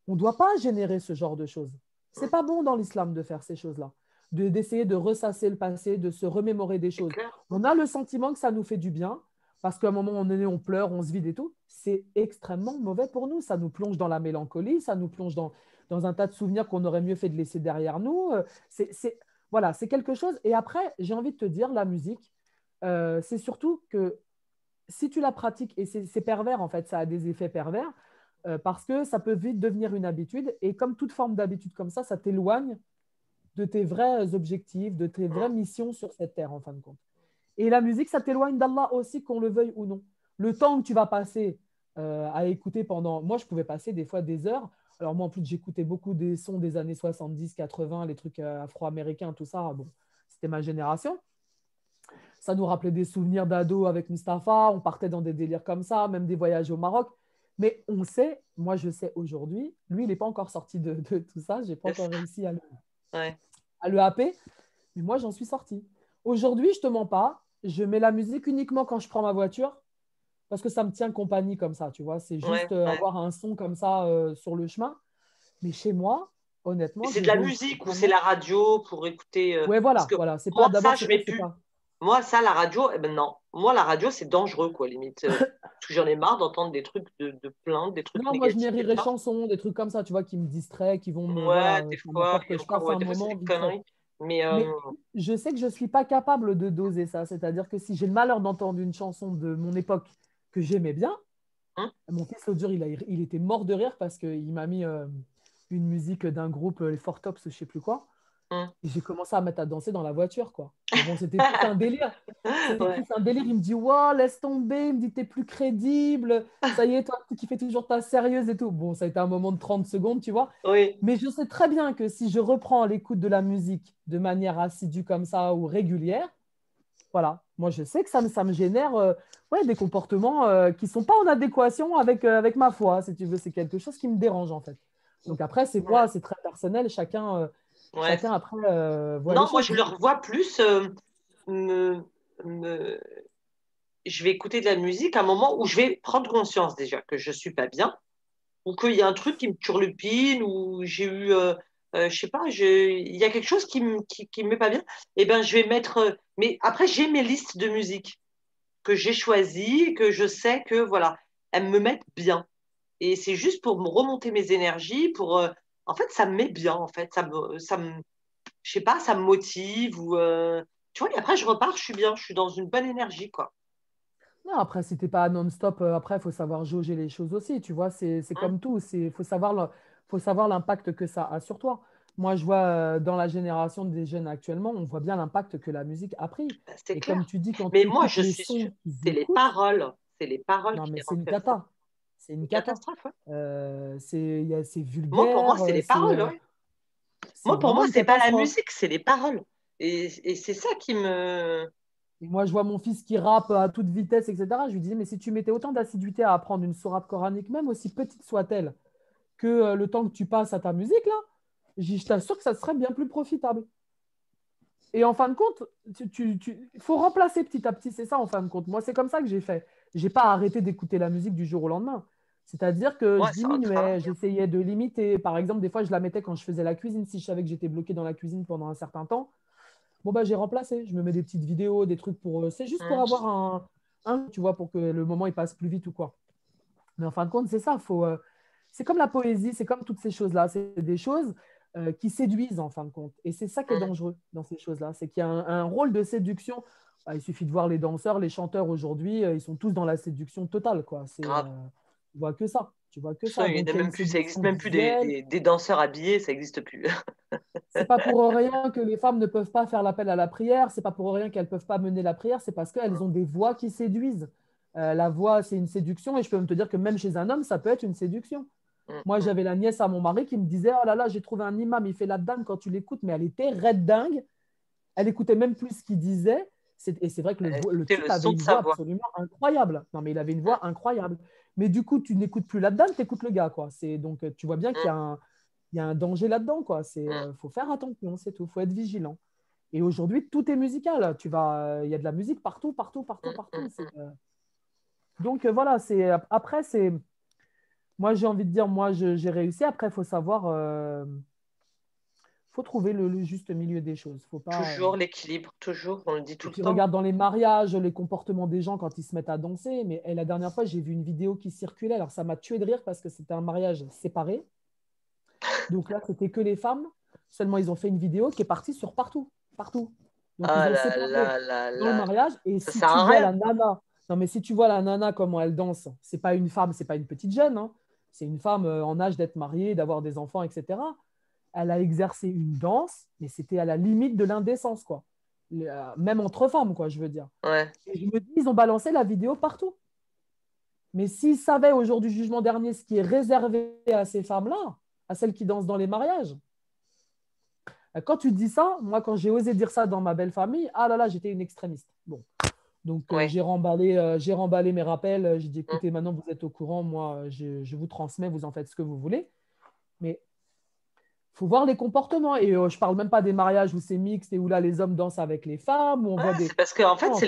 A: On ne doit pas générer ce genre de choses. C'est
B: Hmm.
A: pas bon dans l'islam de faire ces choses-là, d'essayer de ressasser le passé, de se remémorer des
B: C'est
A: choses.
B: clair.
A: On a le sentiment que ça nous fait du bien, parce qu'à un moment donné, on pleure, on se vide et tout. C'est extrêmement mauvais pour nous. Ça nous plonge dans la mélancolie, ça nous plonge dans un tas de souvenirs qu'on aurait mieux fait de laisser derrière nous. Voilà, c'est quelque chose. Et après, j'ai envie de te dire, la musique, c'est surtout que si tu la pratiques, et c'est pervers en fait, ça a des effets pervers, parce que ça peut vite devenir une habitude, et comme toute forme d'habitude comme ça t'éloigne de tes vrais objectifs, de tes vraies
B: Hmm.
A: missions sur cette terre en fin de compte. Et la musique, ça t'éloigne d'Allah aussi, qu'on le veuille ou non. Le temps que tu vas passer à écouter pendant... Moi, je pouvais passer des fois des heures. Alors moi, en plus, j'écoutais beaucoup des sons des années 70, 80, les trucs afro-américains, tout ça. Bon, c'était ma génération. Ça nous rappelait des souvenirs d'ado avec Mustapha. On partait dans des délires comme ça, même des voyages au Maroc. Mais on sait, moi je sais aujourd'hui, lui, il n'est pas encore sorti de tout ça. Je n'ai pas
B: C'est
A: encore
B: ça.
A: réussi
B: Ouais.
A: à le happer. Mais moi, j'en suis sorti. Aujourd'hui, je ne te mens pas. Je mets la musique uniquement quand je prends ma voiture parce que ça me tient compagnie comme ça, tu vois. C'est
B: Ouais,
A: juste
B: ouais.
A: avoir un son comme ça sur le chemin. Mais chez moi,
B: Mais
A: honnêtement,
B: c'est
A: j'ai
B: de la
A: réussi
B: musique ou c'est
A: vraiment.
B: la radio pour écouter.
A: Ouais,
B: Parce
A: voilà,
B: que
A: voilà. C'est pas
B: moi, ça,
A: d'abord,
B: je
A: c'est vrai
B: mets
A: que c'est
B: plus.
A: pas.
B: Moi, ça, la radio, eh ben non. Moi, la radio, c'est dangereux, quoi, limite. Parce que j'en ai marre d'entendre des trucs de plaintes, des trucs
A: Non, moi, je mets
B: négatifs et
A: rire
B: tout
A: et
B: ça.
A: chansons, des trucs comme ça, tu vois, qui me distraient, qui vont me.
B: Ouais,
A: Voilà,
B: des
A: faire en
B: fois,
A: sorte
B: et
A: que je
B: encore,
A: passe
B: ouais,
A: un
B: des fois, c'est
A: moment
B: des
A: vite fait.
B: conneries. Mais
A: Mais je sais que je ne suis pas capable de doser ça. C'est-à-dire que si j'ai le malheur d'entendre une chanson de mon époque que j'aimais bien, Mon fils, l'autre jour, il était mort de rire parce qu'il m'a mis une musique d'un groupe, les Four Tops, je sais plus quoi. Et j'ai commencé à mettre à danser dans la voiture, quoi. Mais bon, c'était plus un délire. C'était
B: Ouais.
A: plus un délire. Il me dit, wow, laisse tomber. Il me dit, t'es plus crédible. Ça y est, toi qui fais toujours ta sérieuse et tout. Bon, ça a été un moment de 30 secondes, tu vois.
B: Oui.
A: Mais je sais très bien que si je reprends l'écoute de la musique de manière assidue comme ça ou régulière, voilà, moi je sais que ça me génère ouais, des comportements qui ne sont pas en adéquation avec ma foi, si tu veux. C'est quelque chose qui me dérange en fait. Donc après, c'est moi, c'est très personnel.
B: Ouais.
A: Chacun après voit les
B: Non, moi,
A: choses.
B: je le revois plus. Me, me- Je vais écouter de la musique à un moment où je vais prendre conscience déjà que je suis pas bien, ou qu'il y a un truc qui me turlupine, ou j'ai eu, je sais pas, il y a quelque chose qui me met pas bien. Et ben, je vais mettre. Mais après, j'ai mes listes de musique que j'ai choisies, que je sais que voilà, elles me mettent bien. Et c'est juste pour me remonter mes énergies, pour. En fait, ça me met bien. En fait, je sais pas, ça me motive ou. Tu vois, et après, je repars, je suis bien, je suis dans une bonne énergie, quoi.
A: Non, après, si t'es pas non-stop, après, il faut savoir jauger les choses aussi. Tu vois, c'est
B: Hein.
A: comme tout. Faut savoir l'impact que ça a sur toi. Moi, je vois dans la génération des jeunes actuellement, on voit bien l'impact que la musique a pris.
B: Ben, c'est
A: Et comme
B: clair.
A: tu dis, quand
B: Mais
A: tu
B: moi,
A: écoutes
B: je
A: les
B: suis sûre,
A: sons qu'ils
B: c'est les
A: écoutent,
B: paroles. C'est les paroles
A: non,
B: qui
A: mais
B: les
A: c'est
B: rendent
A: une
B: comme ça.
A: cata. C'est une
B: Une
A: cata.
B: catastrophe, ouais.
A: C'est
B: Moi, pour moi,
A: vulgaire,
B: c'est les paroles, ouais.
A: c'est
B: Moi, pour
A: vraiment
B: moi,
A: une
B: c'est pas la
A: catastrophe.
B: musique, c'est les paroles. Et c'est ça qui me.
A: Et moi, je vois mon fils qui rappe à toute vitesse, etc. Je lui disais, mais si tu mettais autant d'assiduité à apprendre une sourate coranique, même aussi petite soit-elle, que le temps que tu passes à ta musique, là, je t'assure que ça serait bien plus profitable. Et en fin de compte, il faut remplacer petit à petit, c'est ça en fin de compte. Moi, c'est comme ça que j'ai fait. J'ai pas arrêté d'écouter la musique du jour au lendemain. C'est-à-dire que
B: Ouais,
A: je
B: c'est un
A: diminuais,
B: travail.
A: j'essayais de limiter. Par exemple, des fois, je la mettais quand je faisais la cuisine. Si je savais que j'étais bloqué dans la cuisine pendant un certain temps, bon, bah, j'ai remplacé. Je me mets des petites vidéos, des trucs pour. C'est juste pour
B: Hum,
A: avoir tu vois, pour que le moment il passe plus vite ou quoi. Mais en fin de compte, c'est ça. C'est comme la poésie, c'est comme toutes ces choses-là. C'est des choses qui séduisent en fin de compte. Et c'est ça qui est
B: hum,
A: dangereux dans ces choses-là. C'est qu'il y a un rôle de séduction. Bah, il suffit de voir les danseurs, les chanteurs aujourd'hui, ils sont tous dans la séduction totale, quoi.
B: grave.
A: Tu vois que ça. Tu vois que
B: Ça,
A: ça.
B: il y en
A: Donc
B: a
A: il y a
B: même
A: une
B: plus, ça
A: séduction
B: existe même plus
A: visuelle.
B: des danseurs habillés, ça n'existe plus.
A: C'est pas pour rien que les femmes ne peuvent pas faire l'appel à la prière. C'est pas pour rien qu'elles peuvent pas mener la prière. C'est parce qu'elles ont des voix qui séduisent. La voix, c'est une séduction. Et je peux même te dire que même chez un homme, ça peut être une séduction.
B: Hum,
A: Moi,
B: hum,
A: j'avais la nièce à mon mari qui me disait, oh là là, j'ai trouvé un imam, il fait la dame quand tu l'écoutes, mais elle était raide dingue. Elle écoutait même plus ce qu'il disait. Et c'est vrai que le
B: Écoutez
A: type
B: le
A: avait
B: son de
A: une
B: sa
A: voix
B: voix.
A: absolument incroyable. Non, mais il avait une
B: Hum,
A: voix incroyable. Mais du coup, tu n'écoutes plus la dame, tu écoutes le gars, quoi. Donc, tu vois bien qu'il y
B: hum,
A: a il y a un danger là-dedans, quoi.
B: hum,
A: Faut faire attention, c'est tout. Faut être vigilant. Et aujourd'hui, tout est musical. Il y a de la musique partout, partout, partout,
B: hum, hum,
A: partout.
B: hum.
A: Donc voilà, après, moi j'ai envie de dire, moi j'ai réussi. Après, il faut savoir, faut trouver le juste milieu des choses. Faut pas.
B: Toujours l'équilibre, toujours, on le dit
A: Et
B: tout le
A: puis
B: temps.
A: regarde dans les mariages, les comportements des gens quand ils se mettent à danser. Mais la dernière fois, j'ai vu une vidéo qui circulait. Alors ça m'a tué de rire parce que c'était un mariage séparé. Donc là, c'était que les femmes. Seulement, ils ont fait une vidéo qui est partie sur partout, partout. Donc ils
B: Ah
A: ont
B: là
A: séparé
B: là là
A: dans le
B: là,
A: mariage. Et
B: ça
A: si
B: sert
A: tu
B: à
A: vois
B: rien.
A: la nana, non mais si tu vois la nana comment elle danse, c'est pas une femme, c'est pas une petite jeune, hein. C'est une femme en âge d'être mariée, d'avoir des enfants, etc. Elle a exercé une danse, mais c'était à la limite de l'indécence, quoi. Même entre femmes, quoi, je veux dire.
B: Ouais.
A: Et je me dis, ils ont balancé la vidéo partout. Mais s'ils savaient au jour du jugement dernier ce qui est réservé à ces femmes-là, à celles qui dansent dans les mariages, quand tu dis ça, moi, quand j'ai osé dire ça dans ma belle famille, ah là là, j'étais une extrémiste. Bon, donc
B: Ouais.
A: j'ai remballé mes rappels. J'ai dit,
B: Hum.
A: écoutez, maintenant vous êtes au courant, moi, je vous transmets, vous en faites ce que vous voulez. Mais il faut voir les comportements. Et je ne parle même pas des mariages où c'est mixte et où là, les hommes dansent avec les femmes, où on
B: Ouais,
A: voit
B: c'est
A: des.
B: parce que en fait,
A: Non,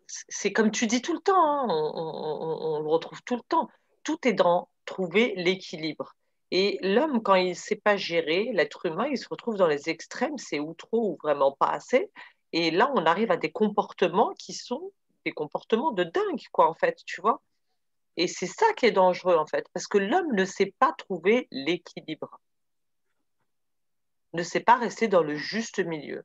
B: c'est comme tu dis tout le temps, hein, on le retrouve tout le temps. Tout est dans trouver l'équilibre. Et l'homme, quand il ne sait pas gérer, l'être humain, il se retrouve dans les extrêmes, c'est ou trop ou vraiment pas assez. Et là, on arrive à des comportements qui sont des comportements de dingue, quoi, en fait, tu vois. Et c'est ça qui est dangereux, en fait, parce que l'homme ne sait pas trouver l'équilibre, ne sait pas rester dans le juste milieu.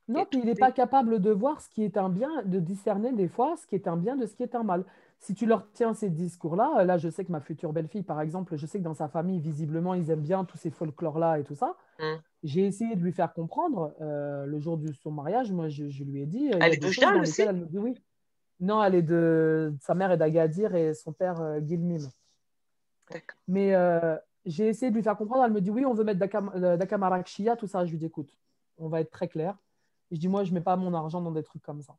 A: Non,
B: Et
A: puis
B: tout
A: il n'est
B: est...
A: pas capable de voir ce qui est un bien, de discerner des fois ce qui est un bien de ce qui est un mal. Si tu leur tiens ces discours-là, là, je sais que ma future belle-fille, par exemple, je sais que dans sa famille, visiblement, ils aiment bien tous ces folklores-là et tout ça.
B: Hmm.
A: J'ai essayé de lui faire comprendre, le jour de son mariage, moi, je lui ai dit, il y
B: Elle
A: a
B: est
A: des choses
B: d'Oujda,
A: dans
B: aussi?
A: lesquelles elle me dit oui. Non, sa mère est d'Agadir et son père, Guilmim.
B: D'accord.
A: Mais j'ai essayé de lui faire comprendre. Elle me dit oui, on veut mettre Dakamarakshia, tout ça. Je lui dis écoute, on va être très clair. Je dis moi, je ne mets pas mon argent dans des trucs comme ça.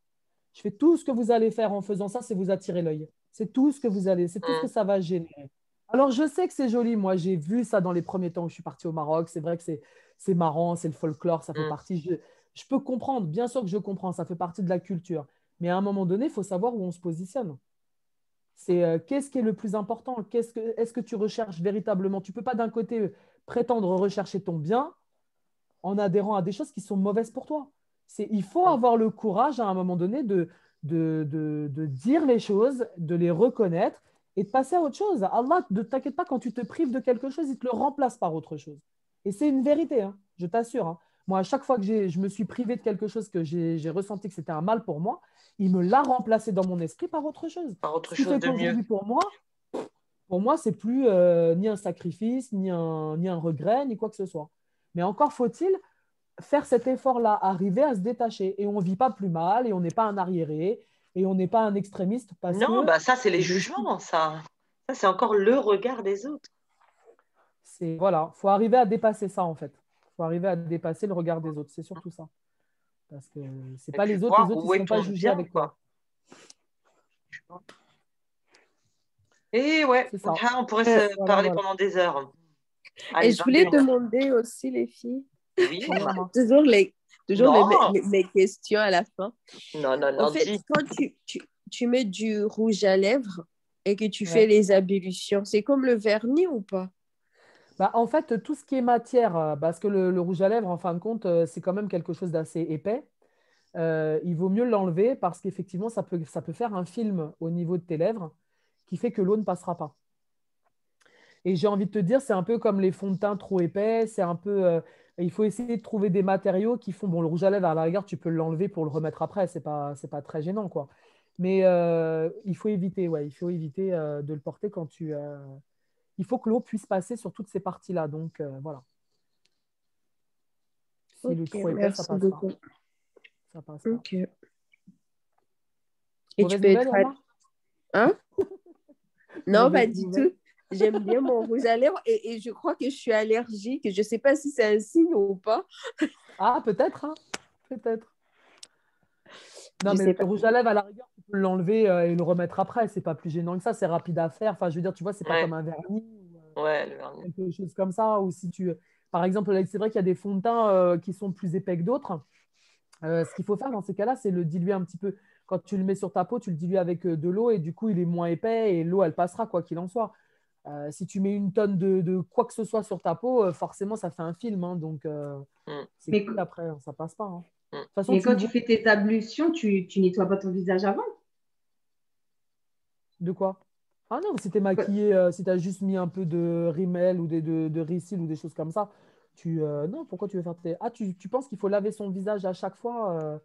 A: Je fais tout ce que vous allez faire en faisant ça, c'est vous attirer l'œil. C'est tout ce que vous allez, c'est tout ce
B: Hmm.
A: que ça va générer. Alors je sais que c'est joli. Moi, j'ai vu ça dans les premiers temps où je suis partie au Maroc. C'est vrai que c'est marrant, c'est le folklore, ça fait
B: Hmm.
A: partie. Je peux comprendre, bien sûr que je comprends, ça fait partie de la culture. Mais à un moment donné, il faut savoir où on se positionne. C'est qu'est-ce qui est le plus important? Est-ce que tu recherches véritablement? Tu ne peux pas d'un côté prétendre rechercher ton bien en adhérant à des choses qui sont mauvaises pour toi. Il faut
B: Hmm.
A: avoir le courage à un moment donné de dire les choses, de les reconnaître et de passer à autre chose. Allah, ne t'inquiète pas, quand tu te prives de quelque chose, il te le remplace par autre chose. Et c'est une vérité, hein, je t'assure. Hein. Moi, à chaque fois que je me suis privé de quelque chose que j'ai ressenti que c'était un mal pour moi, il me l'a remplacé dans mon esprit par autre chose.
B: Par
A: Ce
B: autre
A: qui
B: chose
A: fait
B: de mieux.
A: qu'aujourd'hui, pour moi, c'est plus ni un sacrifice, ni un regret, ni quoi que ce soit. Mais encore faut-il faire cet effort-là, arriver à se détacher. Et on ne vit pas plus mal, et on n'est pas un arriéré, et on n'est pas un extrémiste parce
B: Non,
A: que
B: bah ça, c'est les
A: je suis.
B: jugements, ça. Ça, c'est encore le regard des autres.
A: Voilà, faut arriver à dépasser ça en fait. Faut arriver à dépasser le regard des autres, c'est surtout ça. Parce que c'est
B: Et
A: pas
B: puis
A: les
B: voir
A: autres, ils
B: où est
A: seront pas
B: ton
A: jugés
B: bien,
A: avec
B: quoi.
A: toi.
B: Et ouais,
A: C'est ça.
B: on pourrait
D: Euh,
B: se
A: Voilà,
B: parler
A: voilà.
B: pendant des heures.
D: Et
B: Allez,
D: je voulais
B: 21h.
D: demander aussi, les filles,
B: Oui,
A: Oui,
B: Omar.
A: Omar.
D: toujours
B: Non,
D: mes questions à la fin.
B: non, non,
D: En
B: non,
D: fait,
B: dis.
D: quand tu mets du rouge à lèvres et que tu fais
A: Ouais.
D: les ablutions, c'est comme le vernis ou pas?
A: Bah, en fait, tout ce qui est matière, parce que le rouge à lèvres, en fin de compte, c'est quand même quelque chose d'assez épais. Il vaut mieux l'enlever parce qu'effectivement, ça peut faire un film au niveau de tes lèvres qui fait que l'eau ne passera pas. Et j'ai envie de te dire, c'est un peu comme les fonds de teint trop épais. C'est un peu, il faut essayer de trouver des matériaux qui font. Bon, le rouge à lèvres, à la rigueur, tu peux l'enlever pour le remettre après. C'est pas très gênant, quoi. Mais il faut éviter, ouais, il faut éviter de le porter quand tu. Il faut que l'eau puisse passer sur toutes ces parties-là. Donc, voilà. S'il est
D: Ok,
A: trop épais, ça
D: merci
A: passe pas.
D: beaucoup.
A: Ça passe pas.
D: Ok. Et tu
A: Mauvaise
D: peux
A: nouvelle,
D: être...
A: Irma?
D: Hein? Non, pas
A: Mauvaise
D: du
A: nouvelle.
D: tout. J'aime bien mon rouge à lèvres et je crois que je suis allergique. Je ne sais pas si c'est un signe ou pas.
A: Ah, peut-être, hein. Peut-être. Non,
D: Je
A: mais
D: sais
A: le
D: pas.
A: rouge à lèvres, à la rigueur, tu peux l'enlever et le remettre après. C'est pas plus gênant que ça. C'est rapide à faire. Enfin, je veux dire, tu vois, c'est pas
B: Ouais,
A: comme un vernis ou
B: ouais, le vernis.
A: quelque chose comme ça. Ou si tu... Par exemple, là, c'est vrai qu'il y a des fonds de teint qui sont plus épais que d'autres. Ce qu'il faut faire dans ces cas-là, c'est le diluer un petit peu. Quand tu le mets sur ta peau, tu le dilues avec de l'eau et du coup, il est moins épais et l'eau, elle passera, quoi qu'il en soit. Si tu mets une tonne de quoi que ce soit sur ta peau, forcément, ça fait un film. Hein, donc,
B: Mm,
A: c'est
C: Mais,
A: cool après. Hein, ça passe pas. Hein.
B: mm.
A: De toute façon,
C: mais
A: tu le
C: quand tu
A: vois.
C: fais tes ablutions, tu nettoies pas ton visage avant?
A: De quoi? Ah non, si t'es maquillé, si t'as juste mis un peu de rimel ou de Ricyl ou des choses comme ça, non, pourquoi tu veux faire tes... Ah, tu penses qu'il faut laver son visage à chaque fois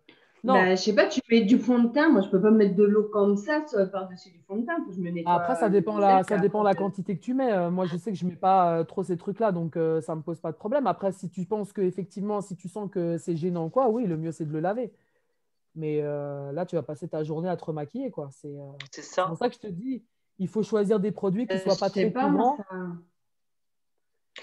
A: Non.
C: Ben, je sais pas, tu mets du fond de teint. Moi, je peux pas mettre de l'eau comme ça par-dessus du fond de teint. Faut que je me
A: Après,
C: nettoie le visage.
A: ça dépend la quantité que tu mets. Moi, je sais que je mets pas trop ces trucs-là, donc ça me pose pas de problème. Après, si tu penses que effectivement, si tu sens que c'est gênant, quoi, oui, le mieux c'est de le laver. Mais là, tu vas passer ta journée à te remaquiller, quoi.
B: C'est
A: C'est pour
B: ça.
A: ça que je te dis, il faut choisir des produits qui
C: Je
A: soient pas
C: sais
A: trop
C: pas, moi,
A: courants.
C: ça.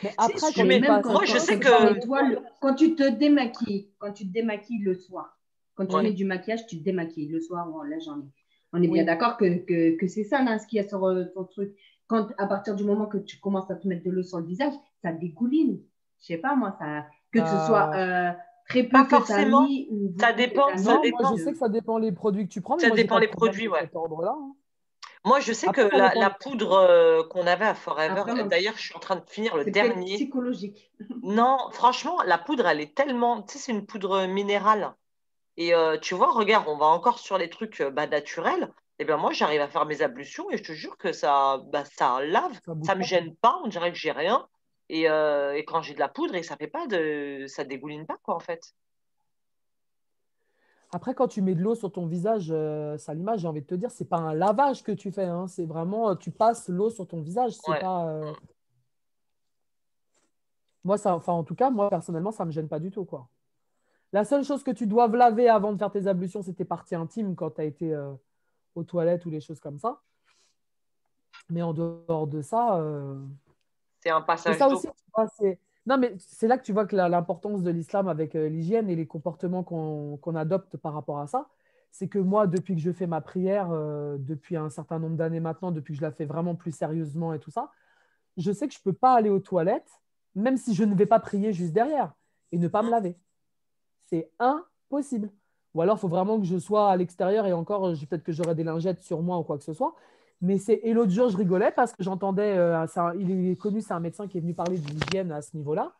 A: Mais
B: Si,
A: après,
B: je
A: quand
C: Mais
A: tu
B: mets...
C: même
A: passes,
B: Moi, je sais
C: quand tu
B: que...
C: nettoies, quand tu te démaquilles le soir, quand tu
B: Ouais.
C: mets du maquillage, tu te démaquilles le soir ou la journée. On est bien
A: oui.
C: d'accord que c'est ça, là, ce qu'il y a sur ton truc. Quand, à partir du moment que tu commences à te mettre de l'eau sur le visage, ça dégouline. Je sais pas, moi, ça, que ce soit
A: Bah,
C: très
B: Pas
C: peu que tu as
B: forcément.
C: mis ou
B: Ça
C: beaucoup que tu
B: dépend,
C: as
B: ça
C: mis.
A: non, moi je
B: dépend.
A: sais que ça dépend les produits que tu prends, mais
B: Ça
A: moi j'ai
B: dépend
A: pas de
B: les
A: problème
B: produits,
A: de
B: ouais.
A: cet ordre-là. Hein.
B: Moi, je sais que
A: Après, ça dépend
B: la
A: les
B: poudre
A: produits.
B: qu'on avait à Forever,
C: Après, moi,
B: d'ailleurs, je suis en train de finir le
C: c'est peut-être
B: dernier.
C: psychologique.
B: Non, franchement, la poudre, elle est tellement... Tu sais, c'est une poudre minérale. Et tu vois, regarde, on va encore sur les trucs naturels. Et bien moi, j'arrive à faire mes ablutions et je te jure que ça lave,
A: Ça bouge
B: ça me
A: pas.
B: gêne pas, on dirait que j'ai rien. Et quand j'ai de la poudre et ça fait pas de, ça dégouline pas quoi en fait.
A: Après, quand tu mets de l'eau sur ton visage, Salima, j'ai envie de te dire, c'est pas un lavage que tu fais, hein, c'est vraiment, tu passes l'eau sur ton visage. C'est
B: Ouais.
A: pas, moi, ça, enfin, en tout cas, moi, personnellement, ça me gêne pas du tout, quoi. La seule chose que tu dois laver avant de faire tes ablutions, c'est tes parties intimes quand tu as été aux toilettes ou les choses comme ça. Mais en dehors de ça,
B: C'est un
A: et
B: passage
A: ça
B: d'eau.
A: aussi, tu vois, non, mais c'est là que tu vois que l'importance de l'islam avec l'hygiène et les comportements qu'on adopte par rapport à ça, c'est que moi, depuis que je fais ma prière, depuis un certain nombre d'années maintenant, depuis que je la fais vraiment plus sérieusement et tout ça, je sais que je ne peux pas aller aux toilettes, même si je ne vais pas prier juste derrière, et ne pas me
B: Hum,
A: laver. C'est impossible. Ou alors, il faut vraiment que je sois à l'extérieur et encore, peut-être que j'aurai des lingettes sur moi ou quoi que ce soit. Mais c'est... Et l'autre jour, je rigolais parce que j'entendais, il est connu, c'est un médecin qui est venu parler de l'hygiène à ce niveau-là.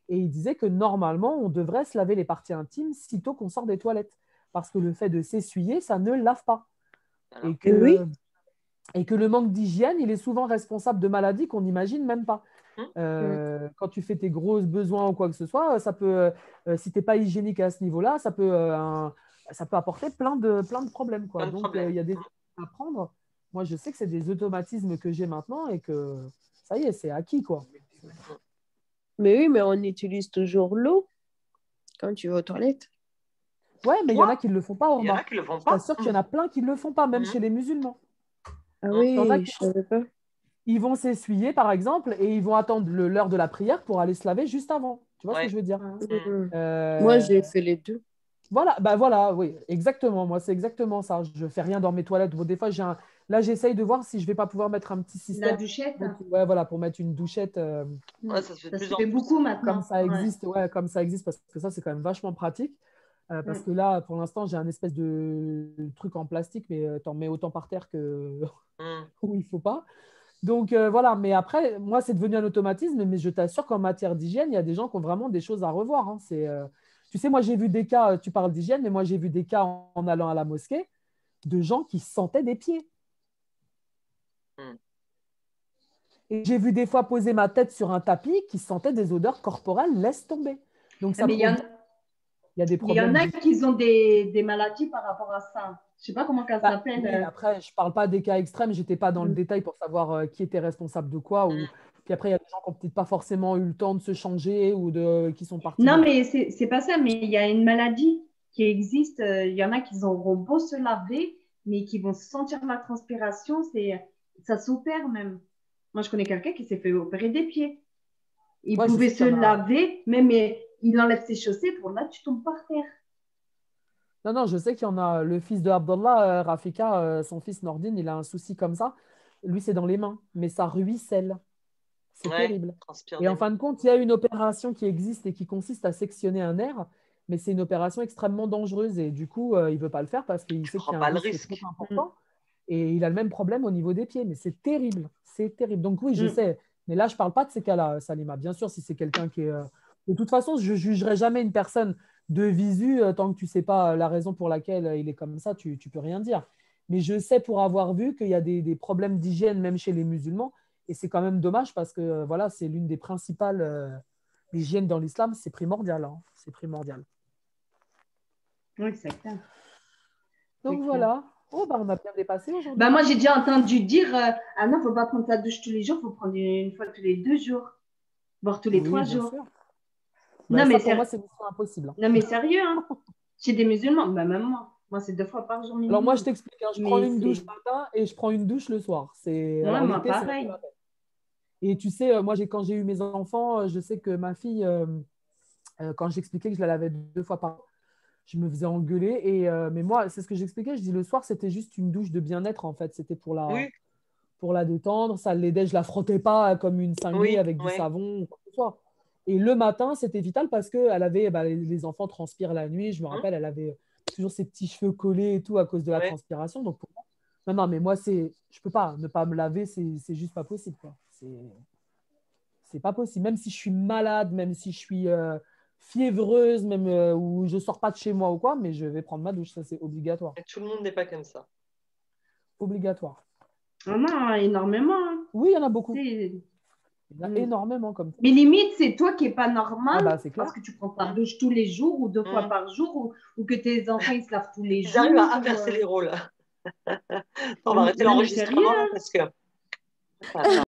A: Et il disait que normalement, on devrait se laver les parties intimes sitôt qu'on sort des toilettes. Parce que le fait de s'essuyer, ça ne lave pas.
B: voilà.
A: Et que,
D: Oui.
A: et que le manque d'hygiène, il est souvent responsable de maladies qu'on n'imagine même pas.
B: Hum,
A: Quand tu fais tes gros besoins ou quoi que ce soit, ça peut, si tu n'es pas hygiénique à ce niveau-là, ça peut apporter plein de problèmes, quoi.
B: Plein de
A: Donc,
B: problèmes.
A: il y a des choses à prendre. Moi, je sais que c'est des automatismes que j'ai maintenant et que ça y est, c'est acquis, quoi.
D: Mais oui, mais on utilise toujours l'eau quand tu vas aux toilettes.
A: Ouais, mais il y en a
B: Toi,
A: qui ne le font pas,
B: il y en a
A: Omar.
B: qui le font
A: Je
B: pas.
A: t'assure qu'il y en a plein qui ne le font pas, même
B: Hum,
A: chez les musulmans.
D: Ah
B: hum,
A: Il y en a
D: oui,
A: qui
D: je savais pas.
A: ils vont s'essuyer, par exemple, et ils vont attendre l'heure de la prière pour aller se laver juste avant. Tu vois ce que
B: Ouais.
A: je veux dire?
C: Hein.
B: Hum,
D: Mhm. Moi,
A: Euh,
D: j'ai fait les deux.
A: Voilà, bah voilà, oui, exactement. Moi, c'est exactement ça. Je fais rien dans mes toilettes. Bon, des fois, là, j'essaye de voir si je vais pas pouvoir mettre un petit
C: La
A: système.
C: douchette.
A: Ouais, voilà, pour mettre une douchette
B: ouais, ça se fait de
C: Ça
B: plus
C: se
B: en
C: fait
B: plus.
C: beaucoup
A: comme
C: maintenant.
A: ça
C: Ouais.
A: existe. Ouais, comme ça existe, parce que ça, c'est quand même vachement pratique. Parce
C: Mm.
A: que là, pour l'instant, j'ai un espèce de truc en plastique, mais t'en mets autant par terre que
B: Hum,
A: où il faut pas. Donc voilà, mais après, moi, c'est devenu un automatisme, mais je t'assure qu'en matière d'hygiène, il y a des gens qui ont vraiment des choses à revoir, hein. Tu sais, moi, j'ai vu des cas, tu parles d'hygiène, mais moi, j'ai vu des cas en allant à la mosquée de gens qui sentaient des pieds.
B: hum.
A: Et j'ai vu des fois poser ma tête sur un tapis qui sentait des odeurs corporelles, laisse tomber. Donc ça
C: Mais
A: prouve bien qu'il y a des
C: il y en
A: problèmes
C: a
A: d'hygiène.
C: qui ont des maladies par rapport à ça. Je sais pas comment ça
A: Bah,
C: s'appelle.
A: oui, après, je ne parle pas des cas extrêmes, je n'étais pas dans le détail pour savoir qui était responsable de quoi. Puis après, il y a des gens qui n'ont peut-être pas forcément eu le temps de se changer ou qui sont partis
C: Non,
A: beaucoup.
C: mais c'est pas ça. Mais il y a une maladie qui existe. Il y en a qui auront beau se laver, mais qui vont sentir la transpiration. Ça s'opère même. Moi, je connais quelqu'un qui s'est fait opérer des pieds. Il
A: Ouais, je
C: pouvait
A: sais qu'il
C: se
A: y en a.
C: laver, mais il enlève ses chaussées pour là, tu tombes par terre.
A: Non, non, je sais qu'il y en a. Le fils de Abdallah, Rafika, son fils Nordine, il a un souci comme ça. Lui, c'est dans les mains, mais ça ruisselle. C'est
B: Ouais,
A: terrible.
B: transpire
A: Et
B: des
A: en
B: mains.
A: fin de compte, il y a une opération qui existe et qui consiste à sectionner un nerf, mais c'est une opération extrêmement dangereuse. Et du coup, il ne veut pas le faire parce qu'il
B: Tu
A: sait qu'il
B: prends
A: y a un
B: pas le
A: risque trop
B: risque.
A: important. Et il a le même problème au niveau des pieds. Mais c'est terrible. C'est terrible. Donc oui, je
C: Mm.
A: sais. Mais là, je ne parle pas de ces cas-là, Salima. Bien sûr, si c'est quelqu'un qui est... De toute façon, je ne jugerai jamais une personne de visu tant que tu ne sais pas la raison pour laquelle il est comme ça, tu ne peux rien dire. Mais je sais pour avoir vu qu'il y a des problèmes d'hygiène même chez les musulmans. Et c'est quand même dommage parce que voilà, c'est l'une des principales l'hygiène dans l'islam, c'est primordial, hein. C'est primordial.
C: Oui, c'est clair.
A: Donc
C: C'est clair.
A: voilà. Oh, bah, on a bien dépassé
C: Bah,
A: aujourd'hui.
C: moi, j'ai déjà entendu dire ah non, faut pas prendre sa douche tous les jours, faut prendre une fois tous les 2 jours, voire tous les
A: Oui,
C: 3 jours.
A: bien sûr. Bah,
C: Non,
A: ça,
C: mais,
A: pour moi, c'est mission impossible, hein.
C: non, mais sérieux, hein. Chez des musulmans, bah, même moi. Moi, c'est 2 fois par jour
A: Alors moi, je
C: minimum.
A: t'explique, hein, je prends
C: Mais
A: une douche
C: c'est.
A: le matin et je prends une douche le soir.
C: Ouais,
A: Alors
C: moi,
A: l'été, c'est même
C: pareil.
A: pas la peine. Et tu sais, moi, quand j'ai eu mes enfants, je sais que ma fille, quand j'expliquais que je la lavais 2 fois par jour, je me faisais engueuler. Mais moi, c'est ce que j'expliquais. Je dis le soir, c'était juste une douche de bien-être, en fait. C'était
B: Oui,
A: pour la détendre. Ça l'aidait. Je la frottais pas comme une cinglée
B: oui,
A: avec du
B: oui.
A: savon ou quoi que ce soit. Et le matin, c'était vital parce que elle avait, bah, les enfants transpirent la nuit. Je me
B: Hum,
A: rappelle, elle avait toujours ses petits cheveux collés et tout à cause de la
B: ouais.
A: transpiration. Donc, pour moi, non, non, mais moi, je peux pas. Ne pas me laver, c'est juste pas possible, quoi. C'est pas possible. Même si je suis malade, même si je suis fiévreuse, même ou je sors pas de chez moi ou quoi, mais je vais prendre ma douche. Ça, c'est obligatoire.
B: Et tout le monde n'est pas comme ça.
A: Obligatoire.
C: Ah non, énormément, hein.
A: Oui, il y en a beaucoup.
C: C'est-
A: Il y en a énormément comme ça.
C: Mais limite, c'est toi qui n'es pas
A: Ah
C: normal
A: bah, c'est clair.
C: parce que tu prends ta douche tous les jours ou 2 fois par jour ou que tes enfants ils se lavent tous les jours.
B: J'arrive à inverser les rôles. On va arrêter
C: Non, mais sérieux,
B: l'enregistrement
C: hein.
B: parce que.